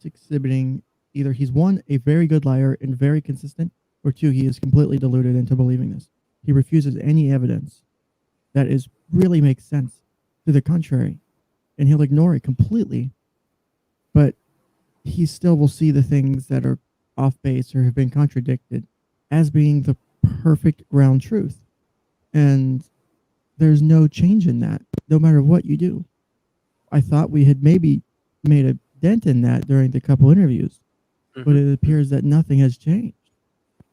exhibiting either he's one, a very good liar and very consistent, or two, he is completely deluded into believing this. He refuses any evidence that is really makes sense to the contrary, and he'll ignore it completely. But he still will see the things that are off base or have been contradicted as being the perfect ground truth. And there's no change in that, no matter what you do. I thought we had maybe made a dent in that during the couple interviews, but it appears that nothing has changed.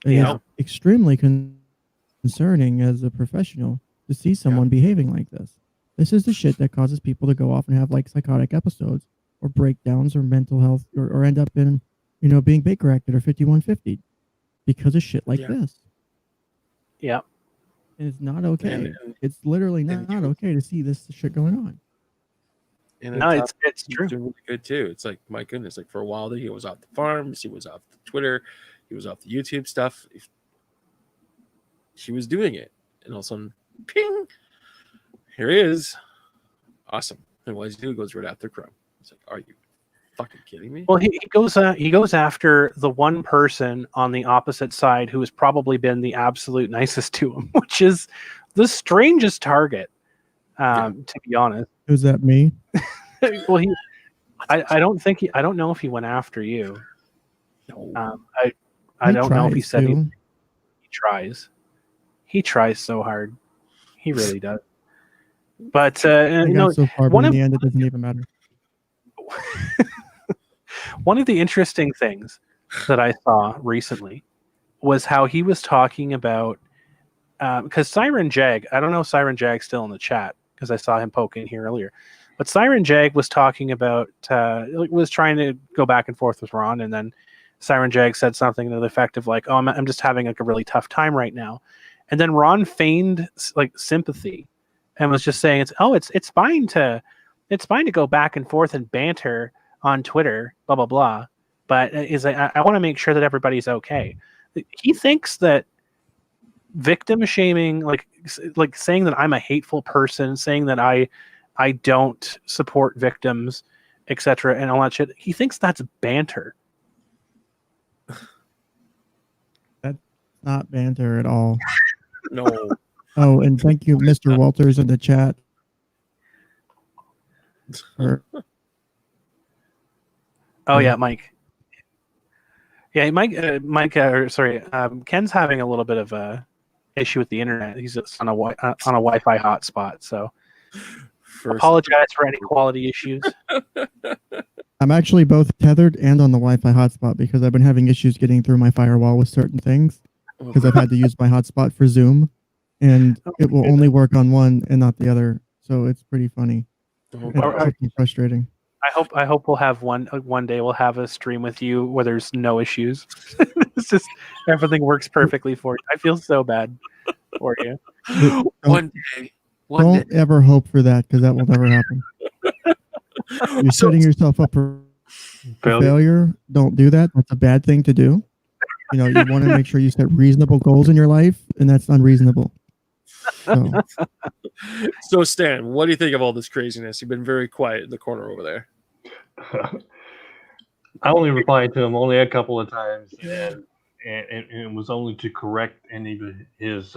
It's extremely concerning as a professional to see someone behaving like this. This is the shit that causes people to go off and have like psychotic episodes or breakdowns or mental health or end up in, being Baker acted or 5150 because of shit like this. Yeah. And it's not okay. It's literally not okay to see this shit going on. And no, it's true. Doing really good too. It's like, my goodness, like for a while there, he was off the farms, he was off the Twitter, he was off the YouTube stuff. He was doing it, and all of a sudden, ping, here he is. Awesome. And what does he do? He goes right after Chrome. It's like, are you fucking kidding me? Well, he goes after the one person on the opposite side who has probably been the absolute nicest to him, which is the strangest target. To be honest, is that me? Well, I don't know if he went after you. No. I don't know if he said to. he tries. He tries so hard. He really does. But so far, but in the end, it doesn't even matter. One of the interesting things that I saw recently was how he was talking about because Siren Jag, I don't know if Siren Jag's still in the chat because I saw him poke in here earlier, but Siren Jag was talking about was trying to go back and forth with Ron, and then Siren Jag said something to the effect of like, "Oh, I'm just having like a really tough time right now," and then Ron feigned like sympathy and was just saying, "It's fine to go back and forth and banter on Twitter, blah blah blah, but I want to make sure that everybody's okay." He thinks that victim shaming, like saying that I'm a hateful person, saying that I don't support victims, etc., and all that shit. He thinks that's banter. That's not banter at all. No. Oh, and thank you, Mr. Walters, in the chat. Oh yeah, Mike. Yeah, Ken's having a little bit of a issue with the internet. He's just on a Wi-Fi hotspot, so apologize for any quality issues. I'm actually both tethered and on the Wi-Fi hotspot because I've been having issues getting through my firewall with certain things because I've had to use my hotspot for Zoom, and it will only work on one and not the other. So it's pretty funny. It's frustrating. I hope we'll have one day we'll have a stream with you where there's no issues. It's just everything works perfectly for you. I feel so bad for you. One day. Don't ever hope for that because that will never happen. You're setting yourself up for failure. Don't do that. That's a bad thing to do. You want to make sure you set reasonable goals in your life, and that's unreasonable. So Stan, what do you think of all this craziness? You've been very quiet in the corner over there. I only replied to him only a couple of times, and it was only to correct any of his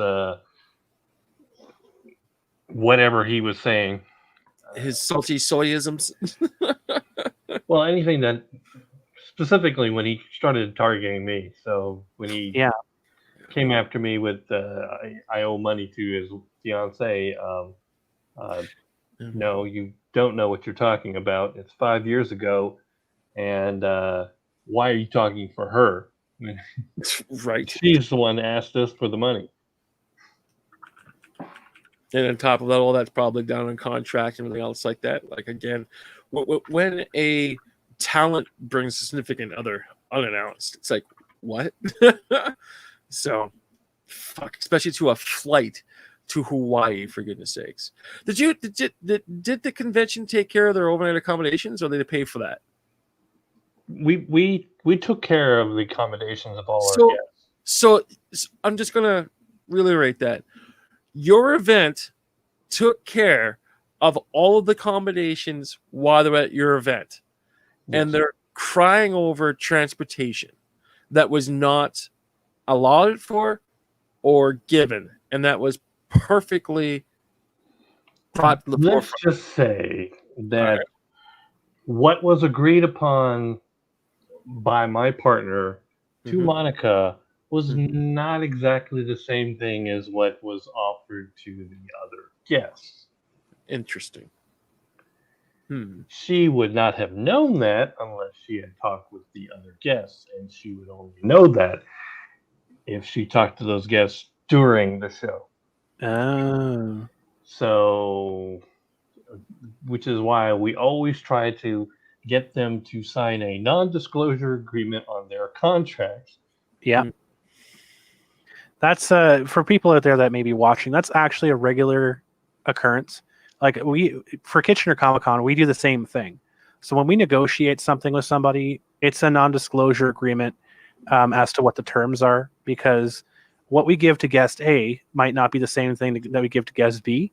whatever he was saying. His salty soyisms. Well, anything that specifically when he started targeting me. So when he came after me with I owe money to his fiance. No, you don't know what you're talking about. It's 5 years ago, and why are you talking for her? Right. She's the one that asked us for the money. And on top of that, all that's probably down on contract and everything else like that. Like, again, when a talent brings a significant other unannounced, it's like, what? So, fuck, especially to a flight to Hawaii, for goodness sakes. Did the convention take care of their overnight accommodations, or did they pay for that? We took care of the accommodations of all our guests. So I'm just gonna reiterate that your event took care of all of the accommodations while they're at your event. Yes. And they're crying over transportation that was not allotted for or given. And that was perfectly brought to the Let's forefront. just say that what was agreed upon by my partner to Monica was not exactly the same thing as what was offered to the other guests. Interesting. She would not have known that unless she had talked with the other guests, and she would only know that if she talked to those guests during the show. Oh. So, which is why we always try to get them to sign a non-disclosure agreement on their contracts. Yeah. That's for people out there that may be watching, that's actually a regular occurrence. Like for Kitchener Comic-Con, we do the same thing. So when we negotiate something with somebody, it's a non-disclosure agreement as to what the terms are, because what we give to guest A might not be the same thing that we give to guest B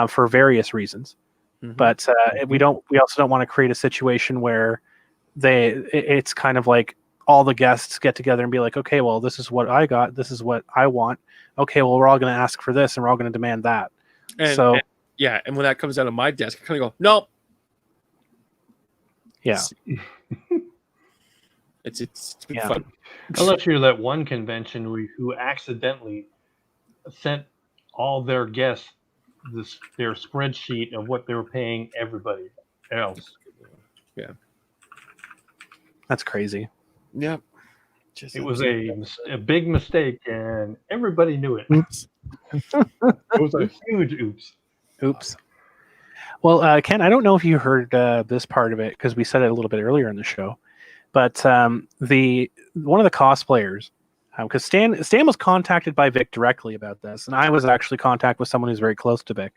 for various reasons. But we also don't want to create a situation where it's kind of like all the guests get together and be like, okay, well, this is what I got, this is what I want. Okay, well, we're all going to ask for this and we're all going to demand that. And when that comes out of my desk, I kind of go, nope. Yeah. It's been fun. Unless you're that one convention who accidentally sent all their guests their spreadsheet of what they were paying everybody else. Yeah. That's crazy. Yeah. It was a big mistake, and everybody knew it. Oops. It was a huge oops. Oops. Well, Ken, I don't know if you heard this part of it, because we said it a little bit earlier in the show, but one of the cosplayers, because Stan was contacted by Vic directly about this, and I was actually in contact with someone who's very close to Vic.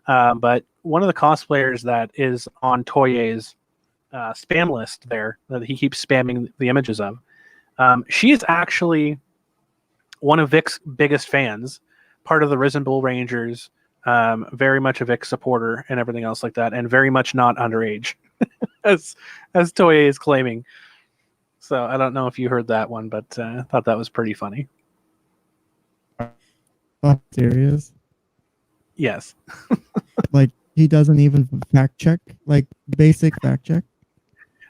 But one of the cosplayers that is on Toye's spam list there, that he keeps spamming the images of, she is actually one of Vic's biggest fans, part of the Risen Bull Rangers, very much a Vic supporter and everything else like that, and very much not underage, as Toye is claiming. So I don't know if you heard that one, but I thought that was pretty funny. Serious? Yes. Like, he doesn't even fact check, like basic fact check?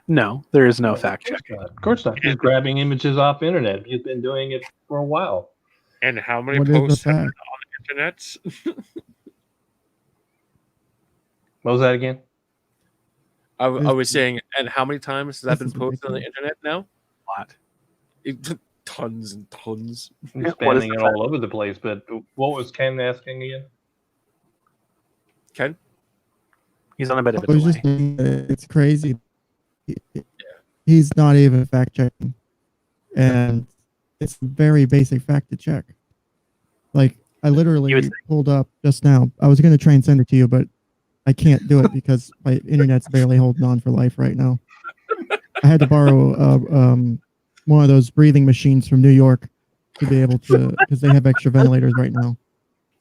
No, there is no fact check. Of course not. He's grabbing images off the internet. He's been doing it for a while. And how many What posts is the have been fact? on the internet? What was that again? I was saying, and how many times has that This been is posted on the ridiculous. internet now? What? Tons and tons. He's What is spamming the it all over the place. But what was Ken asking again? Ken? He's on a bit of a I was delay. just saying that it's crazy. He's not even fact checking, and it's a very basic fact to check. Like, I literally pulled up just now. I was going to try and send it to you, but I can't do it because my internet's barely holding on for life right now. I had to borrow one of those breathing machines from New York to be able to, because they have extra ventilators right now.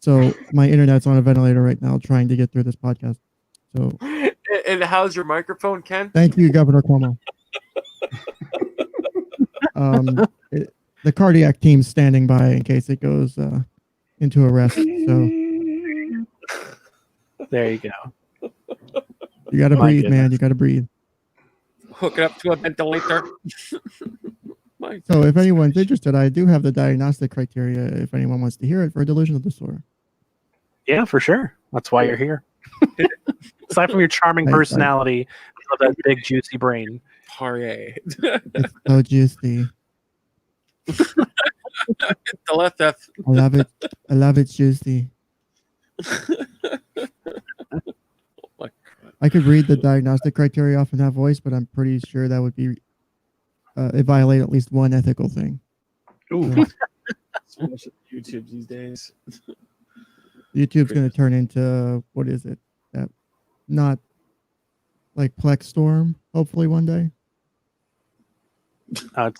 So my internet's on a ventilator right now, trying to get through this podcast. So, And how's your microphone, Ken? thank you, Governor Cuomo. The cardiac team's standing by in case it goes into arrest. So There you go. you got to My breathe, goodness. man. You got to breathe. Hook it up to a ventilator. So if anyone's interested, I do have the diagnostic criteria if anyone wants to hear it for a delusional disorder. Yeah, for sure. That's why you're here. Aside from your charming personality, you love that big juicy brain. Hooray. It's so juicy. The left F. I love it. I love it juicy. I could read the diagnostic criteria off in that voice, but I'm pretty sure that would be it violate at least one ethical thing. Ooh. So much YouTube these days. YouTube's going to turn into, what is it? That not like Plex Storm, hopefully one day.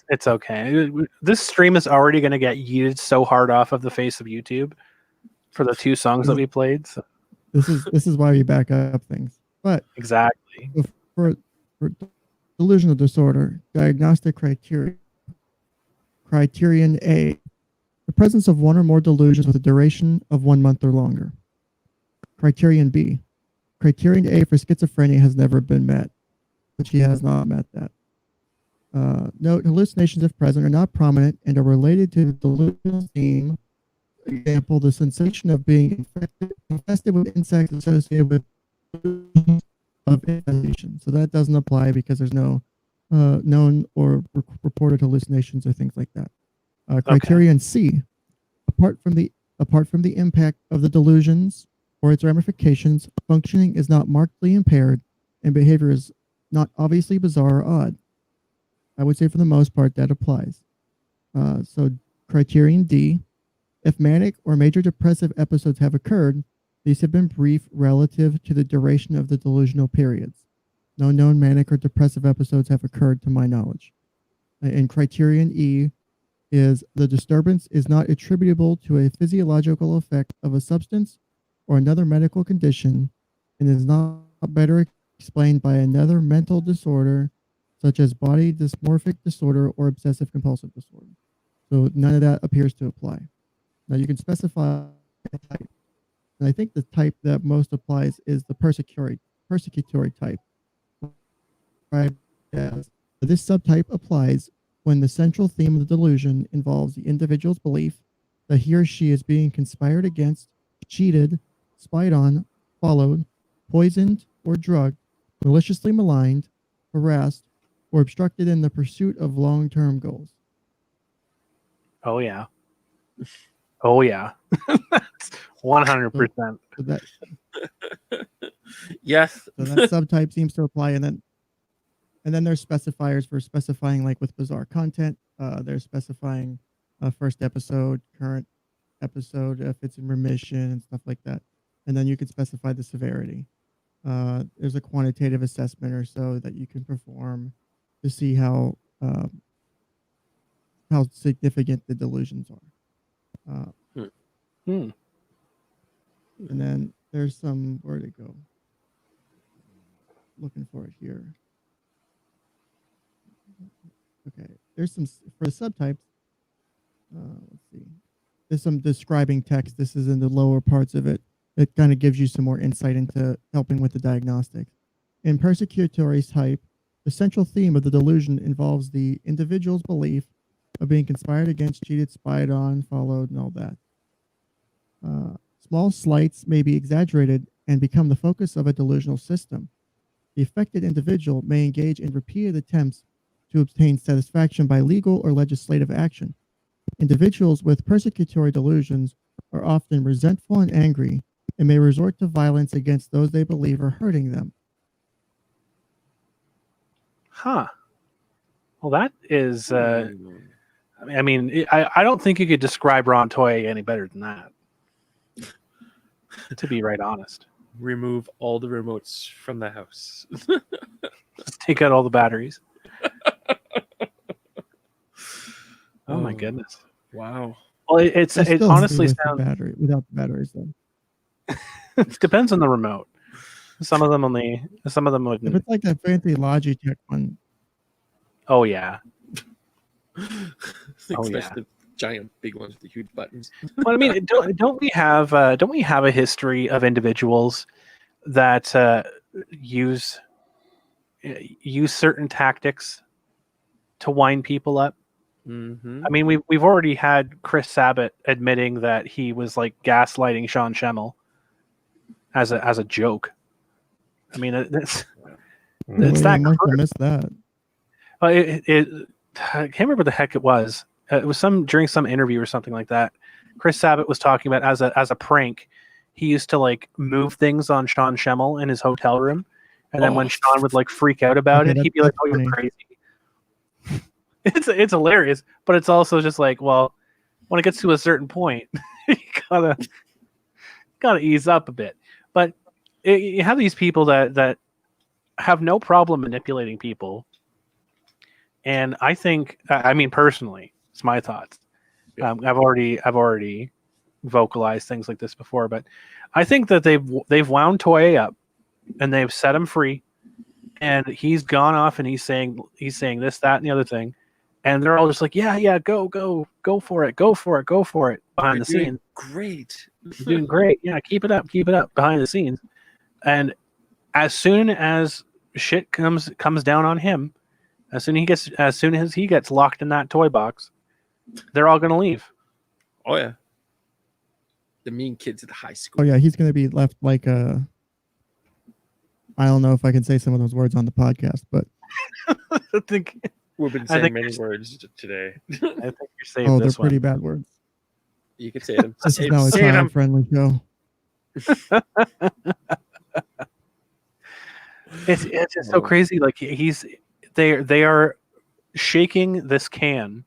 It's okay. This stream is already going to get yeeted so hard off of the face of YouTube for the two songs that we played. So. This is why we back up things. But exactly for delusional disorder, diagnostic criterion A, the presence of one or more delusions with a duration of 1 month or longer. Criterion B, criterion A for schizophrenia has never been met, but she has not met that. Note, hallucinations, if present, are not prominent and are related to the delusional theme. For example, the sensation of being infested with insects associated with of infestation. So that doesn't apply because there's no known or reported hallucinations or things like that. Criterion C, apart from the impact of the delusions or its ramifications, functioning is not markedly impaired and behavior is not obviously bizarre or odd. I would say for the most part that applies. So criterion D, if manic or major depressive episodes have occurred, these have been brief relative to the duration of the delusional periods. No known manic or depressive episodes have occurred to my knowledge. And criterion E is the disturbance is not attributable to a physiological effect of a substance or another medical condition and is not better explained by another mental disorder such as body dysmorphic disorder or obsessive compulsive disorder. So none of that appears to apply. Now you can specify a type. And I think the type that most applies is the persecutory type. Right? Yes. This subtype applies when the central theme of the delusion involves the individual's belief that he or she is being conspired against, cheated, spied on, followed, poisoned, or drugged, maliciously maligned, harassed, or obstructed in the pursuit of long-term goals. Oh yeah. Oh yeah. 100%. Yes. So that subtype seems to apply, and then there's specifiers for specifying like with bizarre content. They're specifying first episode, current episode, if it's in remission and stuff like that. And then you can specify the severity. There's a quantitative assessment or so that you can perform to see how significant the delusions are. And then there's some, where'd it go? Looking for it here. Okay, there's some for the subtypes. Let's see. There's some describing text. This is in the lower parts of it. It kind of gives you some more insight into helping with the diagnostics. In persecutory type, the central theme of the delusion involves the individual's belief of being conspired against, cheated, spied on, followed, and all that. Small slights may be exaggerated and become the focus of a delusional system. The affected individual may engage in repeated attempts to obtain satisfaction by legal or legislative action. Individuals with persecutory delusions are often resentful and angry and may resort to violence against those they believe are hurting them. Huh. Well, that is. I don't think you could describe Ron Toye any better than that. To be right honest. Remove all the remotes from the house. Just take out all the batteries. Oh my goodness! Wow. Well, it honestly sounds without the batteries though. It depends on the remote. Some of them wouldn't. If it's like that fancy Logitech one. Oh yeah. The giant big ones with the huge buttons. Well, I mean, don't we have a history of individuals that use certain tactics to wind people up? Mm-hmm. I mean, we've already had Chris Sabat admitting that he was like gaslighting Sean Schemmel as a joke. I mean, it's that. I missed that. I can't remember what the heck it was. It was during some interview or something like that. Chris Sabat was talking about as a prank, he used to like move things on Sean Schemmel in his hotel room, and then when Sean would like freak out about it, he'd be like, "Oh, you're crazy." It's hilarious, but it's also just like, well, when it gets to a certain point, you gotta ease up a bit. But you have these people that have no problem manipulating people, and I think, I mean, personally, it's my thoughts. I've already vocalized things like this before, but I think that they've wound Toye up and they've set him free, and he's gone off and he's saying this, that, and the other thing, and they're all just like, yeah, go for it behind the scenes. Great. You're doing great. Yeah, keep it up behind the scenes. And as soon as shit comes down on him, as soon as he gets locked in that toy box, they're all gonna leave. Oh yeah. The mean kids at the high school. Oh yeah, he's gonna be left like a. I don't know if I can say some of those words on the podcast, but I think we've been saying many words today. I think you're saying they're this pretty one. bad words. You can say them. This is now a child-friendly show. It's just so crazy. Like they are shaking this can,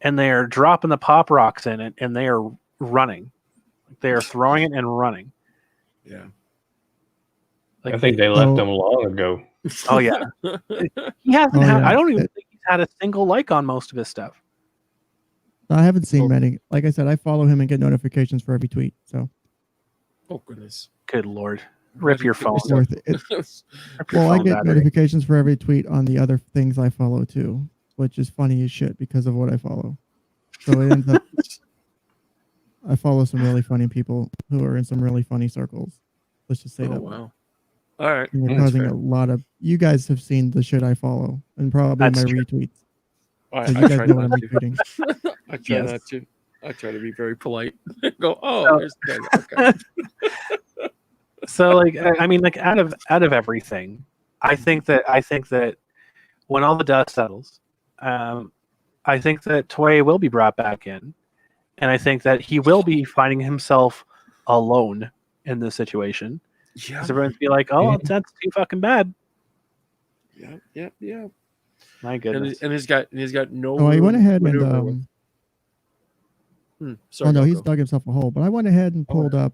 and they are dropping the pop rocks in it, and they are running. They are throwing it and running. Yeah. I think they left them long ago. Oh yeah, he hasn't had. I don't even think he's had a single like on most of his stuff. I haven't seen many. Like I said, I follow him and get notifications for every tweet. So. Oh goodness. Good Lord. Rip your phone. Well, I get notifications for every tweet on the other things I follow too, which is funny as shit because of what I follow. So it ends up. I follow some really funny people who are in some really funny circles. Let's just say that. Wow. All right. And we're causing a lot of. You guys have seen the shit I follow, and probably my retweets. I you guys know what I'm retweeting. I try not to. I try to be very polite. Go. Oh, there's the guy. Okay. So, like, I mean, like, out of everything, I think that when all the dust settles, I think that Toye will be brought back in, and I think that he will be finding himself alone in this situation. Yeah, because everyone's be like, "Oh, that's too fucking bad." Yeah. My goodness. And he's got no. Oh, he went ahead and. Sorry. Oh no, he's dug himself a hole. But I went ahead and pulled up.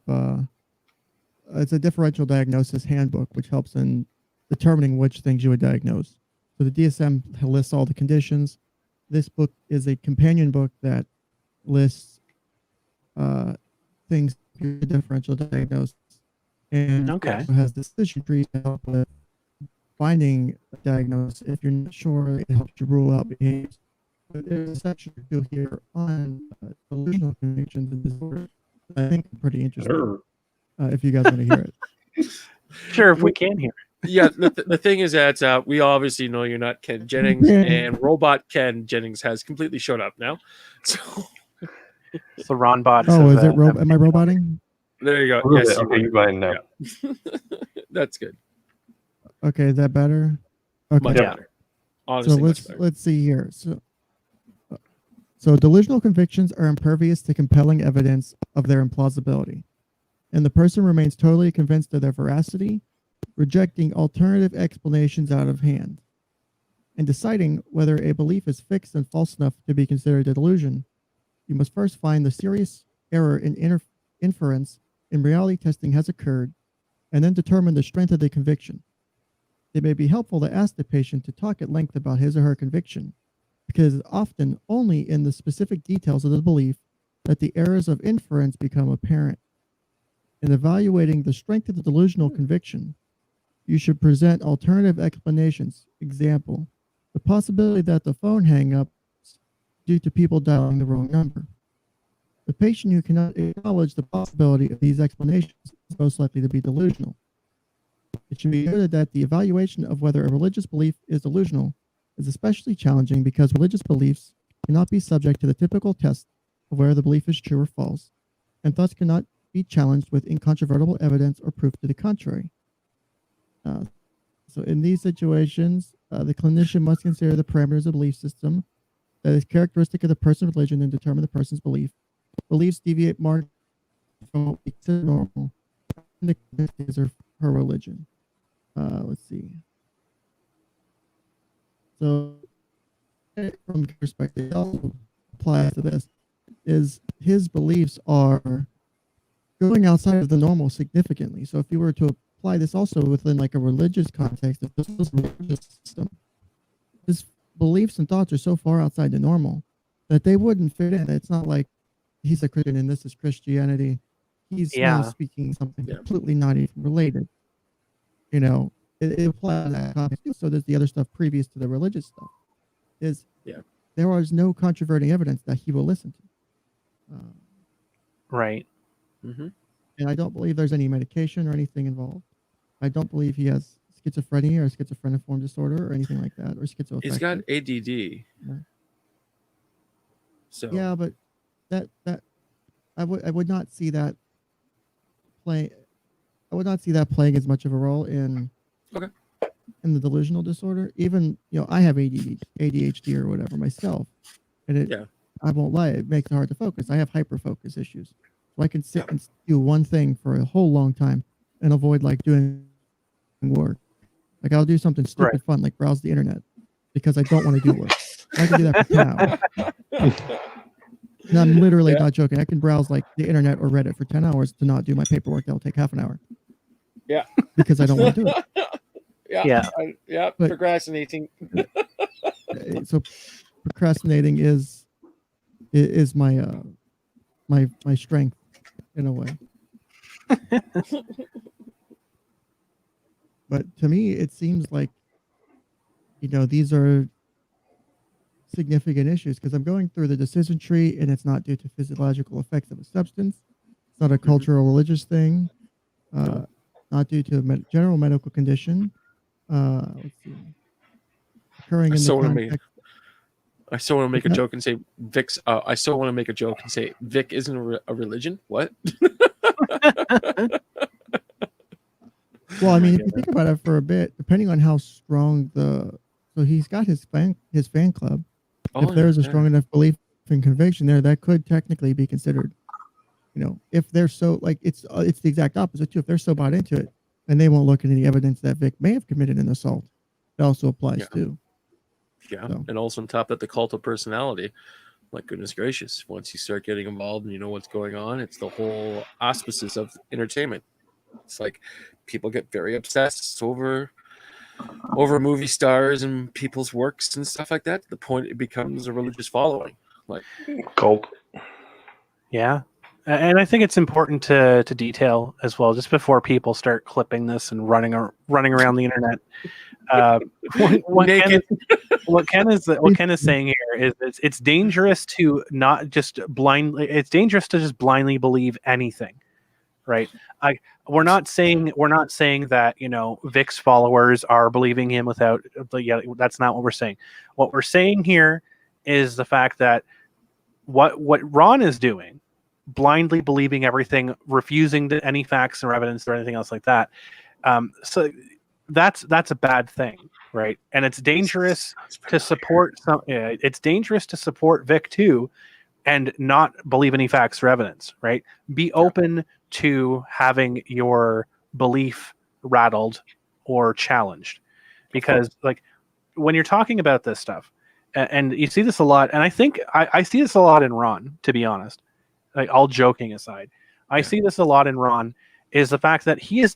It's a differential diagnosis handbook, which helps in determining which things you would diagnose. So the DSM lists all the conditions. This book is a companion book that lists things for differential diagnosis, and has decision trees to help with finding a diagnosis. If you're not sure, it helps you rule out behaviors. But there's a section or two here on delusional convictions and disorders that I think are pretty interesting. Sure. If you guys want to hear it. Sure, if we can hear it. Yeah, the thing is that we obviously know you're not Ken Jennings, and Robot Ken Jennings has completely showed up now. So it's the Ron Bot. Oh, is it? Am I roboting? There you go. Yes, okay, you're fine now. Yeah. That's good. Okay, is that better? Okay. Much better. Honestly, so let's see here. So delusional convictions are impervious to compelling evidence of their implausibility, and the person remains totally convinced of their veracity, rejecting alternative explanations out of hand. In deciding whether a belief is fixed and false enough to be considered a delusion, you must first find the serious error in inference in reality testing has occurred, and then determine the strength of the conviction. It may be helpful to ask the patient to talk at length about his or her conviction, because it's often only in the specific details of the belief that the errors of inference become apparent. In evaluating the strength of the delusional conviction, you should present alternative explanations. Example, the possibility that the phone hang-ups due to people dialing the wrong number. The patient who cannot acknowledge the possibility of these explanations is most likely to be delusional. It should be noted that the evaluation of whether a religious belief is delusional is especially challenging because religious beliefs cannot be subject to the typical test of whether the belief is true or false, and thus cannot be challenged with incontrovertible evidence or proof to the contrary. So in these situations, the clinician must consider the parameters of the belief system that is characteristic of the person's religion and determine the person's belief. Beliefs deviate markedly from what we consider normal, and the his or her religion. Let's see. So from the perspective, it also applies to this, is his beliefs are going outside of the normal significantly. So if you were to apply this also within like a religious context, if this was a religious system, his beliefs and thoughts are so far outside the normal that they wouldn't fit in. It's not like he's a Christian and this is Christianity. He's now speaking something completely not even related. You know, it applies to that context. So there's the other stuff previous to the religious stuff. There was no controverting evidence that he will listen to. Right. And I don't believe there's any medication or anything involved. I don't believe he has schizophrenia or schizophreniform disorder or anything like that, or schizoaffective. He's got ADD. So yeah, but that I would not see that play. I would not see that playing as much of a role in the delusional disorder. Even I have ADHD or whatever myself, and I won't lie, it makes it hard to focus. I have hyperfocus issues, so I can sit and do one thing for a whole long time and avoid like doing work. Like I'll do something stupid fun, like browse the internet, because I don't want to do work. I can do that for 10 hours. And I'm literally not joking. I can browse like the internet or Reddit for 10 hours to not do my paperwork. That'll take half an hour. Yeah. Because I don't want to do it. But, procrastinating. So procrastinating is my my strength in a way. But to me, it seems like, these are significant issues because I'm going through the decision tree and it's not due to physiological effects of a substance. It's not a cultural religious thing. Not due to a general medical condition. Let's see. Occurring in the context. I still want to make a joke and say Vic's. I still want to make a joke and say Vic isn't a religion. What? Well, I mean, if you think about it for a bit, depending on how strong so he's got his fan club. If there's a strong enough belief and conviction there, that could technically be considered. If they're so like it's the exact opposite too. If they're so bought into it, and they won't look at any evidence that Vic may have committed an assault, it also applies too. Yeah, so. And also on top of that, the cult of personality. Like goodness gracious, once you start getting involved and you know what's going on, it's the whole auspices of entertainment. It's like people get very obsessed over movie stars and people's works and stuff like that. To the point it becomes a religious following, like cult. Yeah, and I think it's important to detail as well, just before people start clipping this and running around the internet. What Ken is saying here is it's dangerous to not just blindly. It's dangerous to just blindly believe anything, right? We're not saying that Vic's followers are believing him without. Yeah, that's not what we're saying. What we're saying here is the fact that what Ron is doing, blindly believing everything, refusing any facts or evidence or anything else like that. So that's a bad thing, right? And it's dangerous to support it's dangerous to support Vic too, and not believe any facts or evidence, right? Be open to having your belief rattled or challenged, because like when you're talking about this stuff, and you see this a lot, and I think I see this a lot in Ron, to be honest. Like all joking aside, I see this a lot in Ron, is the fact that he's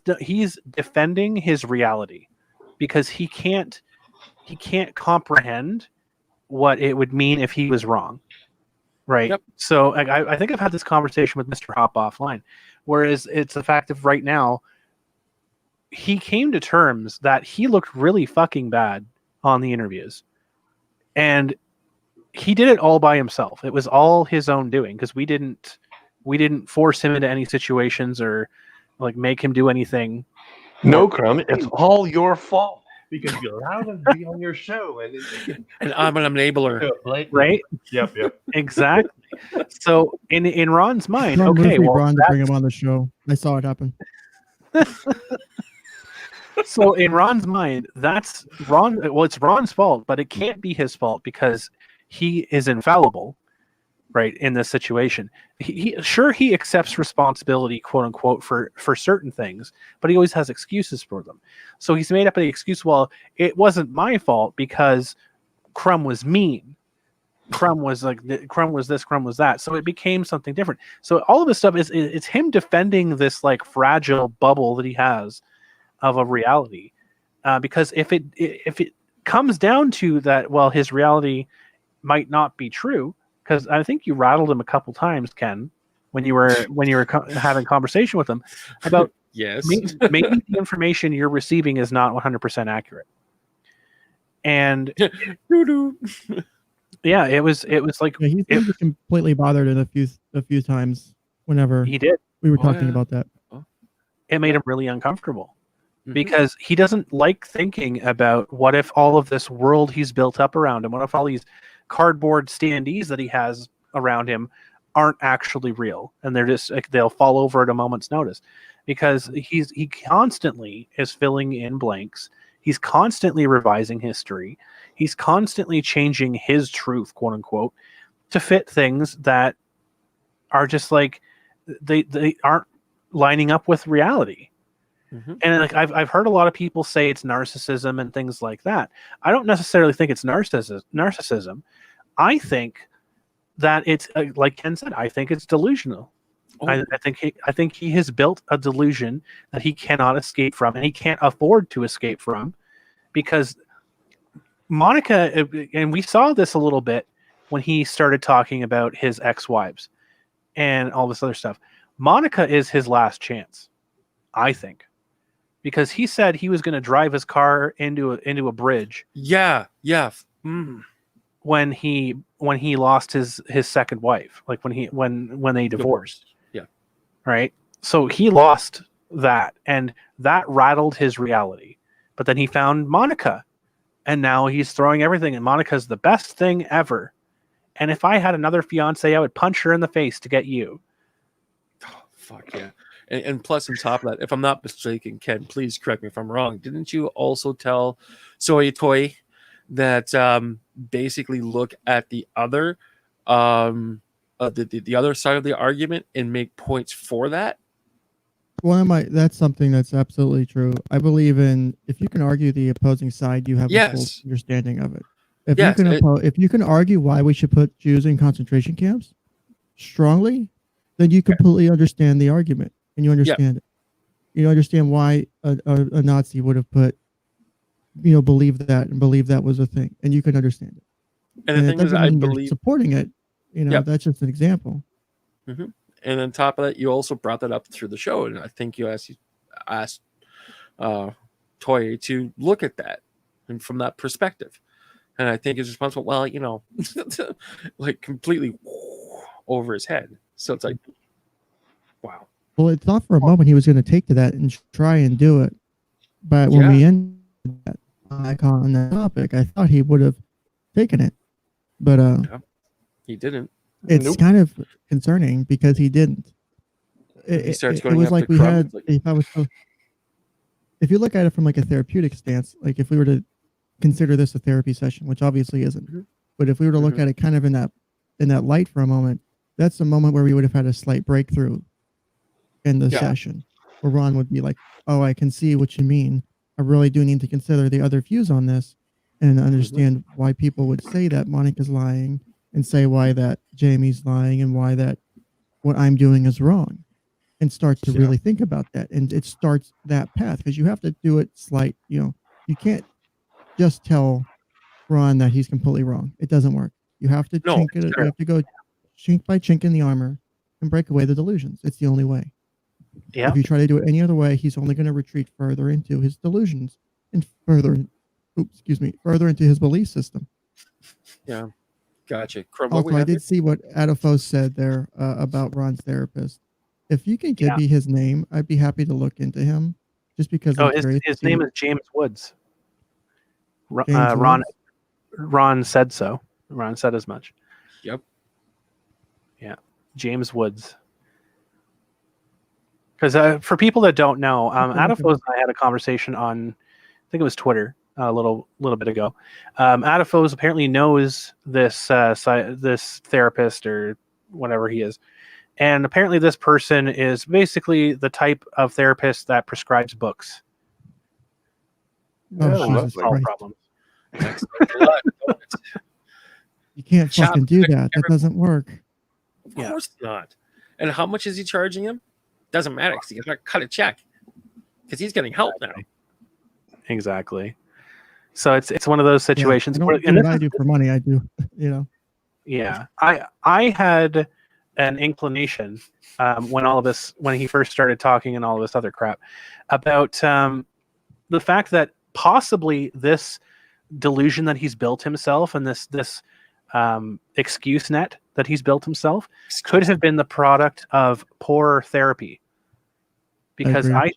defending his reality because he can't comprehend what it would mean if he was wrong, right? Yep. So I think I've had this conversation with Mr. Hop offline, whereas it's the fact of right now, he came to terms that he looked really fucking bad on the interviews, and he did it all by himself. It was all his own doing because we didn't force him into any situations or like make him do anything. No, Crumb, it's all your fault because you allowed him to be on your show, and I'm an enabler, right? Yep, exactly. So in Ron's mind, Ron okay, well, Ron to bring him on the show. I saw it happen. So in Ron's mind, that's Ron. Well, it's Ron's fault, but it can't be his fault because he is infallible, right? In this situation, he accepts responsibility, quote unquote, for certain things, but he always has excuses for them. So he's made up the excuse, well, it wasn't my fault because Crumb was mean. Crumb was like, Crumb was this, Crumb was that. So it became something different. So all of this stuff it's him defending this like fragile bubble that he has of a reality, because if it comes down to that, well, his reality might not be true, because I think you rattled him a couple times, Ken, when you were having a conversation with him about yes, maybe the information you're receiving is not 100% accurate. And yeah, it was like he seemed completely bothered it a few times whenever he did. We were talking about that. It made him really uncomfortable because he doesn't like thinking about what if all of this world he's built up around him, what if all these cardboard standees that he has around him aren't actually real, and they're just like, they'll fall over at a moment's notice, because he constantly is filling in blanks. He's constantly revising history. He's constantly changing his truth, quote unquote, to fit things that are just like they aren't lining up with reality. And like I've heard a lot of people say it's narcissism and things like that. I don't necessarily think it's narcissism. I think that it's like Ken said. I think it's delusional. I think he has built a delusion that he cannot escape from, and he can't afford to escape from, because Monica, and we saw this a little bit when he started talking about his ex-wives and all this other stuff. Monica is his last chance, I think, because he said he was going to drive his car into a bridge. Yeah. When he lost his second wife, like when they divorced. Yeah. Right. So he lost that, and that rattled his reality. But then he found Monica, and now he's throwing everything. And Monica's the best thing ever. And if I had another fiance, I would punch her in the face to get you. Oh, fuck yeah. And plus, on top of that, if I'm not mistaken, Ken, please correct me if I'm wrong. Didn't you also tell Toye that basically look at the other the other side of the argument and make points for that? That's something that's absolutely true. I believe in, if you can argue the opposing side, you have a full understanding of it. If you can argue why we should put Jews in concentration camps strongly, then you completely understand the argument, and you understand it. You understand why a Nazi would have believed that was a thing, and you can understand it. And the thing is, I believe supporting it. That's just an example. And on top of that, you also brought that up through the show, and I think you asked Toye to look at that and from that perspective. And I think his response was, well, like completely over his head. So it's like, wow. Well, it's not for a moment he was going to take to that and try and do it. But when we ended that on that topic, I thought he would have taken it. But he didn't. It's kind of concerning because he didn't. He starts going was up like to we had. Crumbreon, If you look at it from like a therapeutic stance, like if we were to consider this a therapy session, which obviously isn't, but if we were to look at it kind of in that light for a moment, that's a moment where we would have had a slight breakthrough in the session, where Ron would be like, "Oh, I can see what you mean. I really do need to consider the other views on this and understand why people would say that Monica's lying, and say why that Jamie's lying, and why that what I'm doing is wrong," and start to really think about that. And it starts that path, because you have to do it slight. You can't just tell Ron that he's completely wrong. It doesn't work. You have to chink it. You have to go chink by chink in the armor and break away the delusions. It's the only way. Yeah. If you try to do it any other way, he's only going to retreat further into his delusions and further into his belief system. Yeah. Gotcha. Also, I did see what Adolfo said there about Ron's therapist. If you can give me his name, I'd be happy to look into him. Just because his name is James Woods. Ron said so. Ron said as much. Yep. Yeah, James Woods. Because for people that don't know, Adolfo and I had a conversation on, I think it was Twitter, a little bit ago. Adolfo apparently knows this therapist or whatever he is, and apparently this person is basically the type of therapist that prescribes books. Jesus Christ. Problems. You can't fucking do that. That doesn't work. Of course not. And how much is he charging him? Doesn't matter, because he's got to cut a check, because he's getting help now. Exactly. So it's one of those situations. I don't do what I do for money. I do, Yeah, I had an inclination when he first started talking and all this other crap about the fact that possibly this delusion that he's built himself and this excuse net that he's built himself could have been the product of poor therapy, because I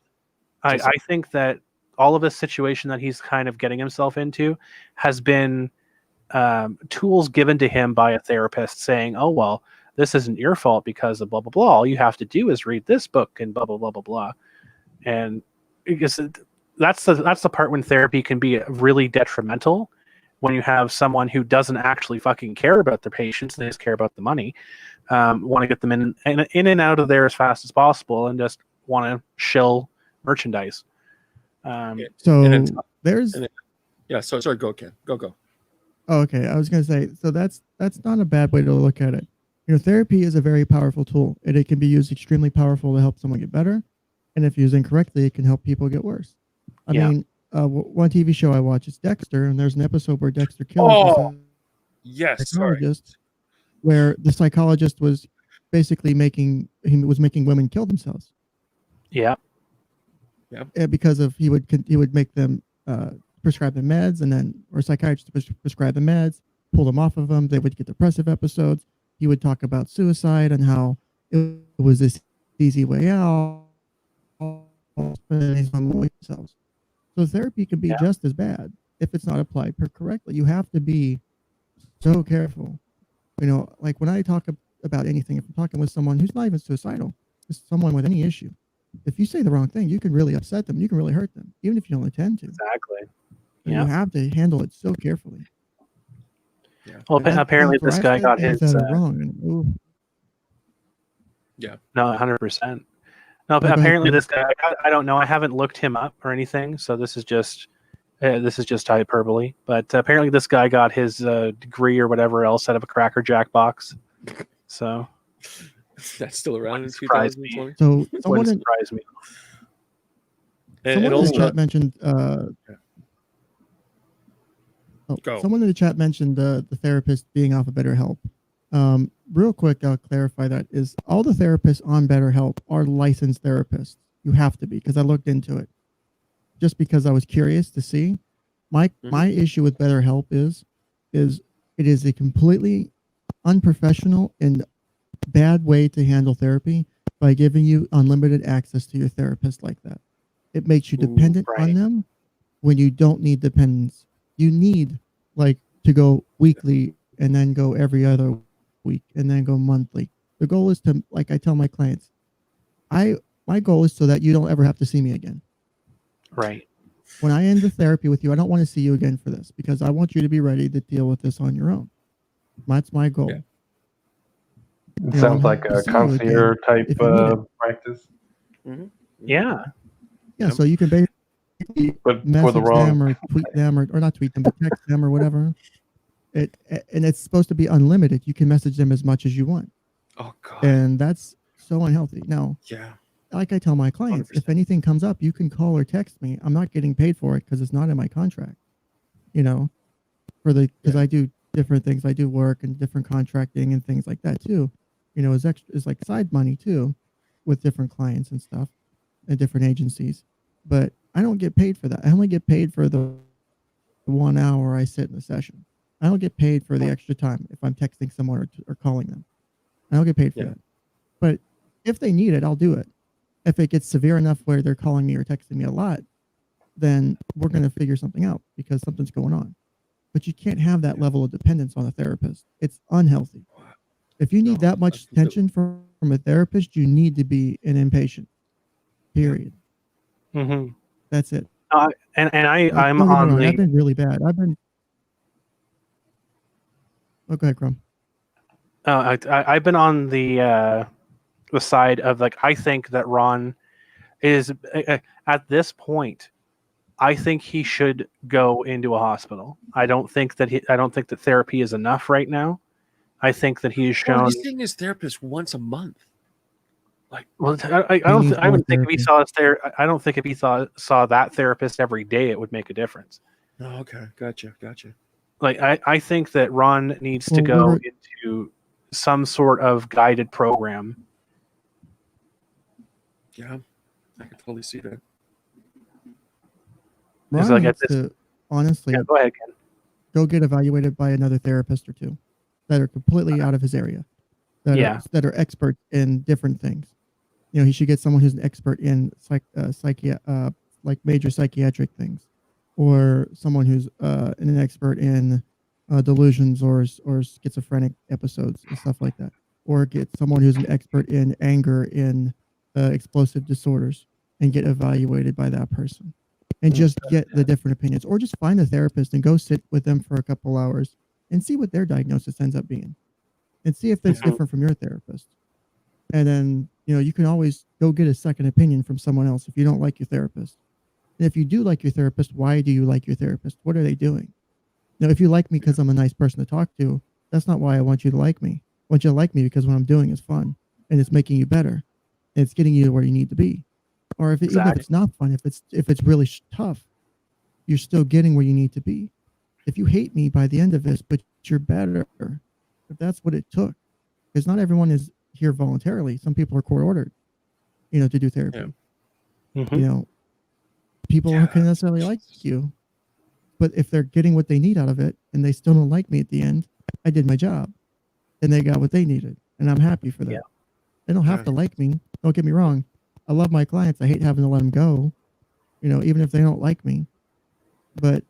think that all of this situation that he's kind of getting himself into has been tools given to him by a therapist saying, oh, well, this isn't your fault because of blah, blah, blah. All you have to do is read this book and blah, blah, blah, blah, blah. And because that's the part when therapy can be really detrimental, when you have someone who doesn't actually fucking care about their patients, they just care about the money, want to get them in and out of there as fast as possible and just want to shill merchandise. Sorry, go, Ken. Go. Oh, okay. I was going to say, so that's not a bad way to look at it. Therapy is a very powerful tool, and it can be used extremely powerful to help someone get better. And if used incorrectly, it can help people get worse. I mean, one TV show I watch is Dexter, and there's an episode where Dexter kills a psychologist, where the psychologist was basically making women kill themselves. Yeah. Because he would make them prescribe them meds, and then psychiatrists prescribe the meds, pull them off of them. They would get depressive episodes. He would talk about suicide and how it was this easy way out. Themselves. So therapy can be just as bad if it's not applied correctly. You have to be so careful. Like when I talk about anything, if I'm talking with someone who's not even suicidal, just someone with any issue, if you say the wrong thing, you can really upset them. You can really hurt them, even if you don't intend to. Exactly. You have to handle it so carefully. Yeah. Well, apparently this guy got his wrong. Yeah. No, 100%. No, but apparently this guy, I don't know. I haven't looked him up or anything, so this is just hyperbole. But apparently this guy got his degree or whatever else out of a Cracker Jack box. So that's still around in 2020. So wouldn't surprise me. Someone in the chat mentioned. Someone in the chat mentioned the therapist being off of BetterHelp. Real quick, I'll clarify that is all the therapists on BetterHelp are licensed therapists. You have to be, because I looked into it just because I was curious to see. My issue with BetterHelp is it is a completely unprofessional and bad way to handle therapy by giving you unlimited access to your therapist like that. It makes you dependent on them when you don't need dependence. You need to go weekly and then go every other week and then go monthly. The goal is to, like I tell my clients, my goal is so that you don't ever have to see me again. Right. When I end the therapy with you, I don't want to see you again for this, because I want you to be ready to deal with this on your own. That's my goal. Yeah. It sounds like a concierge type practice. Mm-hmm. Yeah. Yeah. So you can basically message them or tweet them or not tweet them, but text them or whatever. And it's supposed to be unlimited. You can message them as much as you want. Oh God. And that's so unhealthy. Now, like I tell my clients, 100%. If anything comes up, you can call or text me. I'm not getting paid for it because it's not in my contract. Because I do different things. I do work and different contracting and things like that too. It's like side money too, with different clients and stuff and different agencies. But I don't get paid for that. I only get paid for the 1 hour I sit in the session. I don't get paid for the extra time if I'm texting someone or calling them. I don't get paid for that. But if they need it, I'll do it. If it gets severe enough where they're calling me or texting me a lot, then we're going to figure something out because something's going on. But you can't have that level of dependence on a therapist. It's unhealthy. If you need that much attention from a therapist, you need to be an inpatient. Period. Mm-hmm. That's it. I'm on the. I've been really bad. Oh, go ahead, Crum. I've been on the side of I think that Ron is at this point. I think he should go into a hospital. I don't think that therapy is enough right now. I think that he's shown. He's seeing his therapist once a month. I don't think if he saw I don't think if he saw that therapist every day, it would make a difference. Oh, okay, gotcha. Like I think that Ron needs to go into some sort of guided program. Yeah, I can totally see that. Ron needs to honestly go ahead, Ken. Go get evaluated by another therapist or two that are completely out of his area, that are experts in different things. You know, he should get someone who's an expert in like major psychiatric things, or someone who's an expert in delusions or schizophrenic episodes and stuff like that, or get someone who's an expert in anger, in explosive disorders, and get evaluated by that person, and just get the different opinions, or just find a therapist and go sit with them for a couple hours and see what their diagnosis ends up being, and see if that's different from your therapist. And then, you know, you can always go get a second opinion from someone else if you don't like your therapist. And if you do like your therapist, why do you like your therapist? What are they doing? Now, if you like me because I'm a nice person to talk to, that's not why I want you to like me. I want you to like me because what I'm doing is fun and it's making you better and it's getting you to where you need to be. Or even if it's not fun, if it's really tough, you're still getting where you need to be. If you hate me by the end of this, but you're better, if that's what it took, because not everyone is here voluntarily. Some people are court ordered, you know, to do therapy. Yeah. Mm-hmm. You know, people aren't going to necessarily like you, but if they're getting what they need out of it and they still don't like me at the end, I did my job and they got what they needed, and I'm happy for that. Yeah. They don't have to like me. Don't get me wrong. I love my clients. I hate having to let them go, you know, even if they don't like me. But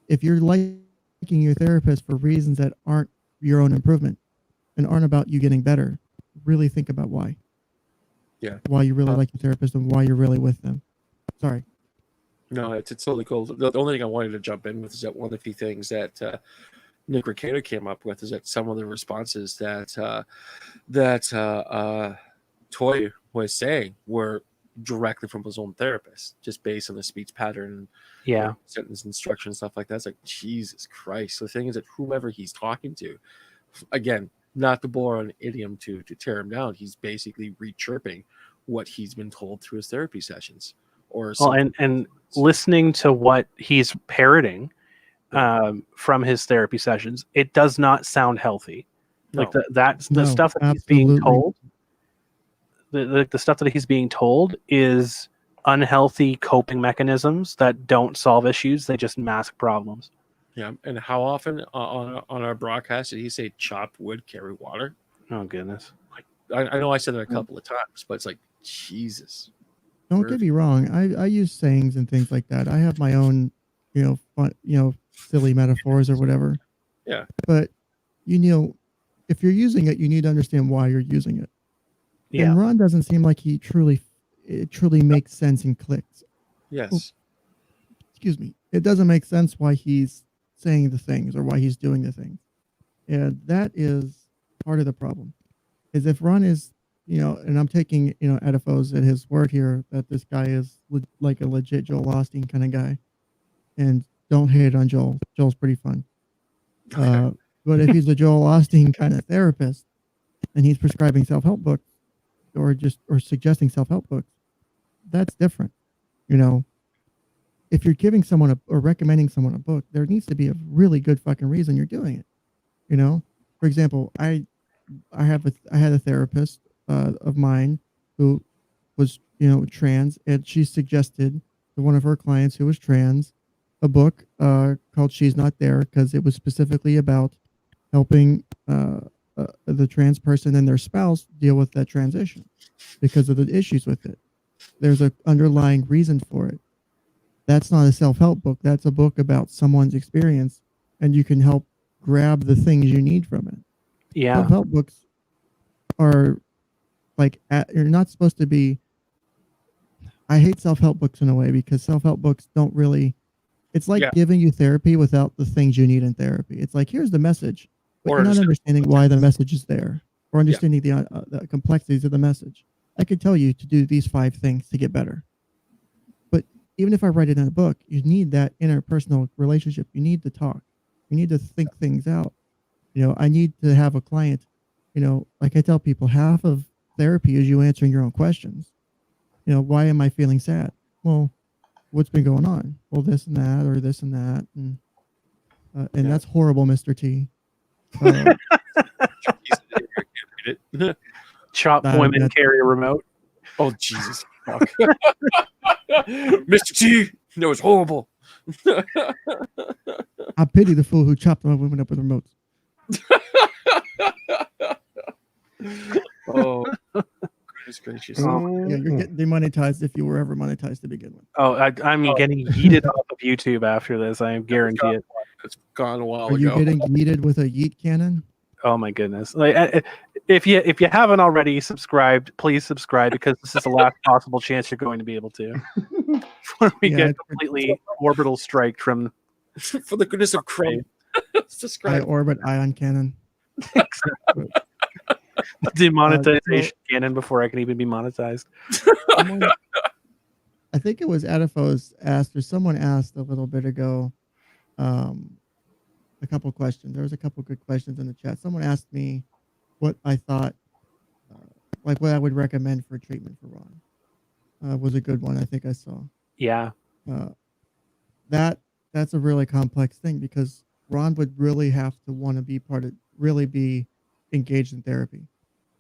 if you're liking your therapist for reasons that aren't your own improvement and aren't about you getting better, really think about why. Yeah. Why you really like your therapist and why you're really with them. Sorry. No, it's totally cool. The only thing I wanted to jump in with is that one of the few things that Nick Ricciardo came up with is that some of the responses that Toye was saying were directly from his own therapist, just based on the speech pattern, sentence instruction, stuff like that. It's like, Jesus Christ. The thing is that whomever he's talking to, again, not to bore on idiom to tear him down, he's basically re-chirping what he's been told through his therapy sessions. Or and listening to what he's parroting from his therapy sessions, it does not sound healthy. Like the stuff that he's being told, the stuff that he's being told is unhealthy coping mechanisms that don't solve issues; they just mask problems. Yeah, and how often on our broadcast did he say chopped wood carry water? Oh goodness! Like, I know I said that a couple of times, but it's like, Jesus. Don't get me wrong. I use sayings and things like that. I have my own, you know, fun, you know, silly metaphors or whatever. Yeah. But you know, if you're using it, you need to understand why you're using it. Yeah. And Ron doesn't seem like it truly makes sense and clicks. Yes. Oh, excuse me. It doesn't make sense why he's saying the things or why he's doing the things. And that is part of the problem. Is if Ron is, you know, and I'm taking, you know, Edifos at his word here that this guy is like a legit Joel Osteen kind of guy. And don't hate on Joel. Joel's pretty fun. But if he's a Joel Osteen kind of therapist and he's prescribing self-help books or suggesting self-help books, that's different. You know, if you're giving someone or recommending someone a book, there needs to be a really good fucking reason you're doing it. You know, for example, I had a therapist of mine who was, you know, trans, and she suggested to one of her clients who was trans a book called She's Not There, because it was specifically about helping the trans person and their spouse deal with that transition because of the issues with it. There's an underlying reason for it. That's not a self-help book. That's a book about someone's experience, and you can help grab the things you need from it. Yeah. Self-help books are like, you're not supposed to be. I hate self-help books in a way because self-help books don't really, it's like giving you therapy without the things you need in therapy. It's like, here's the message, but you're not understanding why the message is there or understanding the complexities of the message. I could tell you to do these 5 things to get better. But even if I write it in a book, you need that interpersonal relationship. You need to talk. You need to think things out. You know, I need to have a client, you know, like I tell people, half of therapy is you answering your own questions. You know, why am I feeling sad? Well, what's been going on? Well, this and that, or this and that. And and that's horrible, Mr. T. Uh, Chop women carry a remote. Oh Jesus! Fuck. Mr. T, that was horrible. I pity the fool who chopped my women up with remotes. Oh, goodness gracious! Yeah, you're getting demonetized if you were ever monetized to begin with. Oh, I'm getting yeeted off of YouTube after this. I guarantee it. It's gone a while Are you ago. getting yeeted with a yeet cannon? Oh my goodness! Like, if you haven't already subscribed, please subscribe because this is the last possible chance you're going to be able to. Before we get completely orbital striked from. For the goodness of Chrome. I orbit ion cannon. Demonetization cannon before I can even be monetized. I think it was Adifos asked, or someone asked a little bit ago, a couple questions. There was a couple good questions in the chat. Someone asked me what I thought, like what I would recommend for treatment for Ron. Was a good one. I think I saw. Yeah. That's a really complex thing because Ron would really have to want to be really be engaged in therapy.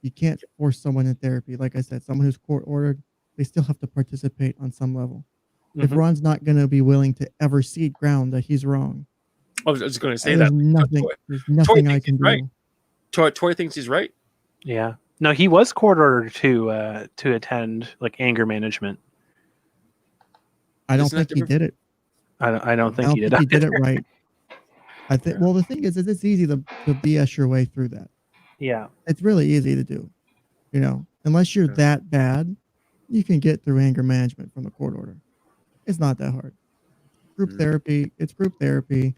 You can't force someone in therapy. Like I said, someone who's court ordered, they still have to participate on some level. Mm-hmm. If Ron's not going to be willing to ever cede ground that he's wrong, I was going to say there's that. There's nothing I can do. Right. Toye thinks he's right. Yeah. No, he was court ordered to attend like anger management. I don't think he did it. I don't think he did. He did it right. I think. Well, the thing is it's easy to BS your way through that. Yeah, it's really easy to do. You know, unless you're that bad, you can get through anger management from a court order. It's not that hard. Group therapy. It's group therapy.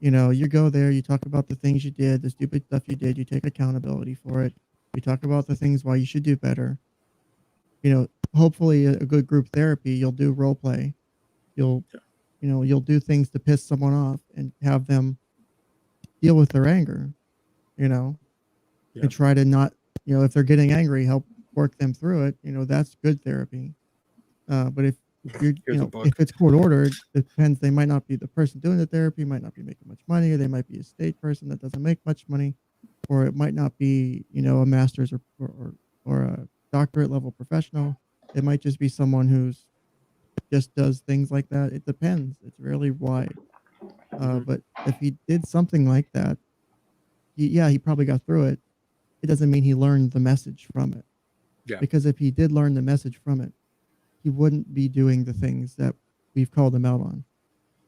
You know, you go there, you talk about the things you did, the stupid stuff you did, you take accountability for it. You talk about the things why you should do better. You know, hopefully a good group therapy, you'll do role play. You'll do things to piss someone off and have them deal with their anger, you know, and try to not, you know, if they're getting angry, help work them through it. You know, that's good therapy. But if you're, if it's court ordered, it depends. They might not be the person doing the therapy, might not be making much money, or they might be a state person that doesn't make much money, or it might not be, you know, a master's or a doctorate level professional. It might just be someone who's just does things like that. It depends. It's really wide. But if he did something like that, he probably got through it. It doesn't mean he learned the message from it. Yeah. Because if he did learn the message from it, he wouldn't be doing the things that we've called him out on.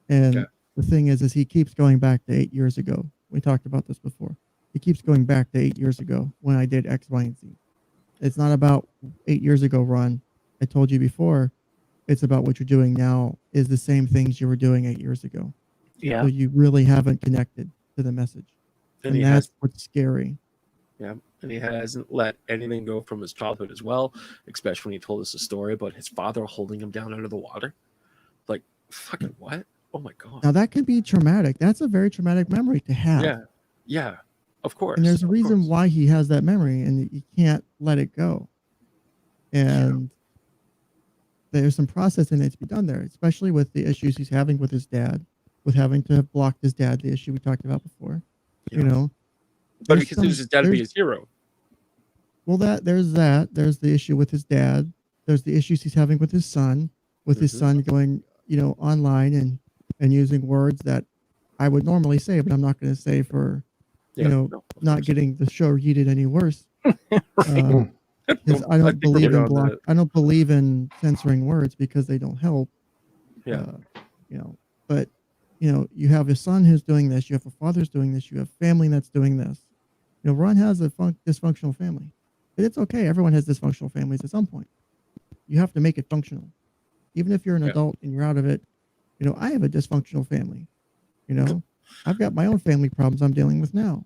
And the thing is he keeps going back to 8 years ago. We talked about this before. He keeps going back to 8 years ago when I did X, Y, and Z. It's not about 8 years ago, Ron. I told you before, it's about what you're doing now is the same things you were doing 8 years ago. Yeah. So you really haven't connected to the message. And that's what's scary. Yeah. And he hasn't let anything go from his childhood as well, especially when he told us a story about his father holding him down under the water. Like, fucking what? Oh my God. Now that can be traumatic. That's a very traumatic memory to have. Yeah. Yeah. Of course. And there's a reason why he has that memory and you can't let it go. And there's some processing that needs to be done there, especially with the issues he's having with his dad, with having to have blocked his dad, the issue we talked about before. You know, but he considers his dad to be his hero. Well, there's the issue with his dad. There's the issues he's having with his son, his son going, you know, online and using words that I would normally say, but I'm not going to say for, not getting the show yeeted any worse. Because I don't believe in censoring words because they don't help. Yeah. But you have a son who's doing this, you have a father who's doing this, you have family that's doing this. You know, Ron has a dysfunctional family. But it's okay. Everyone has dysfunctional families at some point. You have to make it functional. Even if you're an adult and you're out of it, you know, I have a dysfunctional family. You know, I've got my own family problems I'm dealing with now.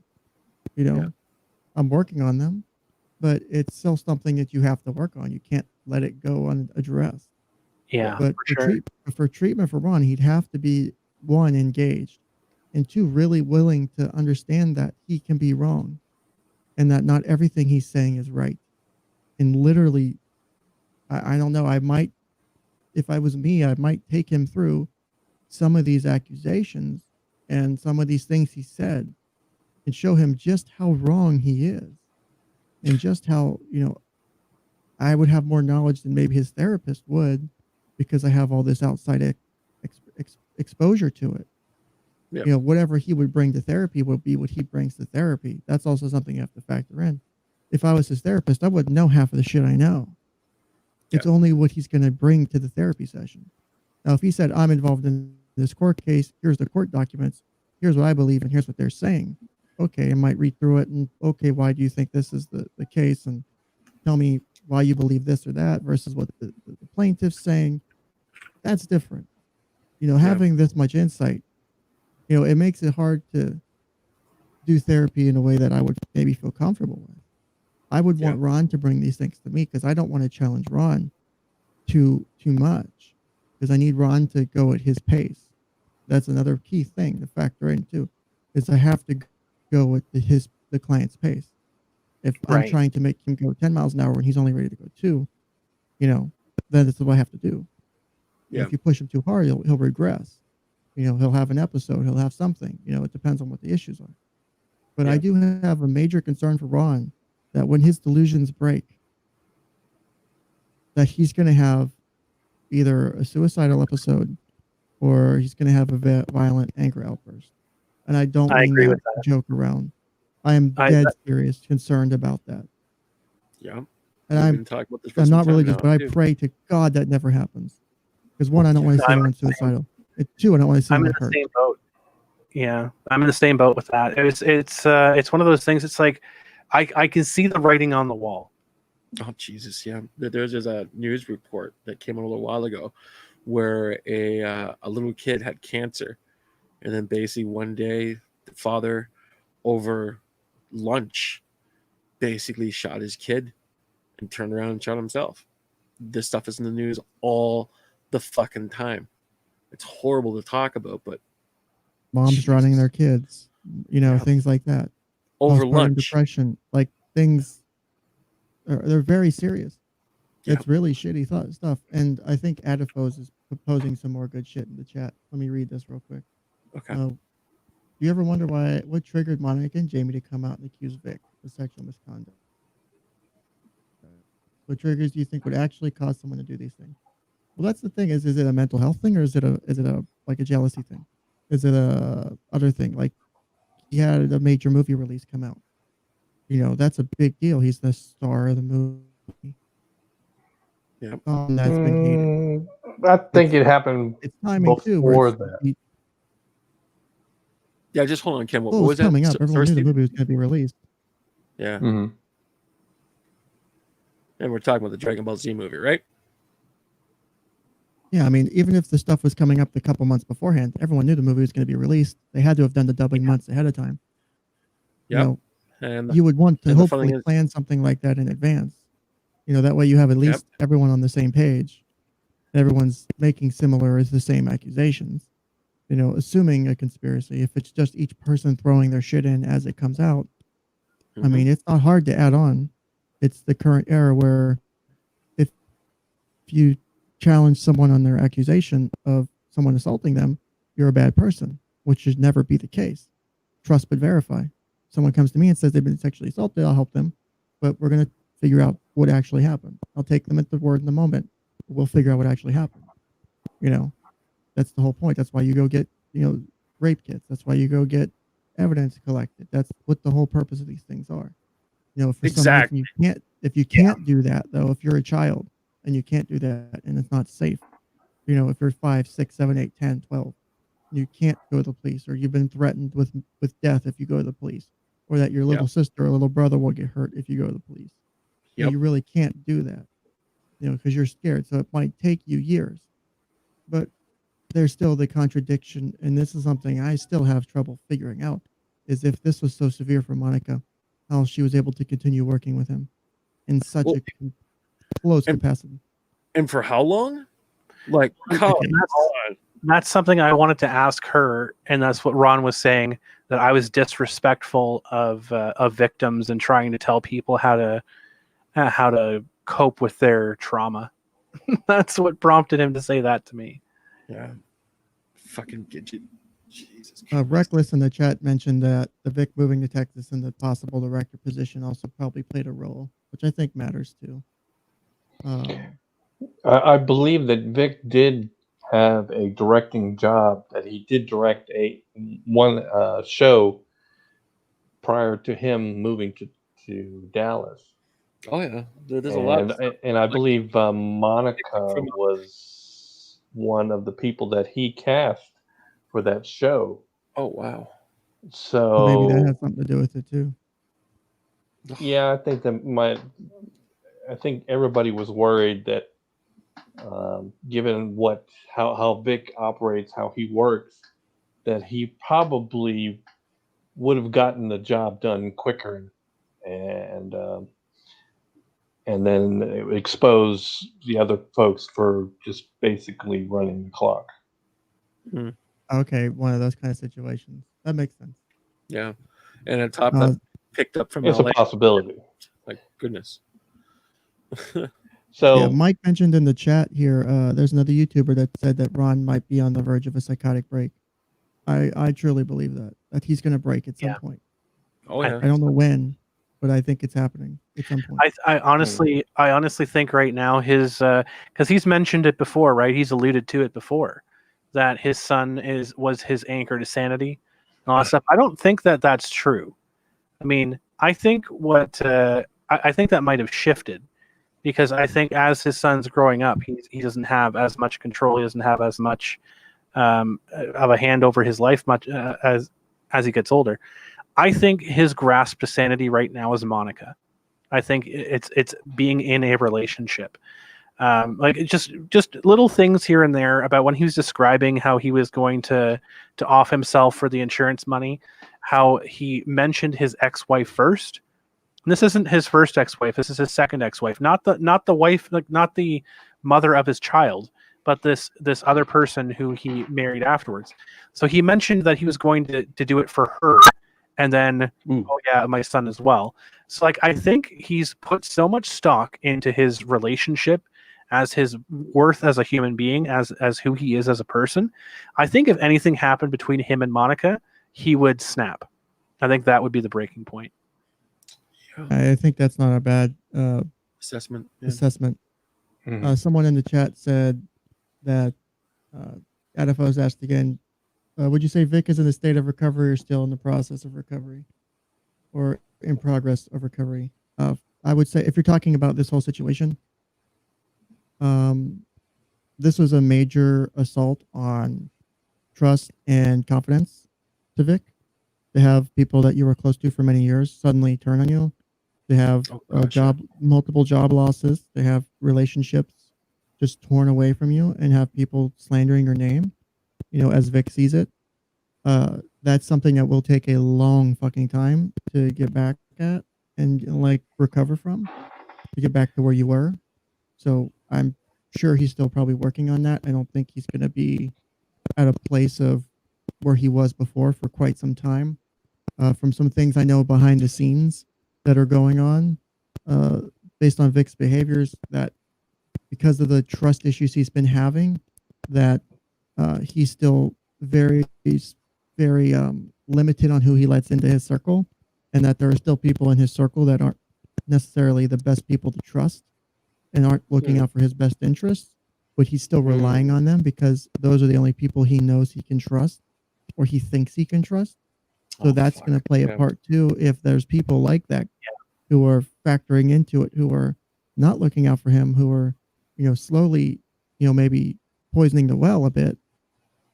You know, I'm working on them. But it's still something that you have to work on. You can't let it go unaddressed. Yeah. But for treatment for Ron, he'd have to be, one, engaged, and two, really willing to understand that he can be wrong and that not everything he's saying is right. And literally, I don't know, if I was me, I might take him through some of these accusations And some of these things he said can show him just how wrong he is, and just how, I would have more knowledge than maybe his therapist would, because I have all this outside exposure to it. Yeah. Whatever he would bring to therapy will be what he brings to therapy. That's also something you have to factor in. If I was his therapist, I wouldn't know half of the shit I know. It's only what he's going to bring to the therapy session. Now, if he said, I'm involved in this court case, here's the court documents, here's what I believe, and here's what they're saying. Okay, I might read through it, and okay, why do you think this is the case? And tell me why you believe this or that versus what the plaintiff's saying. That's different. Having this much insight, it makes it hard to do therapy in a way that I would maybe feel comfortable with. I would want Ron to bring these things to me, because I don't want to challenge Ron too much, because I need Ron to go at his pace. That's another key thing to factor in too, is I have to go at the client's pace. If I'm trying to make him go 10 miles an hour when he's only ready to go 2, then that's what I have to do. If you push him too hard, he'll regress. He'll have an episode, he'll have something. It depends on what the issues are. But I do have a major concern for Ron, that when his delusions break, that he's going to have either a suicidal episode or he's going to have a violent anger outburst. And I don't mean that to joke around. I am dead serious, concerned about that. Yeah. And I'm not religious, but I pray to God that never happens. Because 1, I don't want to see anyone suicidal. And 2, I don't want to see anyone hurt. Same boat. Yeah, I'm in the same boat with that. It's one of those things. It's like I can see the writing on the wall. Oh Jesus, yeah. There's a news report that came out a little while ago where a little kid had cancer, and then basically one day the father, over lunch, basically shot his kid and turned around and shot himself. This stuff is in the news all the fucking time. It's horrible to talk about, but moms running their kids, things like that. Over lunch. Depression, like things, they're very serious. It's really shitty stuff. And I think Adifos is proposing some more good shit in the chat. Let me read this real quick. Okay. Do you ever wonder what triggered Monica and Jamie to come out and accuse Vic of sexual misconduct? What triggers do you think would actually cause someone to do these things? Well, that's the thing. Is it a mental health thing, or is it a like a jealousy thing? Is it a other thing? Like, he had a major movie release come out. That's a big deal. He's the star of the movie. Yeah. That's been hated. I think it happened it's timing before too, that. Yeah, just hold on, Ken. What was that? Coming up. Everyone knew the movie was going to be released. Yeah. Mm-hmm. And we're talking about the Dragon Ball Z movie, right? Yeah, I mean, even if the stuff was coming up a couple months beforehand, everyone knew the movie was going to be released. They had to have done the dubbing months ahead of time. Yeah. You would want to hopefully plan something like that in advance. That way you have at least everyone on the same page. Everyone's making the same accusations. Assuming a conspiracy. If it's just each person throwing their shit in as it comes out, I mean, it's not hard to add on. It's the current era where if you challenge someone on their accusation of someone assaulting them, you're a bad person, which should never be the case. Trust but verify. Someone comes to me and says they've been sexually assaulted, I'll help them, but we're going to figure out what actually happened. I'll take them at the word in the moment. We'll figure out what actually happened. That's the whole point. That's why you go get, rape kits. That's why you go get evidence collected. That's what the whole purpose of these things are. For exactly. Some reason if you can't do that though, if you're a child and you can't do that and it's not safe, if you're 5, 6, 7, 8, 10, 12, you can't go to the police, or you've been threatened with death if you go to the police, or that your little sister or little brother will get hurt if you go to the police. You really can't do that, because you're scared. So it might take you years, but there's still the contradiction. And this is something I still have trouble figuring out, is if this was so severe for Monica, how she was able to continue working with him in such a close capacity. And for how long? Like, that's something I wanted to ask her, and that's what Ron was saying, that I was disrespectful of victims and trying to tell people how to cope with their trauma. That's what prompted him to say that to me. Yeah. Fucking gidget. Reckless in the chat mentioned that the Vic moving to Texas and the possible director position also probably played a role, which I think matters too. I believe that Vic did have a directing job, that he did direct one show prior to him moving to Dallas. Oh yeah, there's a lot. And I believe Monica was one of the people that he cast for that show. Oh wow! So maybe that has something to do with it too. Yeah, I think I think everybody was worried that, given how Vic operates, how he works, that he probably would have gotten the job done quicker, and then expose the other folks for just basically running the clock. Okay, one of those kind of situations. That makes sense. Yeah, and a top that picked up from it's LA. A possibility. Like goodness. So yeah, Mike mentioned in the chat here. There's another YouTuber that said that Ron might be on the verge of a psychotic break. I truly believe that he's going to break at some point. Oh yeah. I don't know when, but I think it's happening at some point. I honestly think right now his because he's mentioned it before, right? He's alluded to it before, that his son was his anchor to sanity and all that stuff. I don't think that that's true. I mean, I think I think that might have shifted, because I think as his son's growing up, he doesn't have as much control. He doesn't have as much of a hand over his life much as he gets older. I think his grasp to sanity right now is Monica. I think it's being in a relationship. Like just little things here and there about when he was describing how he was going to off himself for the insurance money, how he mentioned his ex-wife first. And this isn't his first ex-wife. This is his second ex-wife, not the wife, like not the mother of his child, but this other person who he married afterwards. So he mentioned that he was going to do it for her, and then oh yeah, my son as well. So like I think he's put so much stock into his relationship as his worth as a human being, as who he is as a person. I think if anything happened between him and Monica, he would snap. I think that would be the breaking point. I think that's not a bad assessment. Mm-hmm. Someone in the chat said that Adifos asked again, would you say Vic is in a state of recovery or still in the process of recovery or in progress of recovery? I would say if you're talking about this whole situation, this was a major assault on trust and confidence to Vic. To have people that you were close to for many years suddenly turn on you, to have multiple job losses, to have relationships just torn away from you, and have people slandering your name, as Vic sees it. That's something that will take a long fucking time to get back at and recover from, to get back to where you were. So I'm sure he's still probably working on that. I don't think he's going to be at a place of where he was before for quite some time. From some things I know behind the scenes that are going on, based on Vic's behaviors, that because of the trust issues he's been having, that he's still very limited on who he lets into his circle, and that there are still people in his circle that aren't necessarily the best people to trust and aren't looking out for his best interests, but he's still relying on them because those are the only people he knows he can trust, or he thinks he can trust. So that's going to play a part too. If there's people like that who are factoring into it, who are not looking out for him, who are, slowly, maybe poisoning the well a bit,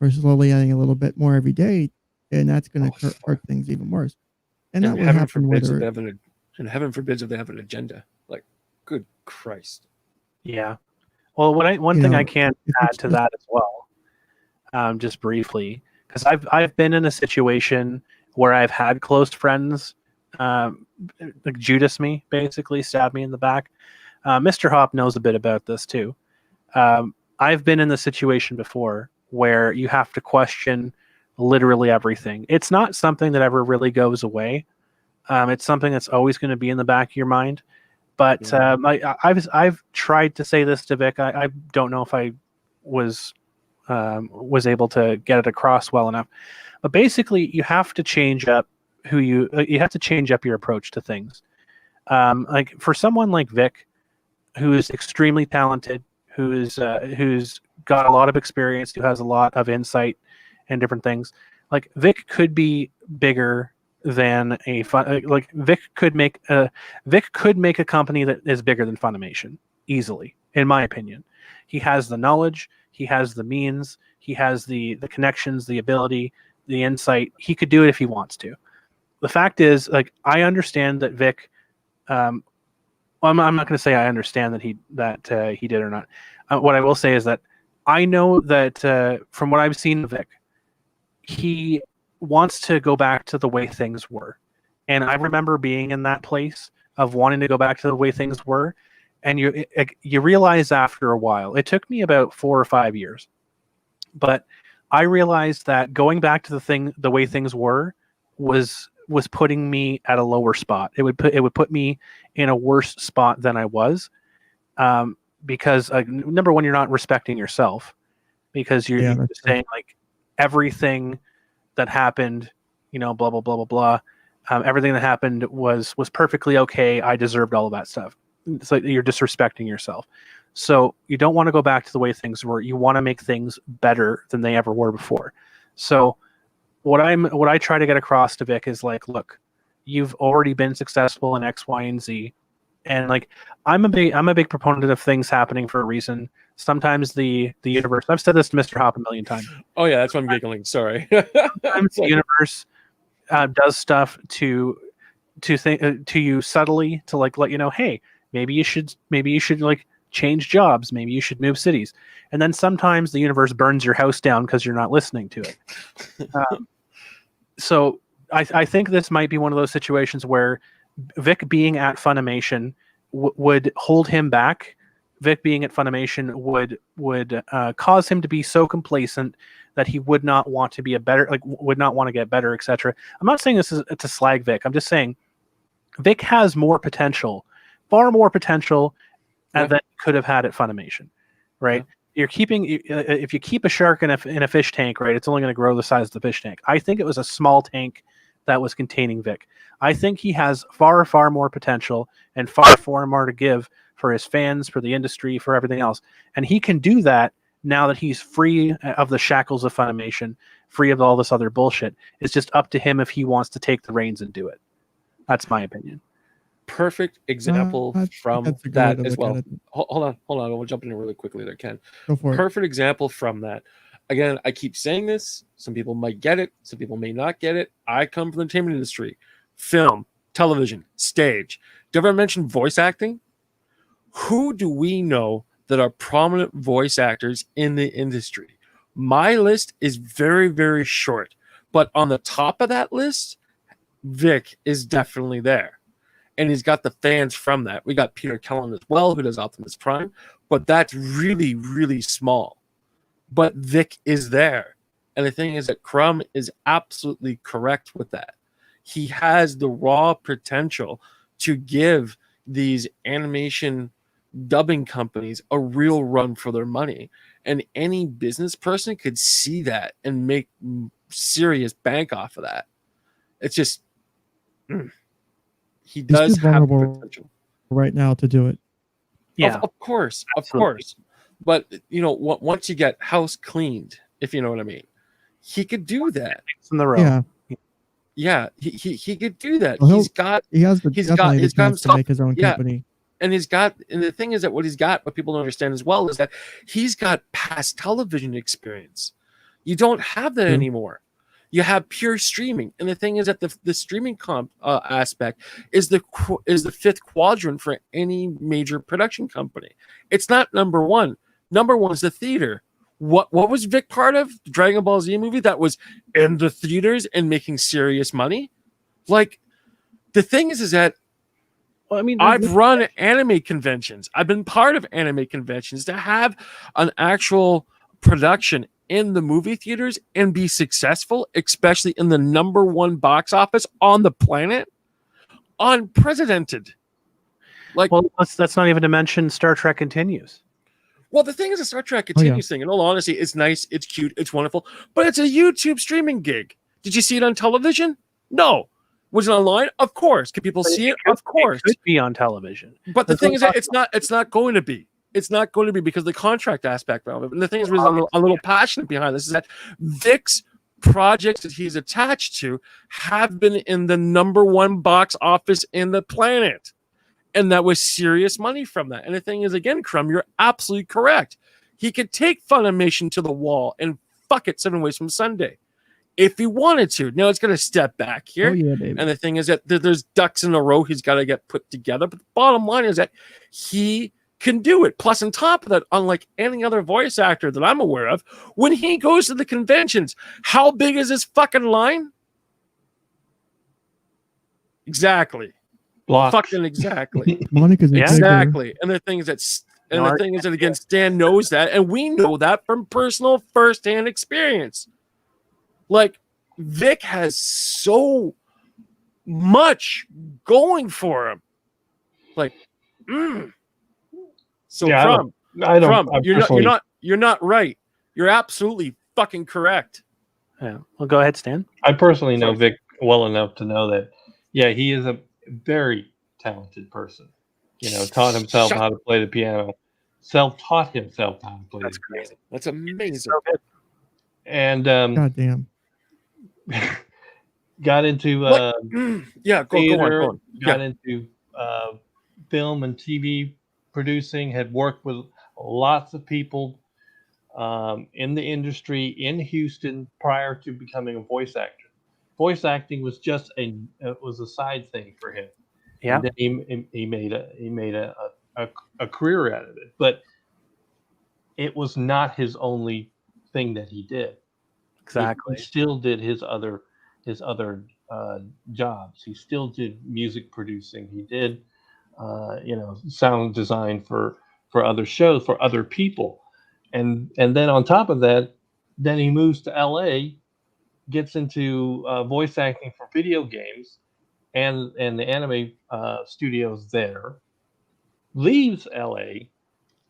or slowly adding a little bit more every day, and that's going to hurt things even worse. And that will happen and heaven forbids if they have an agenda. Like, good Christ. Yeah. Well, one thing I can add to that as well, just briefly, because I've been in a situation where I've had close friends like Judas me, basically stab me in the back. Mr. Hop knows a bit about this too. I've been in the situation before where you have to question literally everything. It's not something that ever really goes away. It's something that's always going to be in the back of your mind. But I've tried to say this to Vic. I don't know if I was was able to get it across well enough. But basically, you have to change up you have to change up your approach to things. Like for someone like Vic, who is extremely talented, who's got a lot of experience, who has a lot of insight and different things. Like Vic could be bigger than Vic could make a company that is bigger than Funimation easily, in my opinion. He has the knowledge, he has the means, he has the connections, the ability, the insight. He could do it if he wants to. The fact is, like, I understand that Vic. I'm not going to say I understand that he did or not. What I will say is that I know that from what I've seen of Vic, he wants to go back to the way things were. And I remember being in that place of wanting to go back to the way things were. And you realize after a while, it took me about 4 or 5 years, but I realized that going back to the way things were was putting me at a lower spot. It would put me in a worse spot than I was, because number one, you're not respecting yourself, because you're saying like everything that happened, blah blah blah blah blah. Everything that happened was perfectly okay. I deserved all of that stuff. It's like you're disrespecting yourself. So you don't want to go back to the way things were. You want to make things better than they ever were before. So what I try to get across to Vic is like, look, you've already been successful in X, Y, and Z, and like I'm a big proponent of things happening for a reason. Sometimes the universe. I've said this to Mr. Hop a million times. Oh yeah, that's why I'm giggling. Sorry. Sometimes the universe does stuff to you subtly to like let you know, hey, maybe you should like change jobs, maybe you should move cities. And then sometimes the universe burns your house down because you're not listening to it. So I think this might be one of those situations where Vic being at Funimation would hold him back. Vic being at Funimation would cause him to be so complacent that he would not want to be would not want to get better, etc. I'm not saying this is to slag Vic. I'm just saying Vic has more potential, far more potential than he could have had at Funimation, right? Yeah. If you keep a shark in a fish tank, right, it's only going to grow the size of the fish tank. I think it was a small tank that was containing Vic. I think he has far, far more potential and far, far more to give for his fans, for the industry, for everything else. And he can do that now that he's free of the shackles of Funimation, free of all this other bullshit. It's just up to him if he wants to take the reins and do it. That's my opinion. Perfect example from that as well. Hold on. I want to jump in really quickly there, Ken. Go for it. Perfect example from that. Again, I keep saying this. Some people might get it. Some people may not get it. I come from the entertainment industry. Film, television, stage. Do you ever mention voice acting? Who do we know that are prominent voice actors in the industry? My list is very, very short. But on the top of that list, Vic is definitely there. And he's got the fans from that. We got Peter Cullen as well, who does Optimus Prime. But that's really, really small. But Vic is there. And the thing is that Crumb is absolutely correct with that. He has the raw potential to give these animation dubbing companies a real run for their money. And any business person could see that and make serious bank off of that. It's just... He does have potential right now to do it. Yeah, of course. But once you get house cleaned, if you know what I mean, he could do that. In the row. Yeah, he could do that. Well, he's got himself to make his own company. And the thing is that what people don't understand as well is that he's got past television experience. You don't have that anymore. You have pure streaming, and the thing is that the streaming aspect is the fifth quadrant for any major production company. It's not number one. Number one is the theater. What was Vic part of? The Dragon Ball Z movie that was in the theaters and making serious money. Like the thing is that I've run anime conventions. I've been part of anime conventions. To have an actual production in the movie theaters and be successful, especially in the number one box office on the planet, unprecedented. Let's not even to mention Star Trek Continues. Well, the thing is, a Star Trek continues thing. In all honesty, it's nice, it's cute, it's wonderful, but it's a YouTube streaming gig. Did you see it on television? No. Was it online? Of course. Can people see it? Of course. It could be on television. But the thing is that it's not going to be. It's not going to be because of the contract aspect of it. And the thing is, I'm a little passionate behind this is that Vic's projects that he's attached to have been in the #1 box office in the planet. And that was serious money from that. And the thing is, again, Crumb, you're absolutely correct. He could take Funimation to the wall and fuck it 7 Ways from Sunday if he wanted to. Now it's going to step back here. Oh, yeah, baby. And the thing is that there's ducks in a row he's got to get put together. But the bottom line is that he can do it. Plus, on top of that, unlike any other voice actor that I'm aware of, when he goes to the conventions, how big is his fucking line? Exactly. Blocks. Fucking exactly. Monica's exactly. And the thing is that again, Stan knows that, and we know that from personal first-hand experience. Like, Vic has so much going for him. Like, So yeah, Crumb, you're not right. You're absolutely fucking correct. Yeah. Well, go ahead, Stan. I personally know Vic well enough to know that, yeah, he is a very talented person. You know, taught himself how to play the piano, self-taught himself how to play the piano. Crazy. That's amazing. So good. And goddamn, got into yeah, go on. Got into film and TV producing. Had worked with lots of people in the industry in Houston prior to becoming a voice actor. Voice acting was just a side thing for him. Yeah, and then he made a career out of it, but it was not his only thing that he did. Exactly. He still did his other jobs. He still did music producing. He did sound design for other shows, for other people, and then on top of that, then he moves to LA, gets into voice acting for video games and the anime studios there, leaves LA,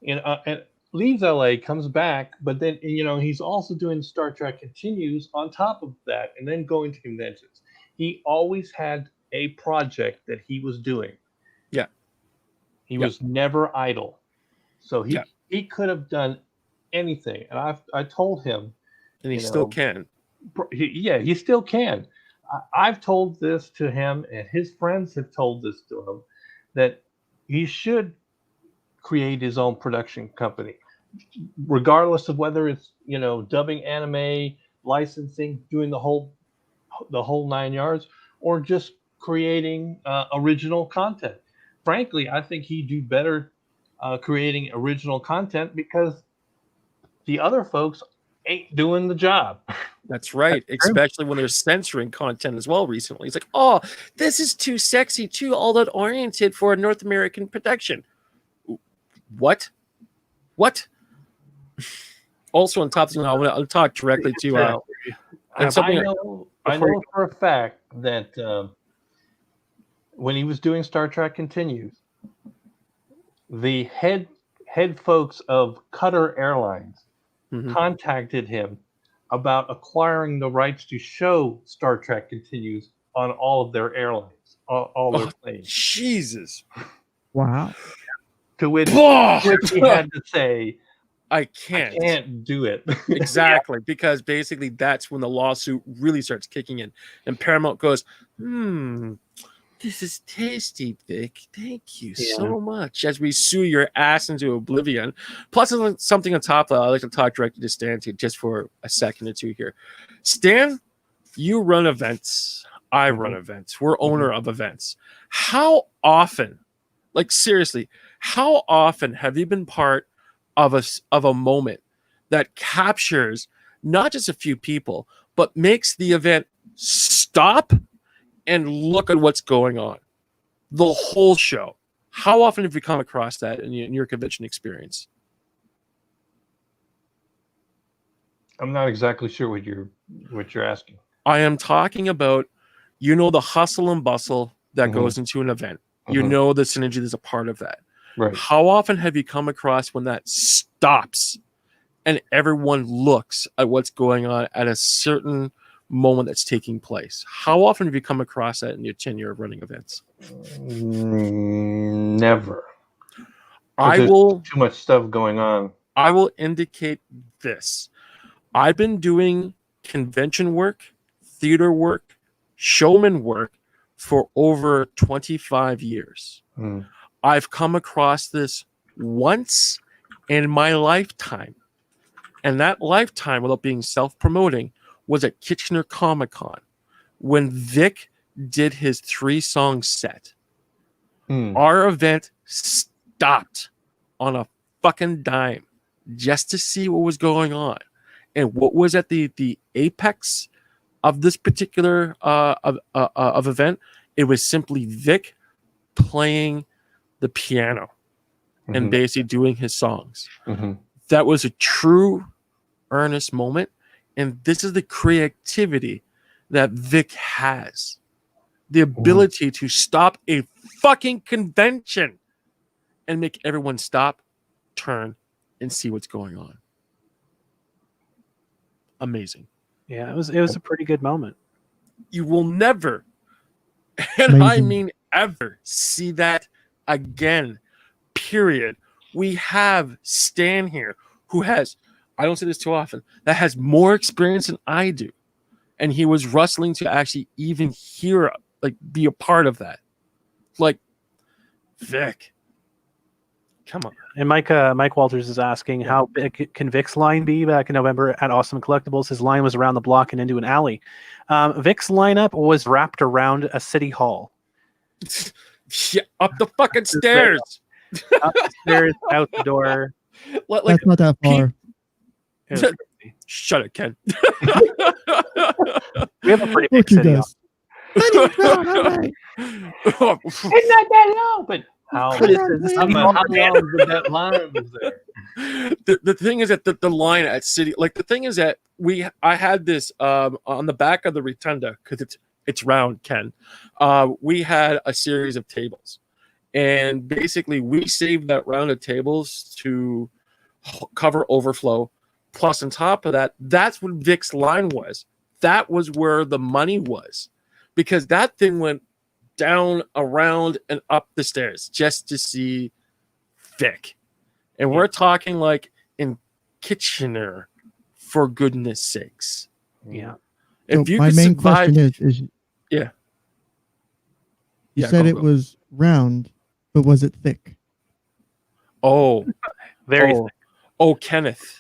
and leaves LA, comes back, but then he's also doing Star Trek Continues on top of that, and then going to conventions. He always had a project that he was doing. Yeah, he was never idle, so he could have done anything, and I told him, and he still can. He still can. I've told this to him, and his friends have told this to him, that he should create his own production company, regardless of whether it's dubbing anime, licensing, doing the whole 9 yards, or just creating original content. Frankly, I think he'd do better creating original content because the other folks ain't doing the job. That's right. Especially when they're censoring content as well recently. It's like, oh, this is too sexy, too all that oriented for a North American production. What? Also, on top of I want to talk directly to I know for a fact that when he was doing Star Trek Continues, the head folks of Qatar Airlines contacted him about acquiring the rights to show Star Trek Continues on all of their airlines, all their planes. Jesus. Wow. To which he had to say, I can't do it. Exactly, because basically that's when the lawsuit really starts kicking in. And Paramount goes, this is tasty, Vic. Thank you so much. As we sue your ass into oblivion. Plus, something on top of that, I'd like to talk directly to Stan just for a second or two here. Stan, you run events. I run events. We're owner of events. How often, like seriously, how often have you been part of a moment that captures not just a few people, but makes the event stop and look at what's going on? The whole show. How often have you come across that in your convention experience? I'm not exactly sure what you're asking. I am talking about, the hustle and bustle that goes into an event. You know the synergy that's a part of that. Right. How often have you come across when that stops and everyone looks at what's going on at a certain moment that's taking place? How often have you come across that in your tenure of running events? Never. There's too much stuff going on. I will indicate this. I've been doing convention work, theater work, showman work for over 25 years. I've come across this once in my lifetime. And that lifetime, without being self-promoting, was at Kitchener Comic-Con when Vic did his 3-song set. Our event stopped on a fucking dime just to see what was going on. And what was at the apex of this particular of event, it was simply Vic playing the piano and basically doing his songs. That was a true, earnest moment. And this is the creativity that Vic has. The ability to stop a fucking convention and make everyone stop, turn, and see what's going on. Amazing. Yeah, it was a pretty good moment. You will never, and Amazing. I mean ever, see that again. Period. We have Stan here who has, I don't say this too often, that has more experience than I do. And he was rustling to actually even hear, like, be a part of that. Like, Vic. Come on. And Mike Walters is asking, how big can Vic's line be back in November at Awesome Collectibles? His line was around the block and into an alley. Vic's lineup was wrapped around a city hall. Yeah, up the fucking stairs. Up the stairs, out the door. That's not that far. Shut it, Ken. We have a pretty big city. It's not that long, but how long was that line was there? The thing is that the line at City, like the thing is that I had this on the back of the rotunda because it's round, Ken. We had a series of tables, and basically we saved that round of tables to cover overflow. Plus, on top of that, that's what Vic's line was. That was where the money was, because that thing went down, around, and up the stairs just to see Vic. And we're talking like in Kitchener, for goodness sakes. Yeah. So my main question is yeah. You said it was round, but was it thick? Oh, very thick. Oh, Kenneth.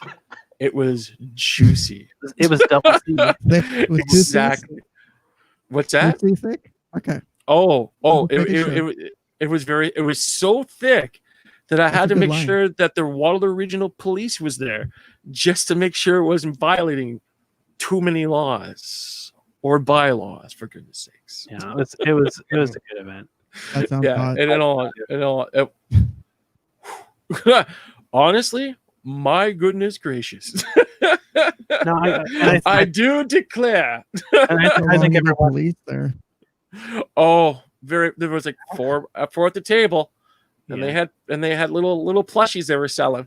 It was juicy. It was double C. Exactly. What's that? Thick? Okay. It was so thick that I had to make sure that the Waterloo Regional Police was there just to make sure it wasn't violating too many laws or bylaws, for goodness sakes. Yeah, it was a good event. That sounds hot. Honestly, my goodness gracious. No, I do declare. And I think everyone police there. Oh, there was like four at the table, and they had little plushies they were selling.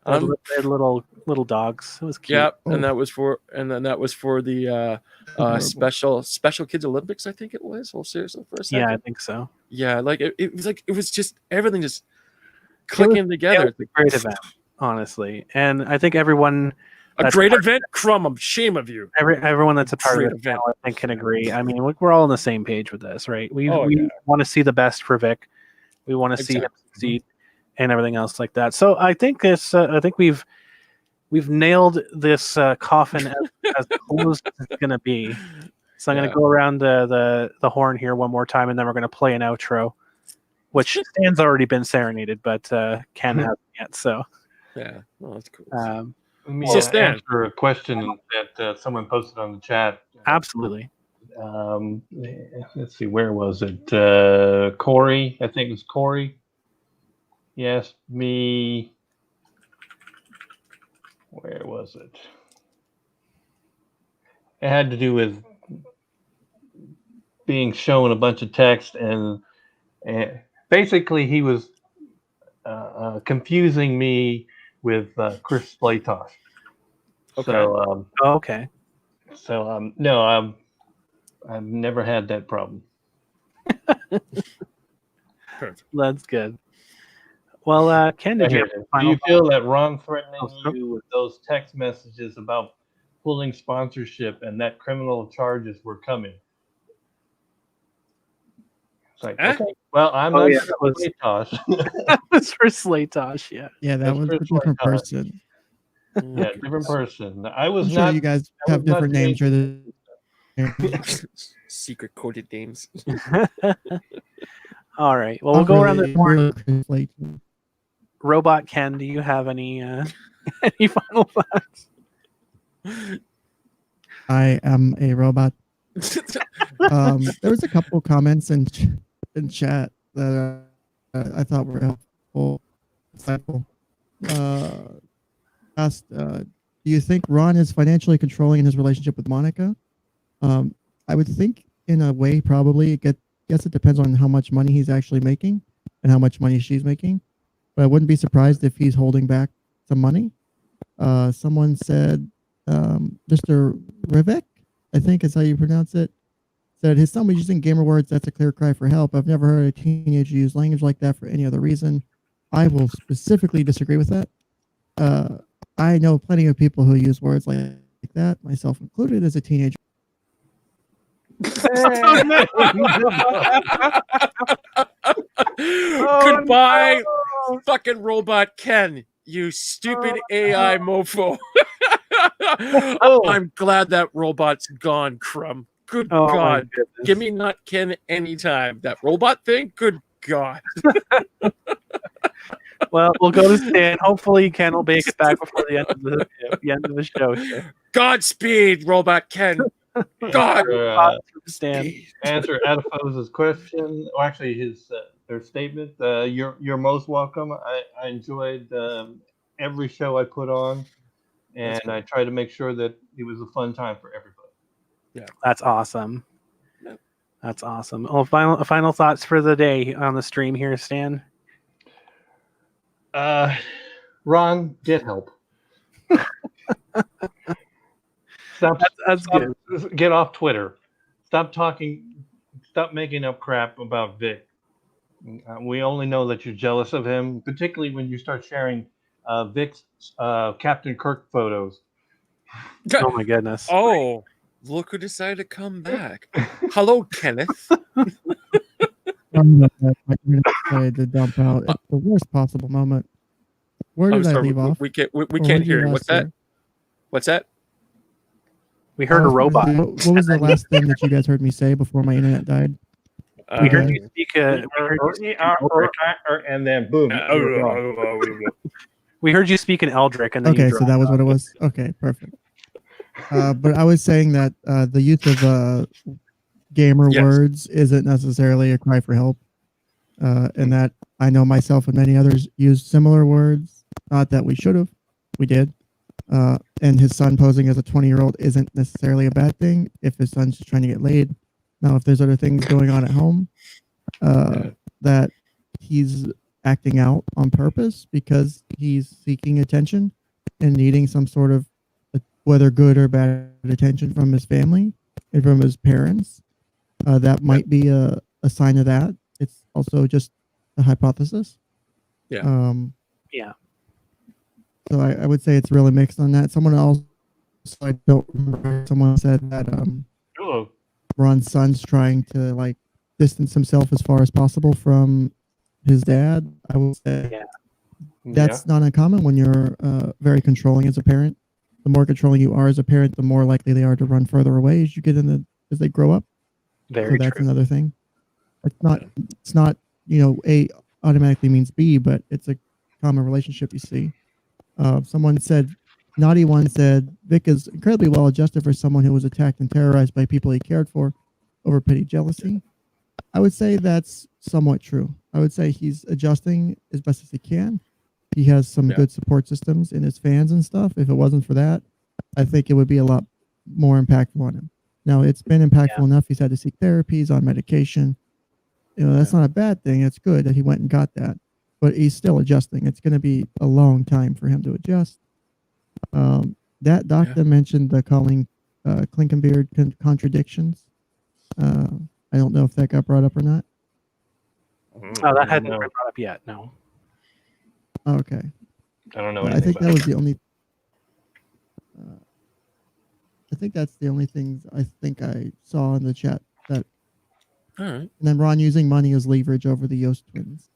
They had little dogs. It was cute. Yeah, and that was for the special kids Olympics, I think it was. Well, seriously, for a second. Yeah, I think so. Yeah, like it was just everything just clicking together. It was a great event, honestly, and I think everyone. A great event, crumb. Shame of you. Everyone that's a part of it, I think, can agree. I mean, we're all on the same page with this, right? We want to see the best for Vic. We want to see him succeed and everything else like that. So I think I think we've nailed this coffin as close as it's going to be. So I'm going to go around the horn here one more time, and then we're going to play an outro, which Stan's already been serenaded, but Ken hasn't yet. So yeah, well, that's cool. Let me answer a question that someone posted on the chat. Absolutely. Let's see, where was it? Corey, I think it was Corey. He asked me, where was it? It had to do with being shown a bunch of text, and basically he was confusing me with Chris Slaytosh. Okay. So, okay. So no, I've never had that problem. That's good. Well, Ken, did you have Do final you feel thoughts? that Ron threatening you with those text messages about pulling sponsorship and that criminal charges were coming? It's like, okay, well, I'm not Slaytosh. That was for Slaytosh, yeah. Yeah, that was a different person. Yeah, different person. I was I'm sure not. you guys have different names for the secret coded names. All right. Well, we'll go around the horn. Robot Ken, do you have any any final thoughts? I am a robot. There was a couple comments in chat that I thought were helpful. Asked, do you think Ron is financially controlling in his relationship with Monica? I would think in a way, probably. Guess it depends on how much money he's actually making and how much money she's making. But I wouldn't be surprised if he's holding back some money. Someone said, Mr. Rivek, I think is how you pronounce it, said his son was using gamer words. That's a clear cry for help. I've never heard a teenager use language like that for any other reason. I will specifically disagree with that. I know plenty of people who use words like that, myself included, as a teenager. Goodbye, fucking robot Ken, you stupid AI mofo. I'm glad that robot's gone, Crumb. Good God. Give me not Ken anytime. That robot thing? Good God. Well, we'll go to Stan. Hopefully, Ken will make it back before the end of the show. Godspeed, robot Ken. God. Stan. Answer Adiphose's question. Or actually, their statement. You're most welcome. I enjoyed every show I put on, and I try to make sure that it was a fun time for everybody. Yeah, that's awesome. That's awesome. Well, final thoughts for the day on the stream here, Stan. Ron, get help. Stop. That's good. Get off Twitter. Stop talking. Stop making up crap about Vic. We only know that you're jealous of him, particularly when you start sharing Vic's Captain Kirk photos. Oh my goodness. Oh, look who decided to come back. Hello, Kenneth. To dump out at the worst possible moment. Where did I leave off? We can't hear you. What's that? What's that? We heard a robot. What was the last thing that you guys heard me say before my internet died? We heard you speak. And then boom. We heard you speak in Eldrick, and then okay, so that was what it was. Okay, perfect. But I was saying that the use of gamer words isn't necessarily a cry for help, and that I know myself and many others use similar words. Not that we should have, we did. And his son posing as a 20-year-old isn't necessarily a bad thing if his son's just trying to get laid. Now, if there's other things going on at home that he's acting out on purpose because he's seeking attention and needing some sort of, whether good or bad, attention from his family and from his parents, that might be a sign of that. It's also just a hypothesis. Yeah. Yeah. So I would say it's really mixed on that. Someone else, I don't remember, someone said that Ron's son's trying to distance himself as far as possible from his dad. I would say that's not uncommon when you're very controlling as a parent. The more controlling you are as a parent, the more likely they are to run further away as you get as they grow up. Very so that's true. Another thing. It's not A automatically means B, but it's a common relationship you see. Someone said, Naughty One said, Vic is incredibly well adjusted for someone who was attacked and terrorized by people he cared for over petty jealousy. I would say that's somewhat true. I would say he's adjusting as best as he can. He has some good support systems in his fans and stuff. If it wasn't for that, I think it would be a lot more impactful on him. Now, it's been impactful enough. He's had to seek therapy. He's on medication. That's not a bad thing. It's good that he went and got that. but he's still adjusting. It's going to be a long time for him to adjust. That doctor mentioned the calling Clinkenbeard contradictions. I don't know if that got brought up or not. Oh, that hadn't been brought up yet. No. Okay. I don't know. I think that was the only. I think that's the only things I think I saw in the chat. That. All right. And then Ron using money as leverage over the Yost twins.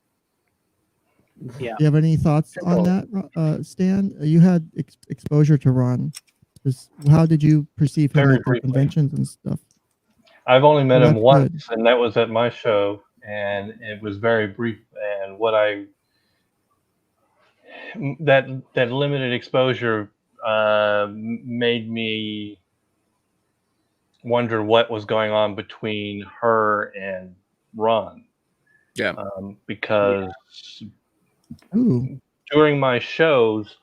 Yeah. Do you have any thoughts on that, Stan? You had exposure to Ron. How did you perceive him at the conventions and stuff? I've only met him once, good. and that was at my show, and it was very brief. And that limited exposure made me wonder what was going on between her and Ron. Yeah. Because Ooh. during my shows,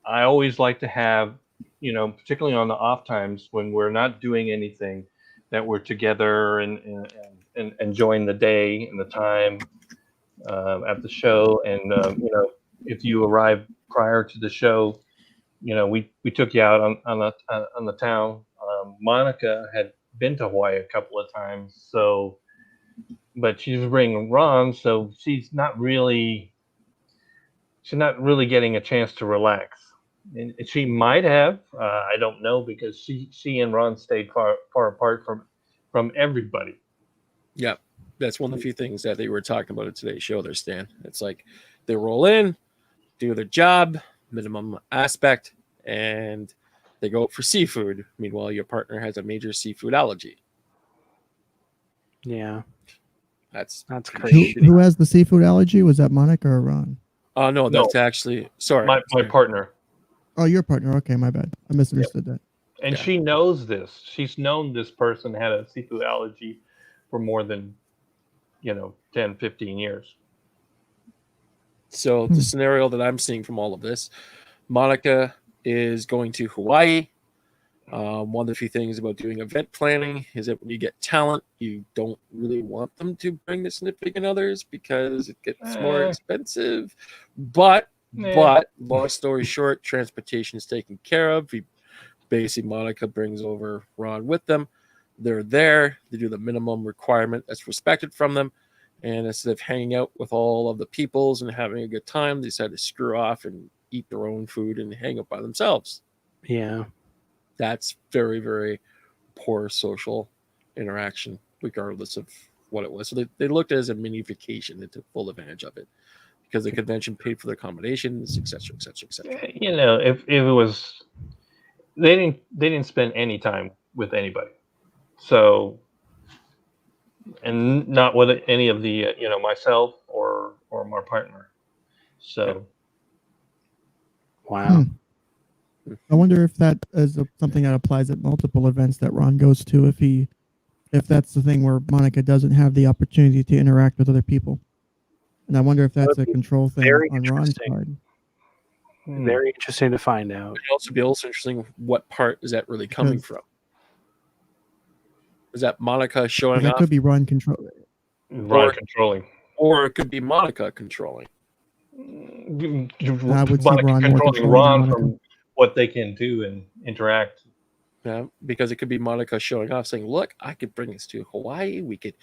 I always like to have, particularly on the off times when we're not doing anything, that we're together and enjoying the day and the time at the show. And if you arrive prior to the show, we took you out on the town. Monica had been to Hawaii a couple of times, but she's bringing Ron, so she's not really getting a chance to relax. And she might have, I don't know, because she and Ron stayed far apart from everybody. Yeah, that's one of the few things that they were talking about at today's show there, Stan. It's like they roll in, do their job, minimum aspect, and they go out for seafood. Meanwhile, your partner has a major seafood allergy. Yeah. That's crazy. Who has the seafood allergy? Was that Monica or Ron? No, that's actually sorry. My partner. Oh, your partner. Okay, my bad. I misunderstood that. And she knows this. She's known this person had a seafood allergy for more than 10, 15 years. So the scenario that I'm seeing from all of this, Monica is going to Hawaii. One of the few things about doing event planning is that when you get talent, you don't really want them to bring the significant others because it gets more expensive. But long story short, transportation is taken care of. Basically, Monica brings over Ron with them. They're there. They do the minimum requirement that's respected from them. And instead of hanging out with all of the peoples and having a good time, they decide to screw off and eat their own food and hang out by themselves. Yeah. That's very, very poor social interaction, regardless of what it was. So they looked at it as a mini vacation and took full advantage of it because the convention paid for their accommodations, etc., etc., etc. If it was, they didn't spend any time with anybody, so, and not with any of the myself or my partner. So, wow. I wonder if that is something that applies at multiple events that Ron goes to. If that's the thing where Monica doesn't have the opportunity to interact with other people, and I wonder if that's a control thing on Ron's side. Very interesting to find out. It'd also be interesting. What part is that really coming from? Is that Monica showing that off? Could be Ron controlling. Or it could be Monica controlling. I would see Monica Ron controlling Ron from what they can do and interact. Yeah, because it could be Monica showing off, saying, "Look, I could bring us to Hawaii. We could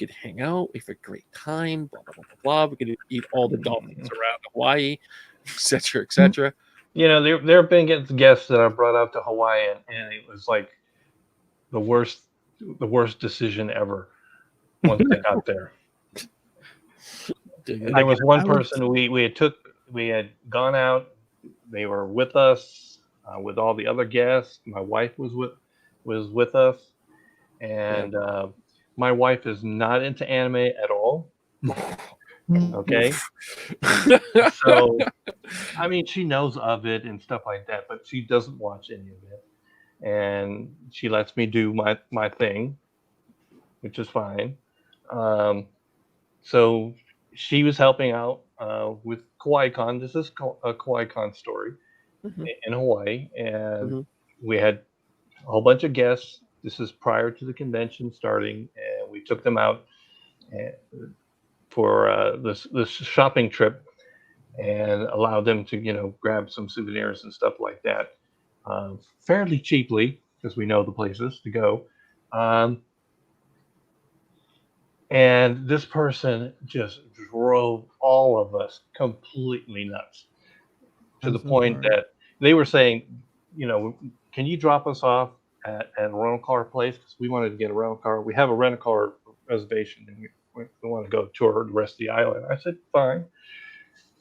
hang out. We have a great time. Blah blah blah blah blah. We could eat all the dolphins around Hawaii, etc. etc." There have been guests that I brought out to Hawaii, and it was like the worst decision ever once they got there. There was one person we had gone out. They were with us with all the other guests. My wife was with us, and my wife is not into anime at all. Okay, so I mean, she knows of it and stuff like that, but she doesn't watch any of it, and she lets me do my thing, which is fine. So she was helping out with KawaiiCon. This is a KawaiiCon story in Hawaii, and we had a whole bunch of guests. This is prior to the convention starting, and we took them out for this shopping trip and allowed them to grab some souvenirs and stuff like that fairly cheaply, because we know the places to go. And this person just drove all of us completely nuts, to the point that they were saying, can you drop us off at a rental car place? Because we wanted to get a rental car. We have a rental car reservation, and we want to go tour the rest of the island. I said, fine.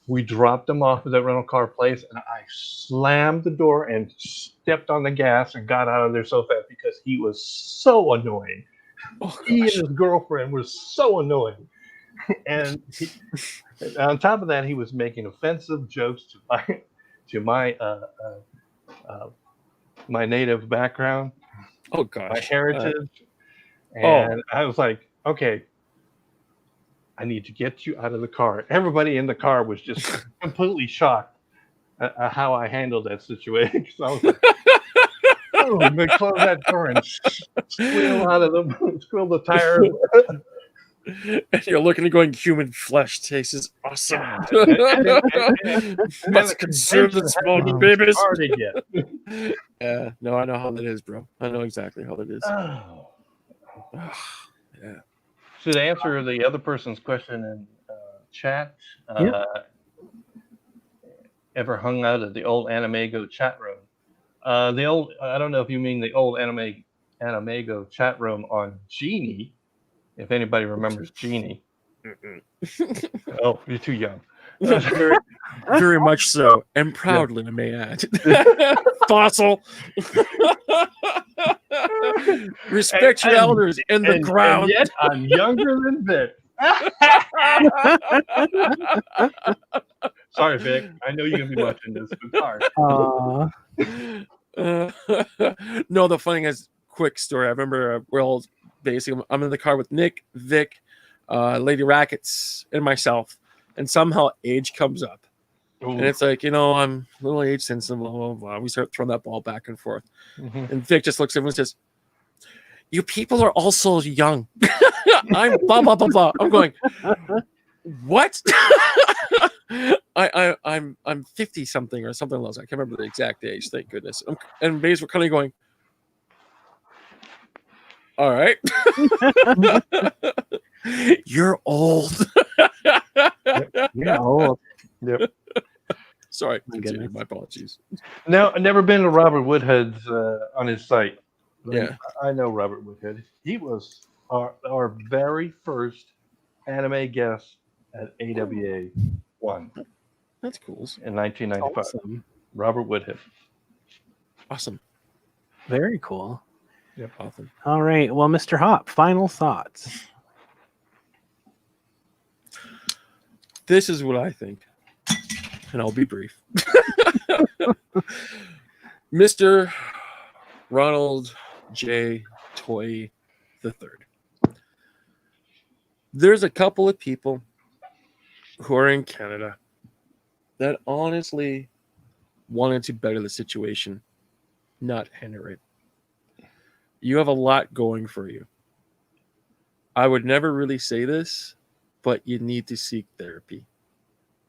We dropped them off at that rental car place, and I slammed the door and stepped on the gas and got out of there so fast because he was so annoying. He and his girlfriend were so annoying. And on top of that, he was making offensive jokes to my native background. Oh gosh, my heritage. And I was like, okay, I need to get you out of the car. Everybody in the car was just completely shocked at how I handled that situation. So I was like, oh, I'm going to close that door and squeal the tires. And you're looking and going, human flesh tastes awesome. Must consume the small babies. Yeah, no, I know how that is, bro. I know exactly how that is. Oh. Yeah. So to answer the other person's question in chat, ever hung out at the old Animago chat room? I don't know if you mean the old Animago chat room on Genie, if anybody remembers Genie. Oh, you're too young. Very, very much so, and proudly, I may add. Fossil. Respect your elders in the ground. And yet I'm younger than Vic. Sorry, Vic. I know you're gonna be watching this. No, the funny is, quick story. I remember I'm in the car with Nick, Vic, Lady Rackets, and myself, and somehow age comes up. Ooh. And it's like, I'm a little age sensitive, blah, blah, blah. We start throwing that ball back and forth. Mm-hmm. And Vic just looks at him and says, you people are also young. I'm blah, blah, blah, blah. I'm going, what? I'm 50 something or something else. I can't remember the exact age, thank goodness. And Bays were kind of going, all right. You're old. You're old. Yep. Sorry. My apologies. No, I've never been to Robert Woodhead's on his site. Yeah. I know Robert Woodhead. He was our very first anime guest at AWA 1. That's cool. In 1995. Awesome. Robert Woodhead. Awesome. Very cool. Yep. Awesome. All right. Well, Mr. Hop, final thoughts. This is what I think, and I'll be brief. Mr. Ronald J. Toye III. There's a couple of people who are in Canada that honestly wanted to better the situation, not hinder it. You have a lot going for you. I would never really say this, but you need to seek therapy.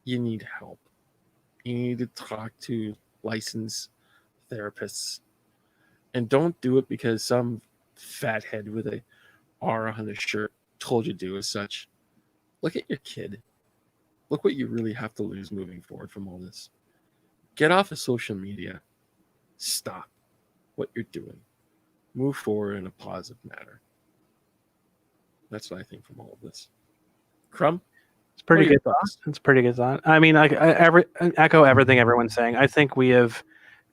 You need help. You need to talk to licensed therapists. And don't do it because some fathead with a R on his shirt told you to do as such. Look at your kid. Look what you really have to lose moving forward from all this. Get off of social media. Stop what you're doing. Move forward in a positive manner. That's what I think from all of this. Crumb? It's pretty good thought. It's pretty good thought. I mean, I echo everything everyone's saying. I think we have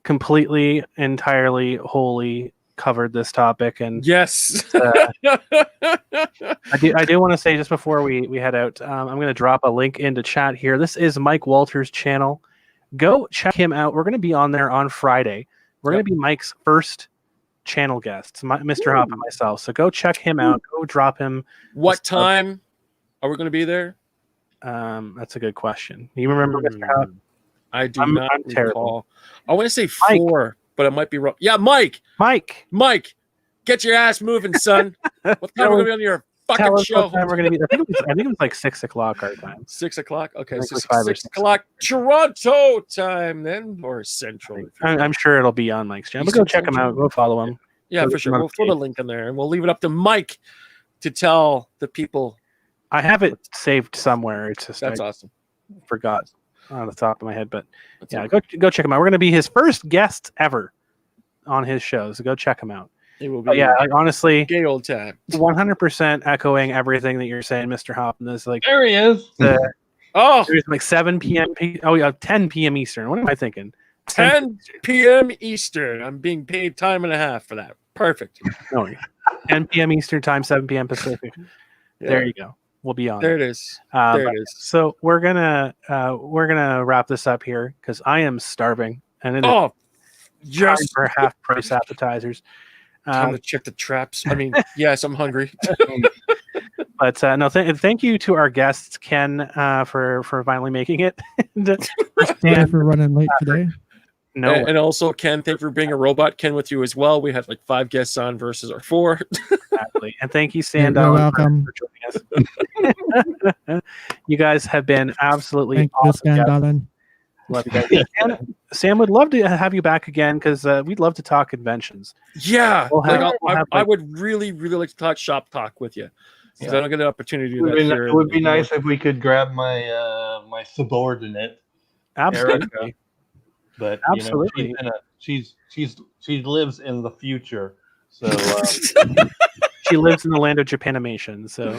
completely, entirely, wholly covered this topic. And yes, I do want to say just before we head out, I'm going to drop a link into chat here. This is Mike Walters' channel. Go check him out. We're going to be on there on Friday. We're going to be Mike's first channel guests, Mr. Hop and myself. So go check him out. Go drop him. What time are we going to be there? That's a good question. You remember Mr. Hop? I do not recall. Terrible. I want to say 4, but it might be wrong. Yeah, Mike, get your ass moving, son. What time are we going to be on your fucking Tell us show. what time we're going to be. I think it was like 6 o'clock our time. 6 o'clock? Okay, Like so 5 or 6 o'clock Toronto time then, or Central. I'm sure it'll be on Mike's channel. But go check him out. Go follow him. Yeah, for sure. We'll put a link in there, and we'll leave it up to Mike to tell the people. I have it saved somewhere. It's just That's awesome. Forgot on the top of my head, but yeah, go check him out. We're going to be his first guest ever on his show, so go check him out. It will be honestly, gay old time. 100% echoing everything that you're saying, Mr. Hoppin. Is like there he is. It's like 7 p.m. 10 p.m. Eastern. What am I thinking? 10 p.m. Eastern. I'm being paid time and a half for that. Perfect. No, 10 p.m. Eastern time, 7 p.m. Pacific. Yeah. There you go. We'll be on. There it is. There it is. So we're gonna wrap this up here because I am starving, and it is time for half price appetizers. Time to check the traps. I mean, yes, I'm hungry. But no, thank you to our guests, Ken, for finally making it. Sorry for running late today. No, and also Ken, thank you for being a robot. Ken with you as well. We had like 5 guests on versus our 4. Exactly. And thank you, Sand, for joining us. You guys have been absolutely awesome. Dahlin. Love you guys. Sam would love to have you back again because we'd love to talk conventions. Yeah, I would really like to talk shop talk with you. Because I don't get an opportunity to do that. It would be nice if we could grab my my subordinate. Absolutely. Erica. But absolutely, she lives in the future, so she lives in the land of Japanimation. So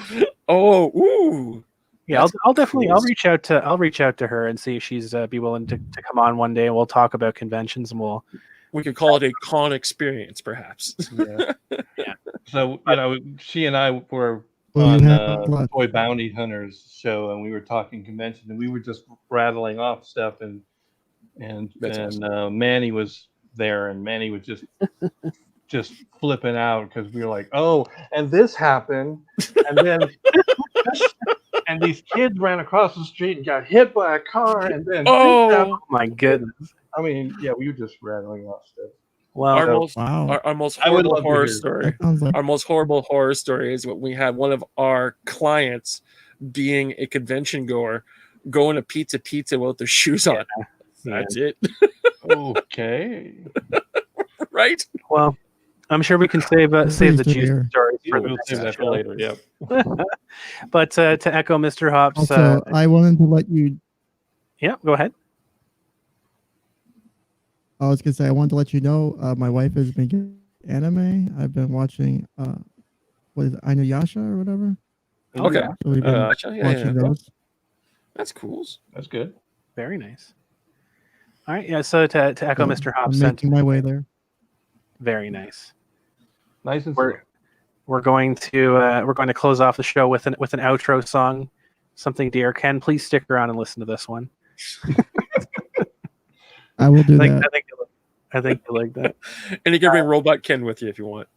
yeah, I'll reach out to her and see if she's be willing to come on one day, and we'll talk about conventions, and we could call it a con experience, perhaps. Yeah. So she and I were on Toy Bounty Hunters show, and we were talking convention, and we were just rattling off stuff, and awesome. Manny was there, and Manny was just flipping out because we were like, oh, and this happened, and then and these kids ran across the street and got hit by a car, and then oh my goodness. I mean, yeah, we were just rattling off stuff. Well, our most horrible horror story. Our most horrible horror story is what we had one of our clients being a convention goer, going to Pizza without their shoes on. That's it. Okay. Right? Well, I'm sure we can save the juicy stories for we'll save that for later. Yep. But to echo Mr. Hops, also, I wanted to let you. Yeah, go ahead. I was gonna say I wanted to let you know my wife has been getting anime. I've been watching what is it, Inuyasha or whatever. Okay. So we've been watching those. That's cool. That's good. Very nice. All right, yeah. So to echo Mr. Hops, I'm making my way there. Very nice. Nice and we're going to close off the show with an outro song. Something dear. Ken, please stick around and listen to this one. I will do that. I think you like that. And you can bring Robot Ken with you if you want.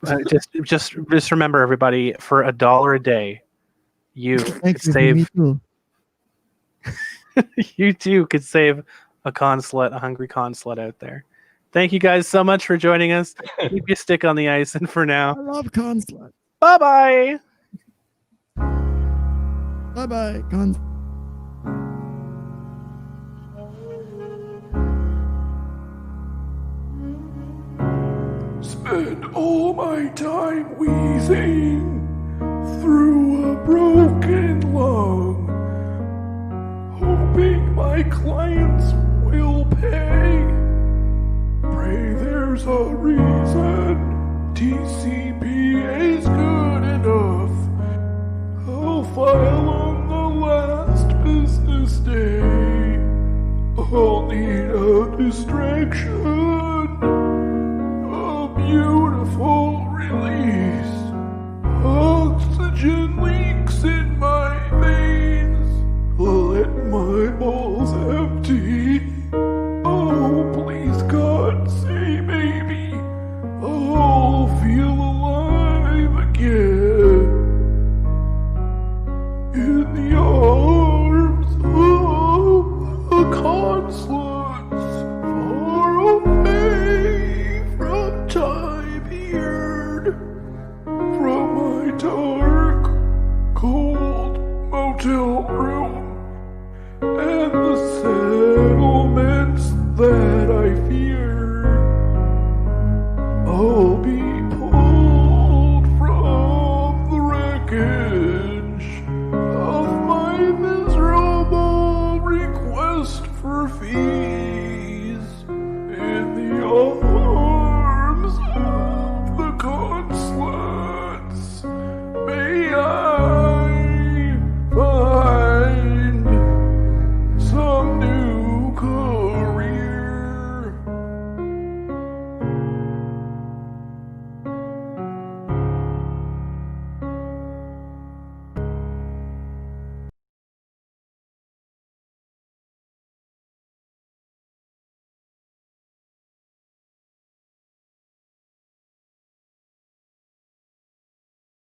Just remember, everybody, for $1 a day, you could save. You too could save a hungry consulate out there. Thank you guys so much for joining us. Keep your stick on the ice, and for now, I love consulate. Bye bye. Spend all my time wheezing through a broken lung, hoping my clients will pay. Pray there's a reason TCPA's good enough. I'll file on the last business day. I'll need a distraction, a beautiful release. Oxygen leaks in my veins. Let my balls empty. Oh, please, God, say maybe I'll feel alive again in the arms of a consulate far away from time-eared, from my dark and